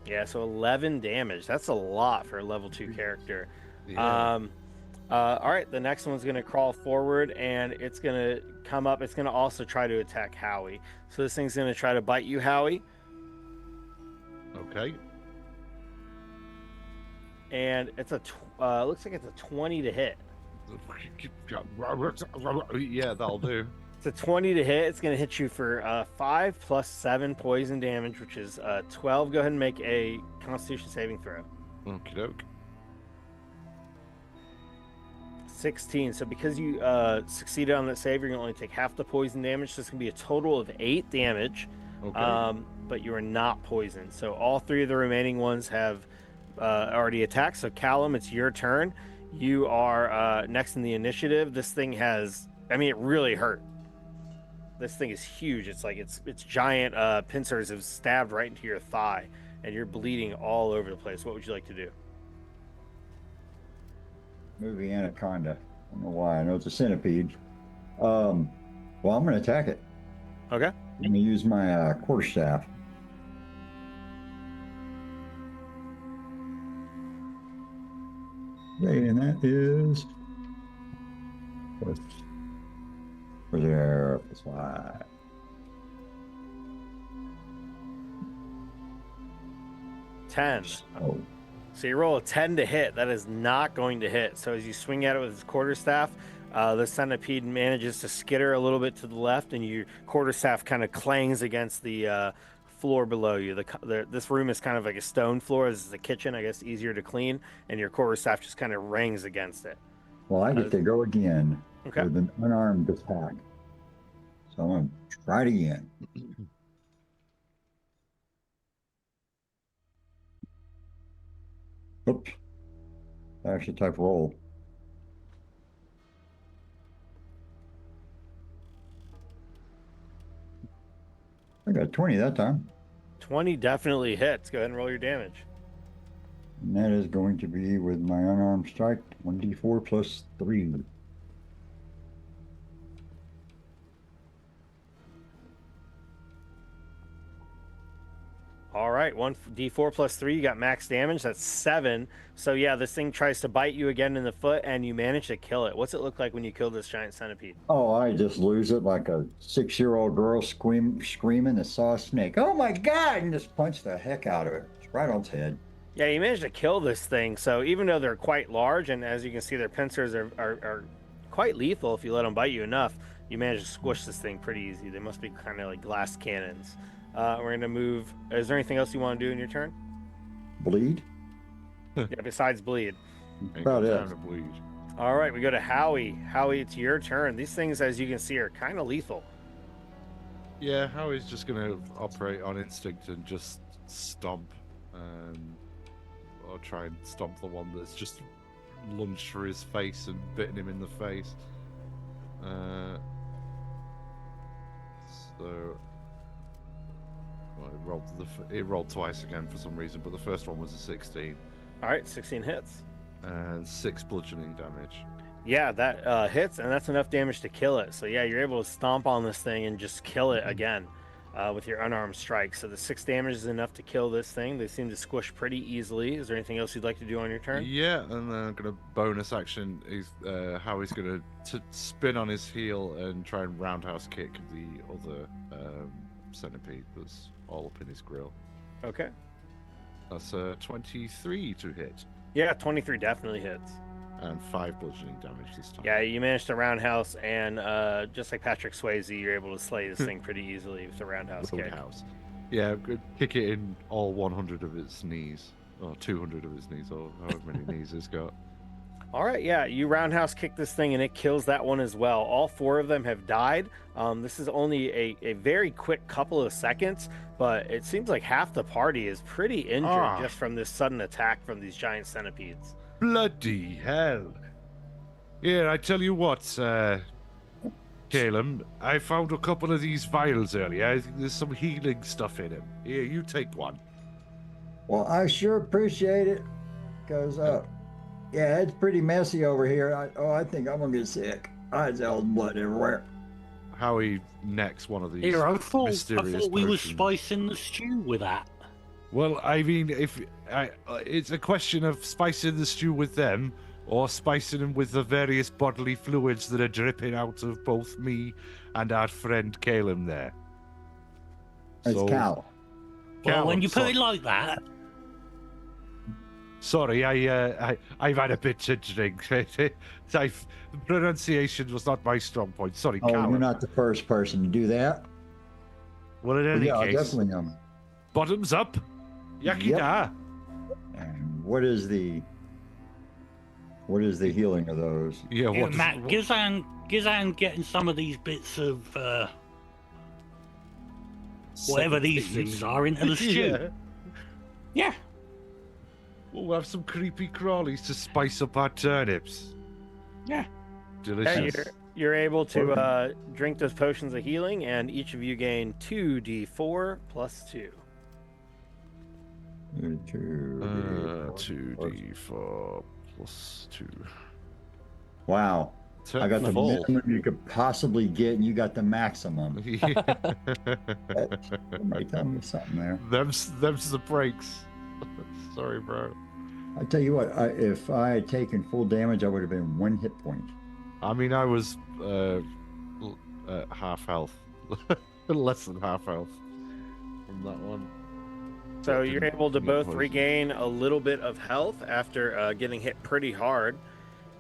Yeah, so 11 damage. That's a lot for a level 2 character. Yeah. All right, the next one's going to crawl forward, and it's going to come up. It's going to also try to attack Howie. So this thing's going to try to bite you, Howie. Okay. And it's looks like it's a 20 to hit. Yeah, that'll do. It's a 20 to hit. It's going to hit you for 5 plus 7 poison damage, which is 12. Go ahead and make a Constitution saving throw. Okie doke. 16. So because you succeeded on that save, you're going to only take half the poison damage. So it's going to be a total of 8 damage. Okay. But you are not poisoned. So all 3 of the remaining ones have already attacked. So Callum, it's your turn. You are next in the initiative. This thing has, I mean, it really hurt. This thing is huge. It's like its giant pincers have stabbed right into your thigh, and you're bleeding all over the place. What would you like to do? Movie anaconda. I don't know why. I know it's a centipede. Well, I'm going to attack it. Okay. I'm going to use my quarterstaff. Okay, and that is plus there plus 5. Ten. Oh, So you roll a 10 to hit. That is not going to hit. So as you swing at it with his quarterstaff, the centipede manages to skitter a little bit to the left, and your quarterstaff kind of clangs against the floor below you. This room is kind of like a stone floor. This is the kitchen, I guess, easier to clean, and your quarterstaff just kind of rings against it. well, I get to go again Okay. with an unarmed attack. So I'm going to try it again. Oops. I actually type roll. I got 20 that time. 20 definitely hits. Go ahead and roll your damage. And that is going to be with my unarmed strike, 1d4 plus 3. All right, 1d4 plus 3. You got max damage. That's 7. So yeah, this thing tries to bite you again in the foot, and you manage to kill it. What's it look like when you kill this giant centipede? Oh, I just lose it like a 6-year-old girl screaming that saw a snake. Oh my God! And just punch the heck out of it. It's right on its head. Yeah, you managed to kill this thing. So even though they're quite large, and as you can see, their pincers are quite lethal if you let them bite you enough, you manage to squish this thing pretty easy. They must be kind of like glass cannons. We're going to move. Is there anything else you want to do in your turn? Bleed? Yeah, besides bleed. Ain't About got it. time to bleed. All right, we go to Howie. Howie, it's your turn. These things, as you can see, are kind of lethal. Yeah, Howie's just gonna operate on instinct and just stomp, or try and stomp the one that's just lunged for his face and bitten him in the face. So, well, it rolled twice again for some reason, but the first one was a 16 All right, 16 hits. and 6 bludgeoning damage. Yeah, that hits, and that's enough damage to kill it. So yeah, you're able to stomp on this thing and just kill it again with your unarmed strike. So the 6 damage is enough to kill this thing. They seem to squish pretty easily. Is there anything else you'd like to do on your turn? Yeah, and then I'm gonna bonus action is Howie's gonna spin on his heel and try and roundhouse kick the other centipede that's all up in his grill. Okay. That's 23 to hit Yeah, 23 definitely hits. and 5 bludgeoning damage this time. Yeah, you managed to roundhouse, and just like Patrick Swayze, you're able to slay this thing pretty easily with the roundhouse kick. Roundhouse. Yeah, kick it in all 100 of its knees, or 200 of its knees, or however many knees it's got. All right, yeah, you roundhouse kick this thing, and it kills that one as well. All 4 of them have died. This is only a very quick couple of seconds, but it seems like half the party is pretty injured just from this sudden attack from these giant centipedes. Bloody hell! Here, I tell you what, Caleb, I found a couple of these vials earlier. I think there's some healing stuff in them. Here, you take one. Well, I sure appreciate it. Because, yeah, it's pretty messy over here. I think I'm going to get sick. Eyes out blood everywhere. Howie necks one of these Here, I thought mysterious we were potions. spicing the stew with that. Well, I mean, it's a question of spicing the stew with them, or spicing them with the various bodily fluids that are dripping out of both me and our friend Caleb there. It's Cal. Well, when you put sorry. it like that, Sorry, I've had a bit to drink. Pronunciation was not my strong point. Sorry, Oh, Callum. you're not the first person to do that. Well, in But any yeah, I case, definitely am. bottoms up. Yakida. And what is the healing of those? Yeah, here, what? Matt, Gizan getting some of these bits of whatever these things are into the stew. Yeah. Yeah. We'll have some creepy crawlies to spice up our turnips. Yeah. Yeah, Delicious. you're able to drink those potions of healing, and each of you gain 2d4 plus 2. 2d4 plus 2. Wow. I got the Full. minimum you could possibly get, and you got the maximum. Somebody tell me something there. Them's the breaks. Sorry, bro. I tell you what, if I had taken full damage, I would have been 1 hit point. I mean, I was half health. Less than half health from that one. So you're able to both Poison. regain a little bit of health after getting hit pretty hard.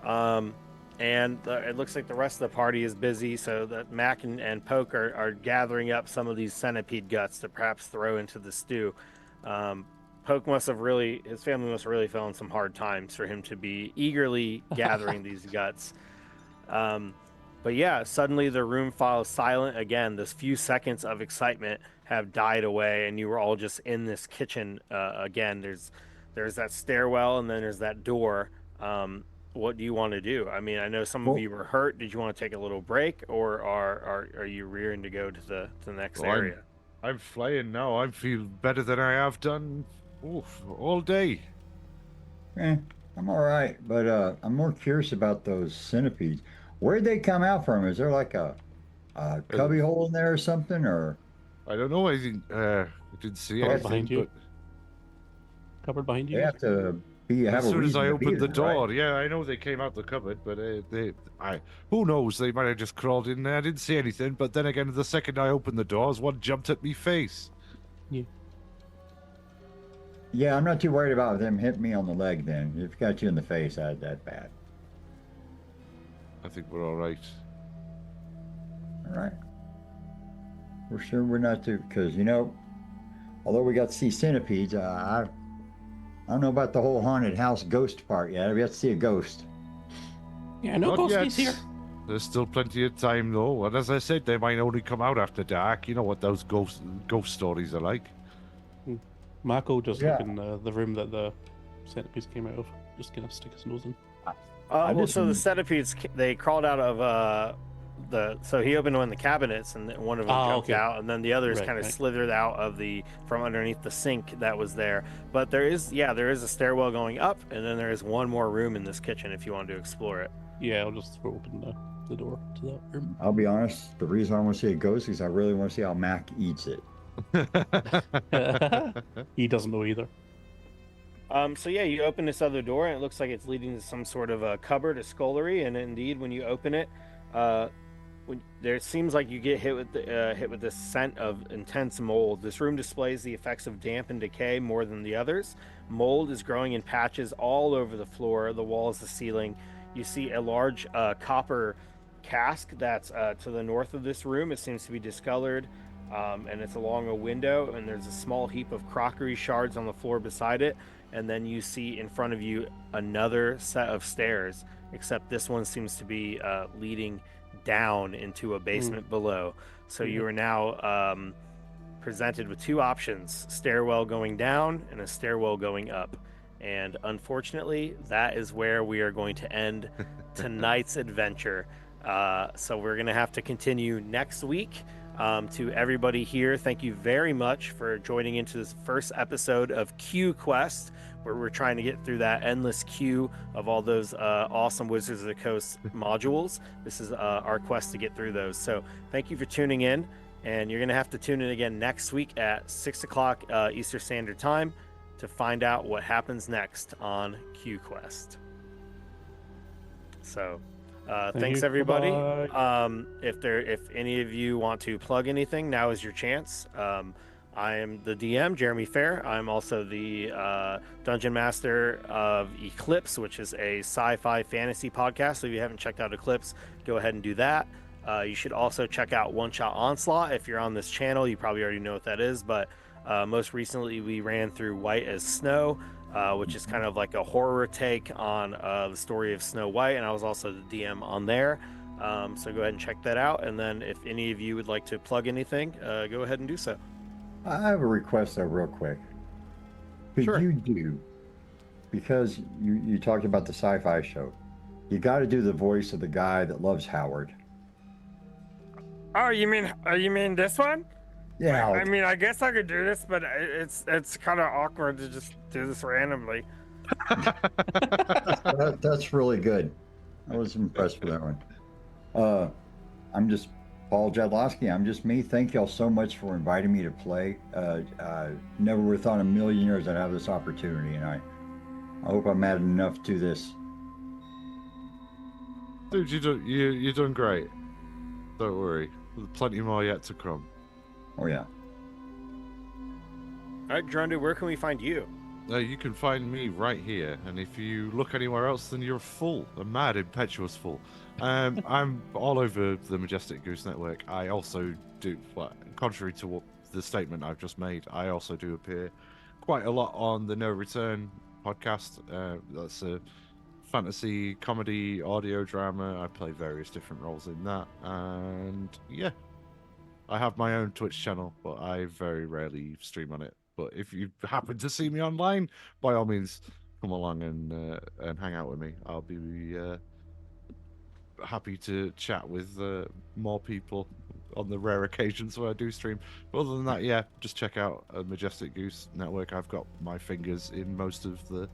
It looks like the rest of the party is busy, so that Mac and Poke are gathering up some of these centipede guts to perhaps throw into the stew. Poke his family must have really fell in some hard times for him to be eagerly gathering these guts. But yeah, suddenly the room falls silent again. Those few seconds of excitement have died away, and you were all just in this kitchen again. There's that stairwell, and then there's that door. What do you want to do? I mean, I know some of you were hurt. Did you want to take a little break, or are you rearing to go to the next area? I'm flying now. I feel better than I have done all day. I'm all right, but I'm more curious about those centipedes. Where'd they come out from? Is there like a cubby hole in there or something, or? I don't know. I didn't see Cupboard anything. behind you. But Cupboard behind you. They have to as soon as I opened the door, right? yeah, I know they came out the cupboard, but who knows? They might have just crawled in there. I didn't see anything, but then again, the second I opened the doors, one jumped at me face. Yeah, I'm not too worried about them hitting me on the leg. Then if it got you in the face, that bad. I think we're all right. All right. We're sure we're not too, because although we got to see centipedes, I don't know about the whole haunted house ghost part yet. I've yet to see a ghost. Yeah, no Not ghosties yet. here. There's still plenty of time though, and as I said, they might only come out after dark. You know what those ghost stories are like. Marco just Yeah. look in the room that the centipedes came out of. Just gonna stick his nose in. So the centipedes, they crawled out of so he opened one of the cabinets, and one of them jumped okay. out, and then the others Right, kind of right. slithered out of from underneath the sink that was there. But there is a stairwell going up, and then there is one more room in this kitchen if you want to explore it. Yeah, I'll just throw open the door to that room. I'll be honest. The reason I want to see a ghost is I really want to see how Mac eats it. He doesn't know either. So yeah, you open this other door, and it looks like it's leading to some sort of a cupboard, a scullery, and indeed, when you open it, it seems like you get hit with this scent of intense mold. This room displays the effects of damp and decay more than the others. Mold is growing in patches all over the floor, the walls, the ceiling. You see a large copper cask that's to the north of this room. It seems to be discolored, and it's along a window, and there's a small heap of crockery shards on the floor beside it. And then you see in front of you another set of stairs, except this one seems to be leading down into a basement below. So you are now presented with two options: stairwell going down and a stairwell going up. And unfortunately, that is where we are going to end tonight's adventure. So we're going to have to continue next week. To everybody here, thank you very much for joining into this first episode of Q Quest, where we're trying to get through that endless queue of all those awesome Wizards of the Coast modules. This is our quest to get through those. So thank you for tuning in, and you're going to have to tune in again next week at 6 o'clock Eastern Standard Time to find out what happens next on Q Quest. So thanks you. everybody. Bye-bye. If any of you want to plug anything, now is your chance. I am the DM, Jeremy Fair. I'm also the Dungeon Master of Eclipse, which is a sci-fi fantasy podcast. So if you haven't checked out Eclipse, go ahead and do that. You should also check out One Shot Onslaught. If you're on this channel, you probably already know what that is, but most recently we ran through White as Snow, which is kind of like a horror take on the story of Snow White, and I was also the DM on there. So go ahead and check that out, and then if any of you would like to plug anything, go ahead and do so. I have a request though, real quick. Could Sure. you do because you talked about the sci-fi show. You got to do the voice of the guy that loves Howard. Oh, you mean this one? Yeah, I mean, I guess I could do this, but it's kind of awkward to just do this randomly. that's really good. I was impressed with that one. I'm just Paul Jadlowski. I'm just me. Thank y'all so much for inviting me to play. Never would have thought in a million years I'd have this opportunity, and I hope I'm adding enough to this. Dude, you're doing great. Don't worry. There's plenty more yet to come. Oh yeah. All right, Drondu, where can we find you? You can find me right here, and if you look anywhere else, then you're a fool, a mad, impetuous fool. I'm all over the Majestic Goose Network. I also do, well, contrary to what the statement I've just made, I also do appear quite a lot on the No Return podcast. That's a fantasy, comedy, audio drama. I play various different roles in that, and yeah, I have my own Twitch channel, but I very rarely stream on it. But if you happen to see me online, by all means, come along and hang out with me. I'll be happy to chat with more people on the rare occasions where I do stream. But other than that, yeah, just check out Majestic Goose Network. I've got my fingers in most of the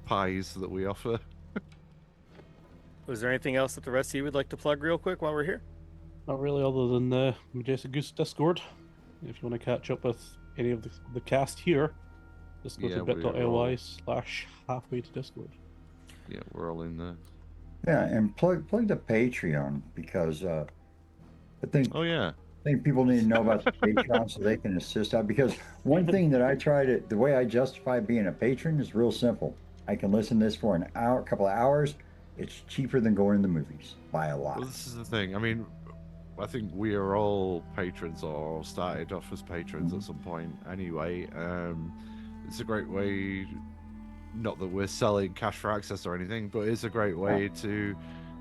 pies that we offer. Was there anything else that the rest of you would like to plug real quick while we're here? Not really, other than the Majestic Goose Discord. If you want to catch up with any of the cast here, just go Yeah, to we're bit.ly/halfway to Discord. Yeah, we're all in there. Yeah, and plug the Patreon because I think Oh yeah. think people need to know about the Patreon so they can assist out. Because one thing that I try to, the way I justify being a patron is real simple. I can listen to this for an hour, a couple of hours. It's cheaper than going to the movies by a lot. Well, this is the thing. I mean, I think we are all patrons or started off as patrons at some point anyway. It's a great way, not that we're selling cash for access or anything, but it's a great way to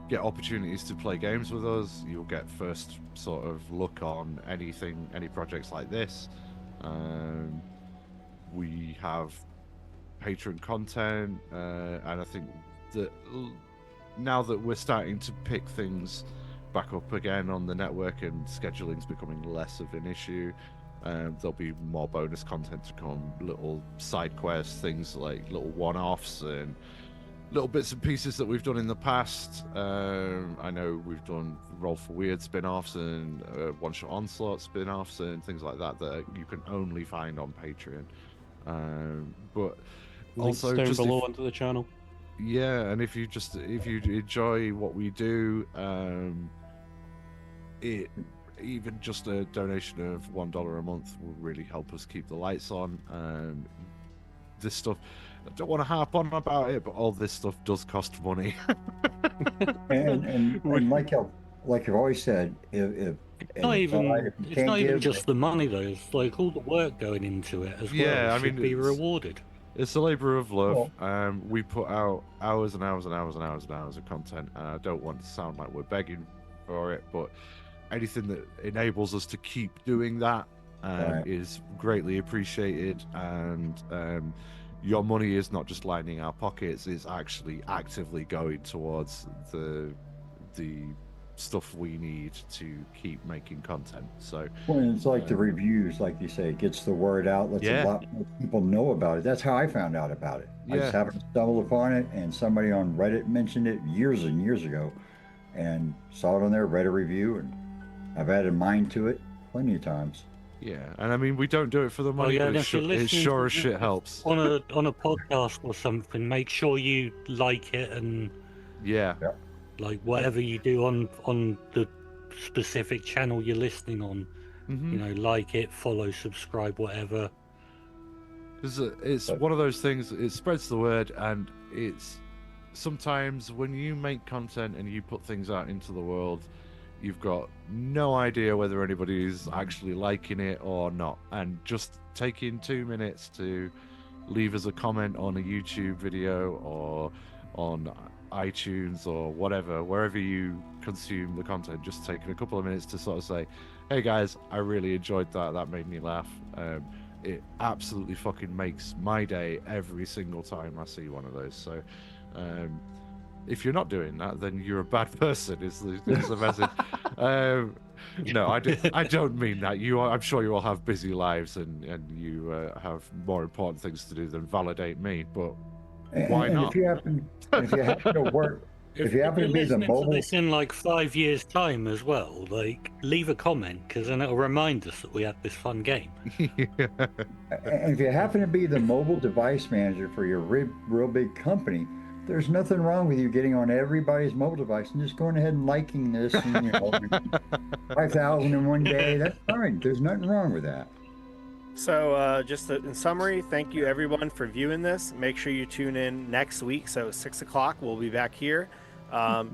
get opportunities to play games with us. You'll get first sort of look on anything, any projects like this. We have patron content, and I think that now that we're starting to pick things back up again on the network and scheduling's becoming less of an issue, there'll be more bonus content to come, little side quests, things like little one-offs and little bits and pieces that we've done in the past. I know we've done Roll for Weird spin-offs and One-Shot Onslaught spin-offs and things like that that you can only find on Patreon. But Links also down just below onto the channel. yeah, and if you enjoy what we do, it even just a donation of $1 a month will really help us keep the lights on. This stuff, I don't want to harp on about it, but all this stuff does cost money. and like you've always said, if It's not even, you it's can't not even give, just the money though. It's like all the work going into it as Yeah, well I should mean, be it's- rewarded. It's a labor of love. Well- We put out hours and hours and hours and hours and hours of content, and I don't want to sound like we're begging for it, but anything that enables us to keep doing that Right. is greatly appreciated. And your money is not just lining our pockets; it's actually actively going towards the stuff we need to keep making content. So well, it's like the reviews, like you say, it gets the word out, lets Yeah. a lot more people know about it. That's how I found out about it. I just Yeah. happened to stumble upon it, and somebody on Reddit mentioned it years and years ago, and saw it on there, read a review, and I've added mine to it plenty of times. yeah, and I mean, we don't do it for the money, yeah, but and if you're it listening sure to as shit this helps. on a podcast or something, make sure you like it and Yeah. like whatever you do on the specific channel you're listening on. Mm-hmm. You know, like it, follow, subscribe, whatever. It's one of those things, it spreads the word, and it's sometimes when you make content and you put things out into the world, you've got no idea whether anybody's actually liking it or not. And just taking 2 minutes to leave us a comment on a YouTube video or on iTunes or whatever, wherever you consume the content, just taking a couple of minutes to sort of say, hey guys, I really enjoyed that made me laugh. it absolutely fucking makes my day every single time I see one of those. So, if you're not doing that, then you're a bad person. Is the message? No, I don't mean that. I'm sure you all have busy lives and you have more important things to do than validate me. But why and not? if you happen to work, if you happen you're to be the listening to mobile, this in like 5 years' time as well, like leave a comment because then it'll remind us that we had this fun game. and if you happen to be the mobile device manager for your real big company, there's nothing wrong with you getting on everybody's mobile device and just going ahead and liking this, and 5,000 in one day. That's fine. There's nothing wrong with that. So just in summary, thank you everyone for viewing this. Make sure you tune in next week. So 6 o'clock, we'll be back here.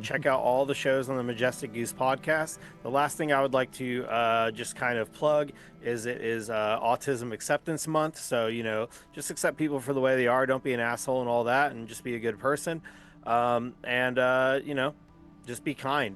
Check out all the shows on the Majestic Goose podcast. The last thing I would like to just kind of plug is it is Autism Acceptance Month. So, just accept people for the way they are. Don't be an asshole and all that, and just be a good person. Just be kind.